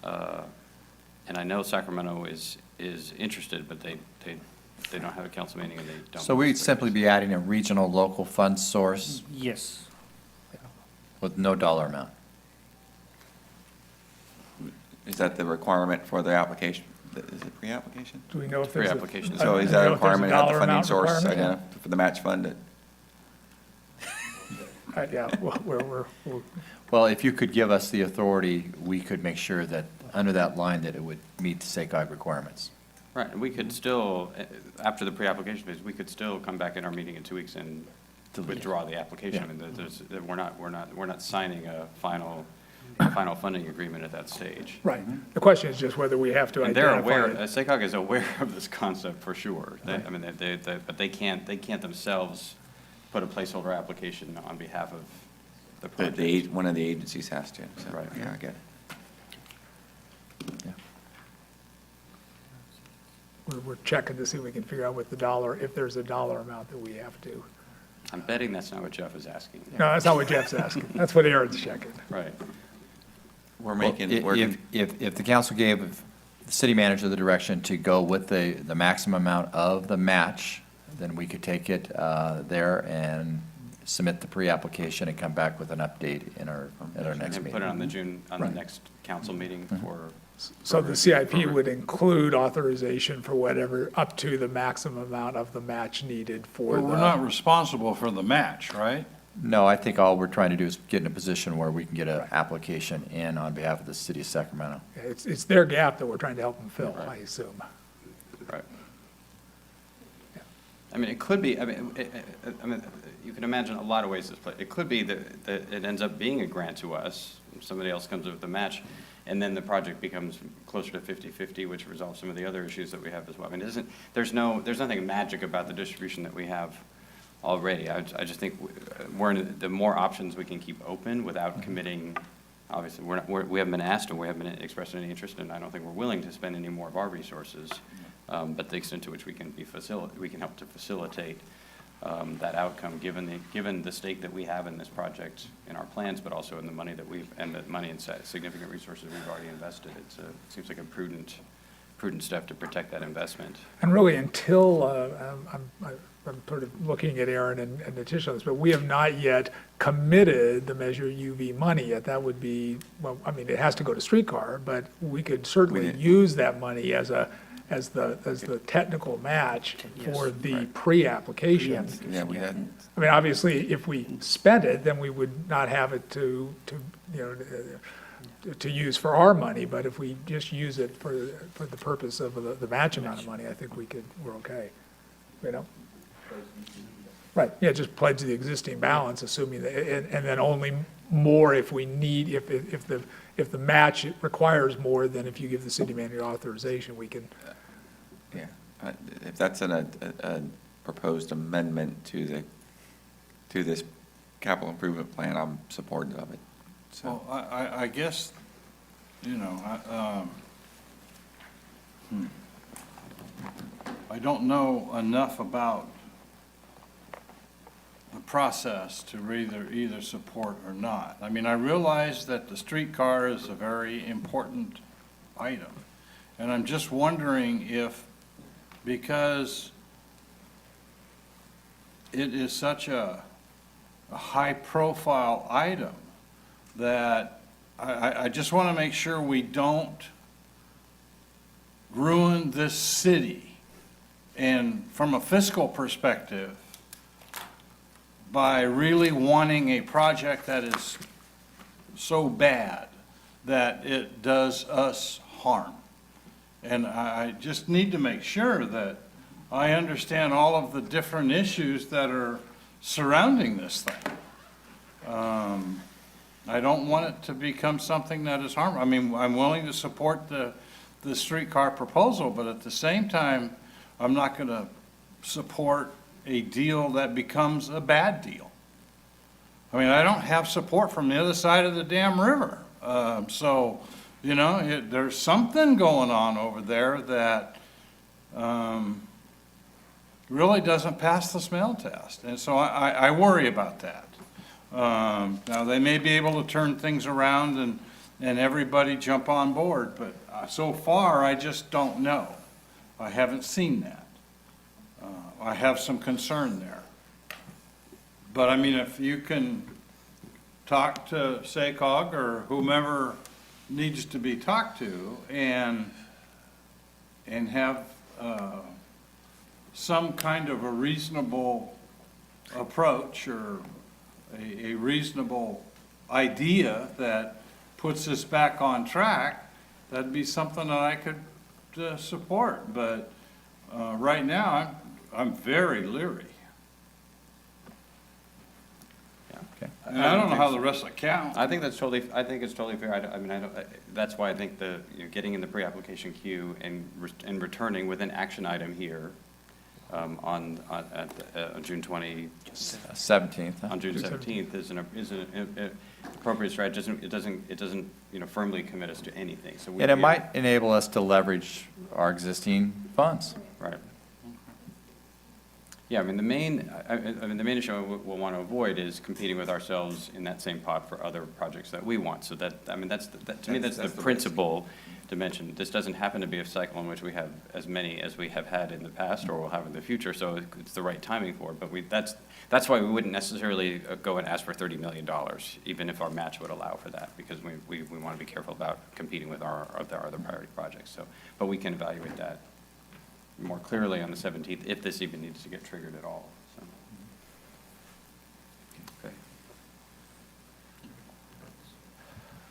I know Sacramento is interested, but they don't have a council meeting and they don't. So we'd simply be adding a regional local fund source Yes. with no dollar amount. Is that the requirement for the application? Is it pre-application? Do we know if there's Pre-application. So is that a requirement to have the funding amount source requirement? for the match fund? Yeah, we're Well, if you could give us the authority, we could make sure that under that line that it would meet the SACOG requirements. Right, and we could still, after the pre-application phase, we could still come back in our meeting in 2 weeks and withdraw the application. I mean, we're not signing a final funding agreement at that stage. right. The question is just whether we have to And they're identify aware, it. SACOG is aware of this concept for sure. I mean, but they can't themselves put a placeholder application on behalf of the project. One of the agencies has to, so, Right. yeah, I get it. We're checking to see if we can figure out what if there's a dollar amount that we have to. I'm betting that's not what Jeff is asking. No, that's not what Jeff's asking. That's what Aaron's checking. Right. We're Well, making, If the council gave the city manager the direction to go with the maximum amount of the match, then we could take it there and submit the pre-application and come back with an update at our next And meeting. put it on the next council meeting for. So the CIP would include authorization for whatever, up to the maximum amount of the match needed for Well, we're not responsible for the match, right? No, I think all we're trying to do is get in a position where we can get an application in on behalf of the city of Sacramento. It's their gap that we're trying to help them fill, I assume. Right. I mean, it could be, I mean, you can imagine a lot of ways this plays. It could be that it ends up being a grant to us, somebody else comes up with a match, and then the project becomes closer to 50-50, which resolves some of the other issues that we have as well. I mean, there's nothing magic about the distribution that we have already. I just think the more options we can keep open without committing, obviously, we haven't been asked and we haven't been expressed any interest, and I don't think we're willing to spend any more of our resources. But the extent to which we can help to facilitate that outcome, given the stake that we have in this project, in our plans, but also in the money and significant resources we've already invested. It seems like a prudent prudent step to protect that investment. And really, until, I'm sort of looking at Aaron and Natisha on this, but we have not yet committed the Measure UV money yet. That would be, well, I mean, it has to go to streetcar, but we could certainly use that money as the technical match for the pre-application. Yeah, we had, I mean, obviously, if we spent it, then we would not have it to use for our money, but if we just use it for the purpose of the match amount of money, I think we're okay, you know? Right, yeah, just pledge the existing balance, assuming that, and then only more if we need, if the match requires more than if you give the city manager authorization, we can. yeah, if that's a proposed amendment to this capital improvement plan, I'm supportive of it. So. Well, I guess, you know, I don't know enough about the process to either support or not. I mean, I realize that the streetcar is a very important item, and I'm just wondering if, because it is such a high-profile item, that I just want to make sure we don't ruin this city, and from a fiscal perspective, by really wanting a project that is so bad that it does us harm. And I just need to make sure that I understand all of the different issues that are surrounding this thing. I don't want it to become something that is harmful. I mean, I'm willing to support the streetcar proposal, but at the same time, I'm not going to support a deal that becomes a bad deal. I mean, I don't have support from the other side of the damn river. So, you know, there's something going on over there that really doesn't pass the smell test. And so I worry about that. Now, they may be able to turn things around and everybody jump on board, but so far, I just don't know. I haven't seen that. I have some concern there. But I mean, if you can talk to SACOG or whomever needs to be talked to and have some kind of a reasonable approach or a reasonable idea that puts us back on track, that'd be something that I could support. But right now, I'm very leery. Yeah, okay. And I don't know how the rest of the count. I think it's totally fair. I mean, that's why I think getting in the pre-application queue and returning with an action item here on June 17th. On June 17th is an appropriate strategy. It doesn't firmly commit us to anything. So And it might enable us to leverage our existing funds. Right. Yeah, I mean, the main issue we'll want to avoid is competing with ourselves in that same pot for other projects that we want. So that, I mean, that's the principal dimension. This doesn't happen to be a cycle in which we have as many as we have had in the past or will have in the future, so it's the right timing for it. But that's why we wouldn't necessarily go and ask for $30 million, even if our match would allow for that, because we want to be careful about competing with our other priority projects. So, but we can evaluate that more clearly on the 17th, if this even needs to get triggered at all. So. Okay.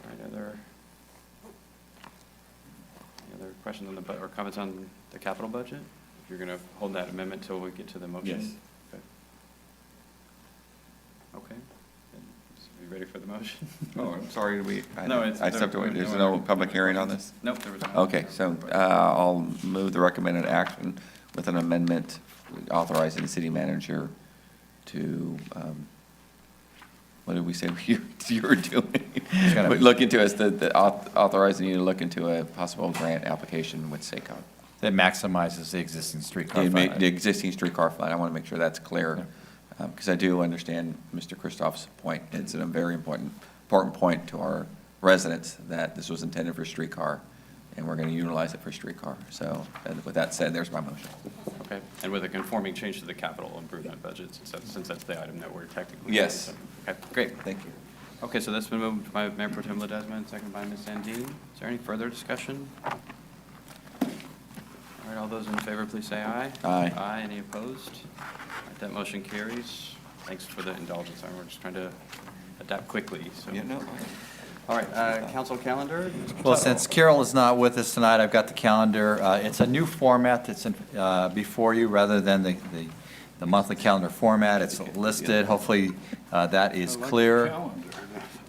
All right, any other questions on or comments on the capital budget? If you're going to hold that amendment till we get to the motion? Yes. Okay. Are you ready for the motion? Oh, I'm sorry, I stepped away. There's no public hearing on this? Nope, there was not. Okay, so I'll move the recommended action with an amendment authorizing the city manager to, what did we say you were doing? Look into authorizing you to look into a possible grant application with SACOG. That maximizes the existing streetcar fund. The existing streetcar fund. I want to make sure that's clear. Because I do understand Mr. Christoph's point. It's a very important point to our residents that this was intended for streetcar. and we're going to utilize it for streetcar. So with that said, there's my motion. Okay, and with a conforming change to the capital improvement budget, since that's the item that we're technically. Yes. Okay, great. Thank you. Okay, so that's been moved by Mayor Pro Tem Ledesma and seconded by Ms. Sandin. Is there any further discussion? All right, all those in favor, please say aye. Aye. Aye, any opposed? All right, that motion carries. Thanks for the indulgence. We're just trying to adapt quickly, so. Yeah, no. All right, council calendar? Well, since Carol is not with us tonight, I've got the calendar. It's a new format that's before you, rather than the monthly calendar format. It's listed. Hopefully, that is clear.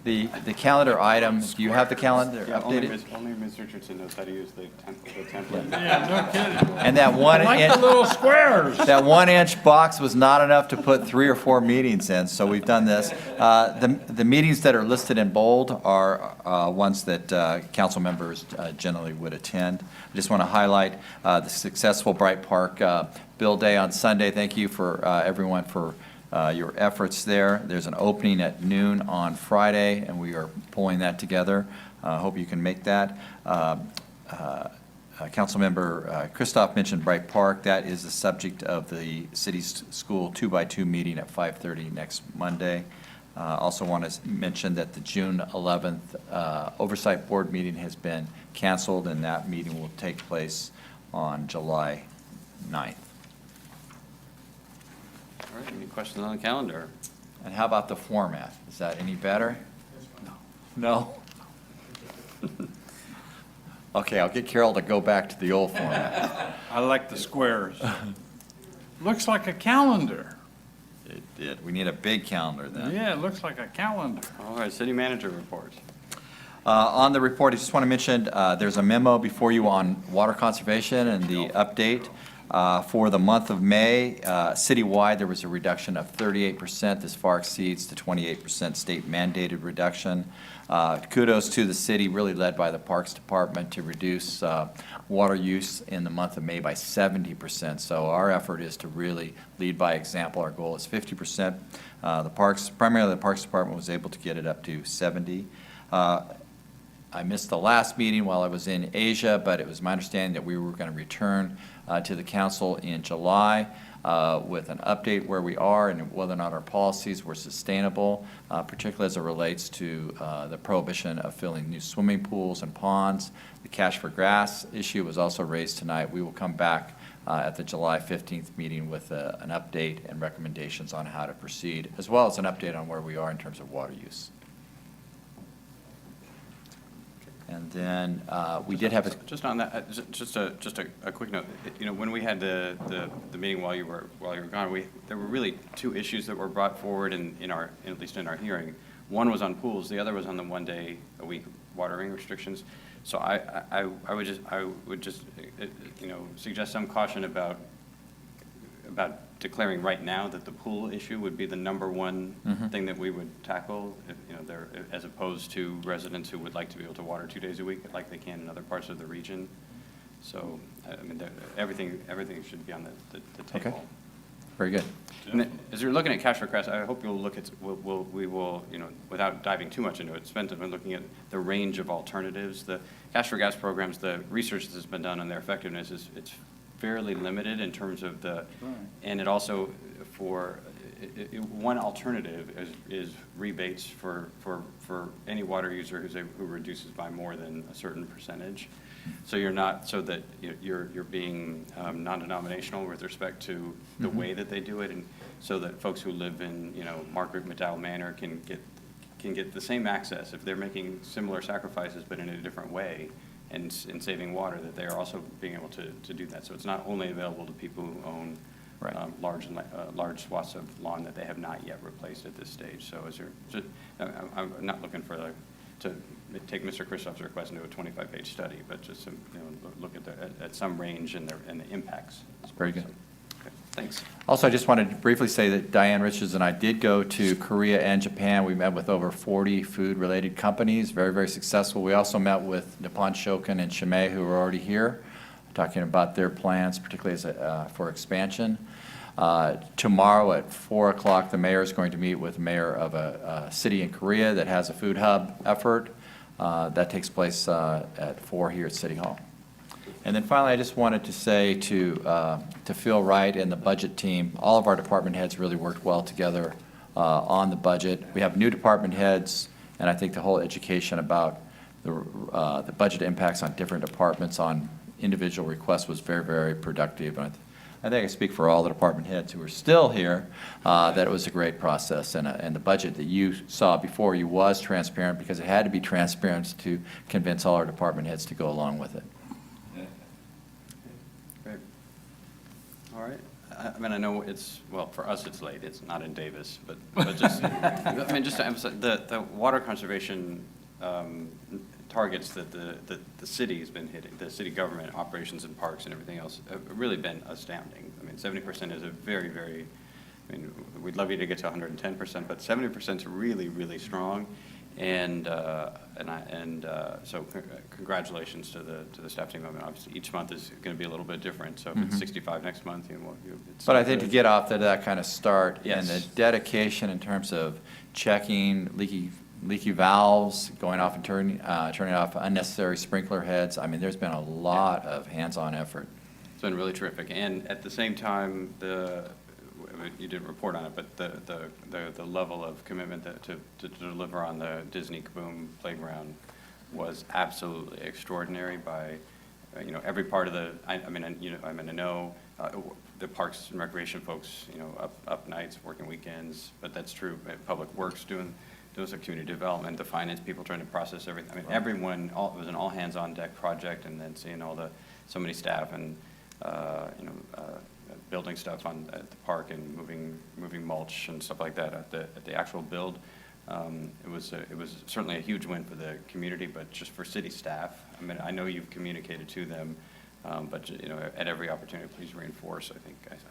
The calendar item, do you have the calendar Yeah, updated? only Ms. Richardson knows how to use the template. Yeah, no kidding. And that one Like inch, the little squares. that 1 inch box was not enough to put 3 or 4 meetings in, so we've done this. The meetings that are listed in bold are ones that council members generally would attend. I just want to highlight the successful Bright Park Bill Day on Sunday. Thank you for everyone for your efforts there. There's an opening at noon on Friday, and we are pulling that together. Hope you can make that. Councilmember Christoph mentioned Bright Park. That is the subject of the city's school 2x2 meeting at 5:30 next Monday. Also want to mention that the June 11th Oversight Board meeting has been canceled, and that meeting will take place on July 9th. All right, any questions on the calendar? And how about the format? Is that any better? No? Okay, I'll get Carol to go back to the old format. I like the squares. Looks like a calendar. It did. We need a big calendar then. Yeah, it looks like a calendar. All right, city manager report. On the report, I just want to mention, there's a memo before you on water conservation and the update. For the month of May, citywide, there was a reduction of 38%. This far exceeds the 28% state mandated reduction. Kudos to the city, really led by the Parks Department, to reduce water use in the month of May by 70%. So our effort is to really lead by example. Our goal is 50%. Primarily the Parks Department was able to get it up to 70. I missed the last meeting while I was in Asia, but it was my understanding that we were going to return to the council in July with an update where we are and whether or not our policies were sustainable, particularly as it relates to the prohibition of filling new swimming pools and ponds. The cash for grass issue was also raised tonight. We will come back at the July 15th meeting with an update and recommendations on how to proceed, as well as an update on where we are in terms of water use. And then we did have a... Just on that, just a quick note. You know, when we had the meeting while you were gone, there were really two issues that were brought forward at least in our hearing. One was on pools. The other was on the 1 day a week watering restrictions. So I would just suggest some caution about declaring right now that the pool issue would be the number one thing that we would tackle, as opposed to residents who would like to be able to water 2 days a week like they can in other parts of the region. So, I mean, everything should be on the table. Okay. Very good. And as you're looking at cash for grass, I hope you'll look at, we will, without diving too much into it, spend time looking at the range of alternatives. The cash for gas programs, the research that's been done on their effectiveness it's fairly limited in terms of and it also one alternative is rebates for any water user who reduces by more than a certain percentage. So you're being non-denominational with respect to the way that they do it, and so that folks who live in Margaret McDowell Manor can get the same access if they're making similar sacrifices but in a different way. And saving water, that they are also being able to do that. So it's not only available to people who own large swaths of lawn that they have not yet replaced at this stage. So I'm not looking to take Mr. Christoph's request into a 25-page study, but just to look at some range and the impacts. Very good. Okay, thanks. Also, I just wanted to briefly say that Diane Richards and I did go to Korea and Japan. We met with over 40 food-related companies, very, very successful. We also met with Nippon Shokin and Shimei, who are already here, talking about their plans, particularly for expansion. Tomorrow at 4 o'clock, the mayor is going to meet with the mayor of a city in Korea that has a food hub effort. That takes place at 4 here at City Hall. And then finally, I just wanted to say to Phil Wright and the budget team, all of our department heads really worked well together on the budget. We have new department heads, and I think the whole education about the budget impacts on different departments on individual requests was very, very productive. And I think I speak for all the department heads who are still here, that it was a great process, and the budget that you saw before you was transparent because it had to be transparent to convince all our department heads to go along with it. Great. All right. I mean, I know it's, well, for us it's late, it's not in Davis, but just, I mean, just to emphasize, the water conservation targets that the city has been hitting, the city government operations and parks and everything else have really been astounding. I mean, 70% is a very, very, I mean, we'd love you to get to 110%, but 70% is really, really strong. And so congratulations to the staff team. I mean, obviously each month is going to be a little bit different. So if it's 65 next month, you know, it's. But I think to get off to that kind of start, Yes. and the dedication in terms of checking leaky valves, going off and turning off unnecessary sprinkler heads, I mean, there's been a lot of hands-on effort. It's been really terrific. And at the same time, you didn't report on it, but the level of commitment to deliver on the Disney Kaboom playground was absolutely extraordinary by, you know, every part of the, I know the Parks and Recreation folks, you know, up nights, working weekends, but that's true. Public Works doing some community development, the finance people trying to process everything. I mean, everyone, it was an all-hands-on-deck project, and then seeing so many staff and, building stuff at the park and moving mulch and stuff like that at the actual build. It was certainly a huge win for the community, but just for city staff. I mean, I know you've communicated to them, but you know, at every opportunity, please reinforce.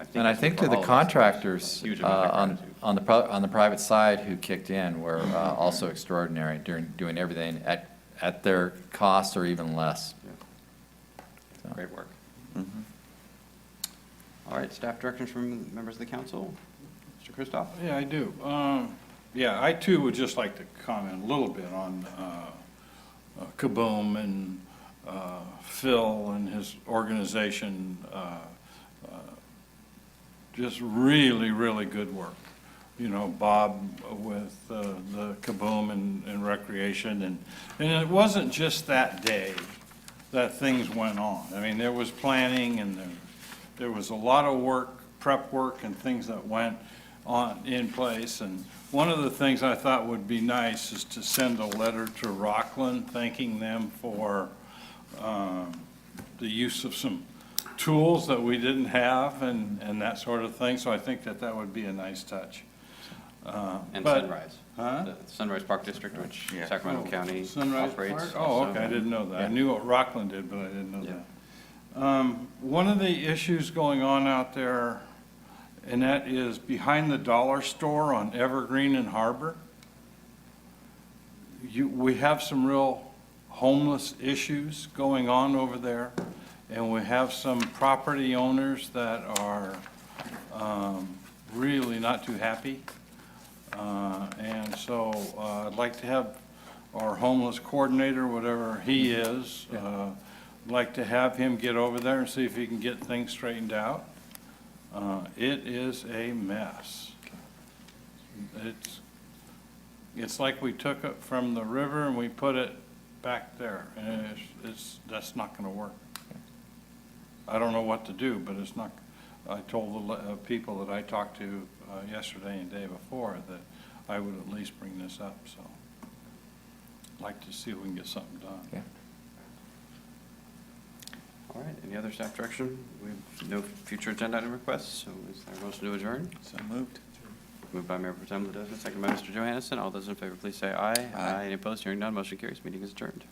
I think to the contractors on the private side who kicked in were also extraordinary during doing everything at their cost or even less. Yeah. So. Great work. Mm-hmm. All right, staff directions from members of the council. Mr. Kristoff? Yeah, I do. Yeah, I too would just like to comment a little bit on Kaboom and Phil and his organization. Just really, really good work. You know, Bob with the Kaboom and recreation. And it wasn't just that day that things went on. I mean, there was planning and there was a lot of work, prep work and things that went on in place. And one of the things I thought would be nice is to send a letter to Rockland thanking them for the use of some tools that we didn't have and that sort of thing. So I think that would be a nice touch. And but, Sunrise. Huh? The Sunrise Park District, which Sacramento County Sunrise operates. Park? Oh, okay, I didn't know that. Yeah. I knew what Rockland did, but I didn't know that. One of the issues going on out there, and that is behind the dollar store on Evergreen and Harbor. We have some real homeless issues going on over there, and we have some property owners that are really not too happy. And so I'd like to have our homeless coordinator, whatever he is, I'd like to have him get over there and see if he can get things straightened out. It is a mess. It's like we took it from the river and we put it back there, and that's not going to work. I don't know what to do, but it's not. I told the people that I talked to yesterday and the day before that I would at least bring this up. So I'd like to see if we can get something done. Yeah. All right, any other staff direction? We have no future agenda item requests, so is there a motion to adjourn? So moved. Moved by Mayor Pro Tem Ledesma, second by Mr. Johannesson. All those in favor, please say aye. Aye. Any opposed? Hearing none, motion carries. Meeting is adjourned.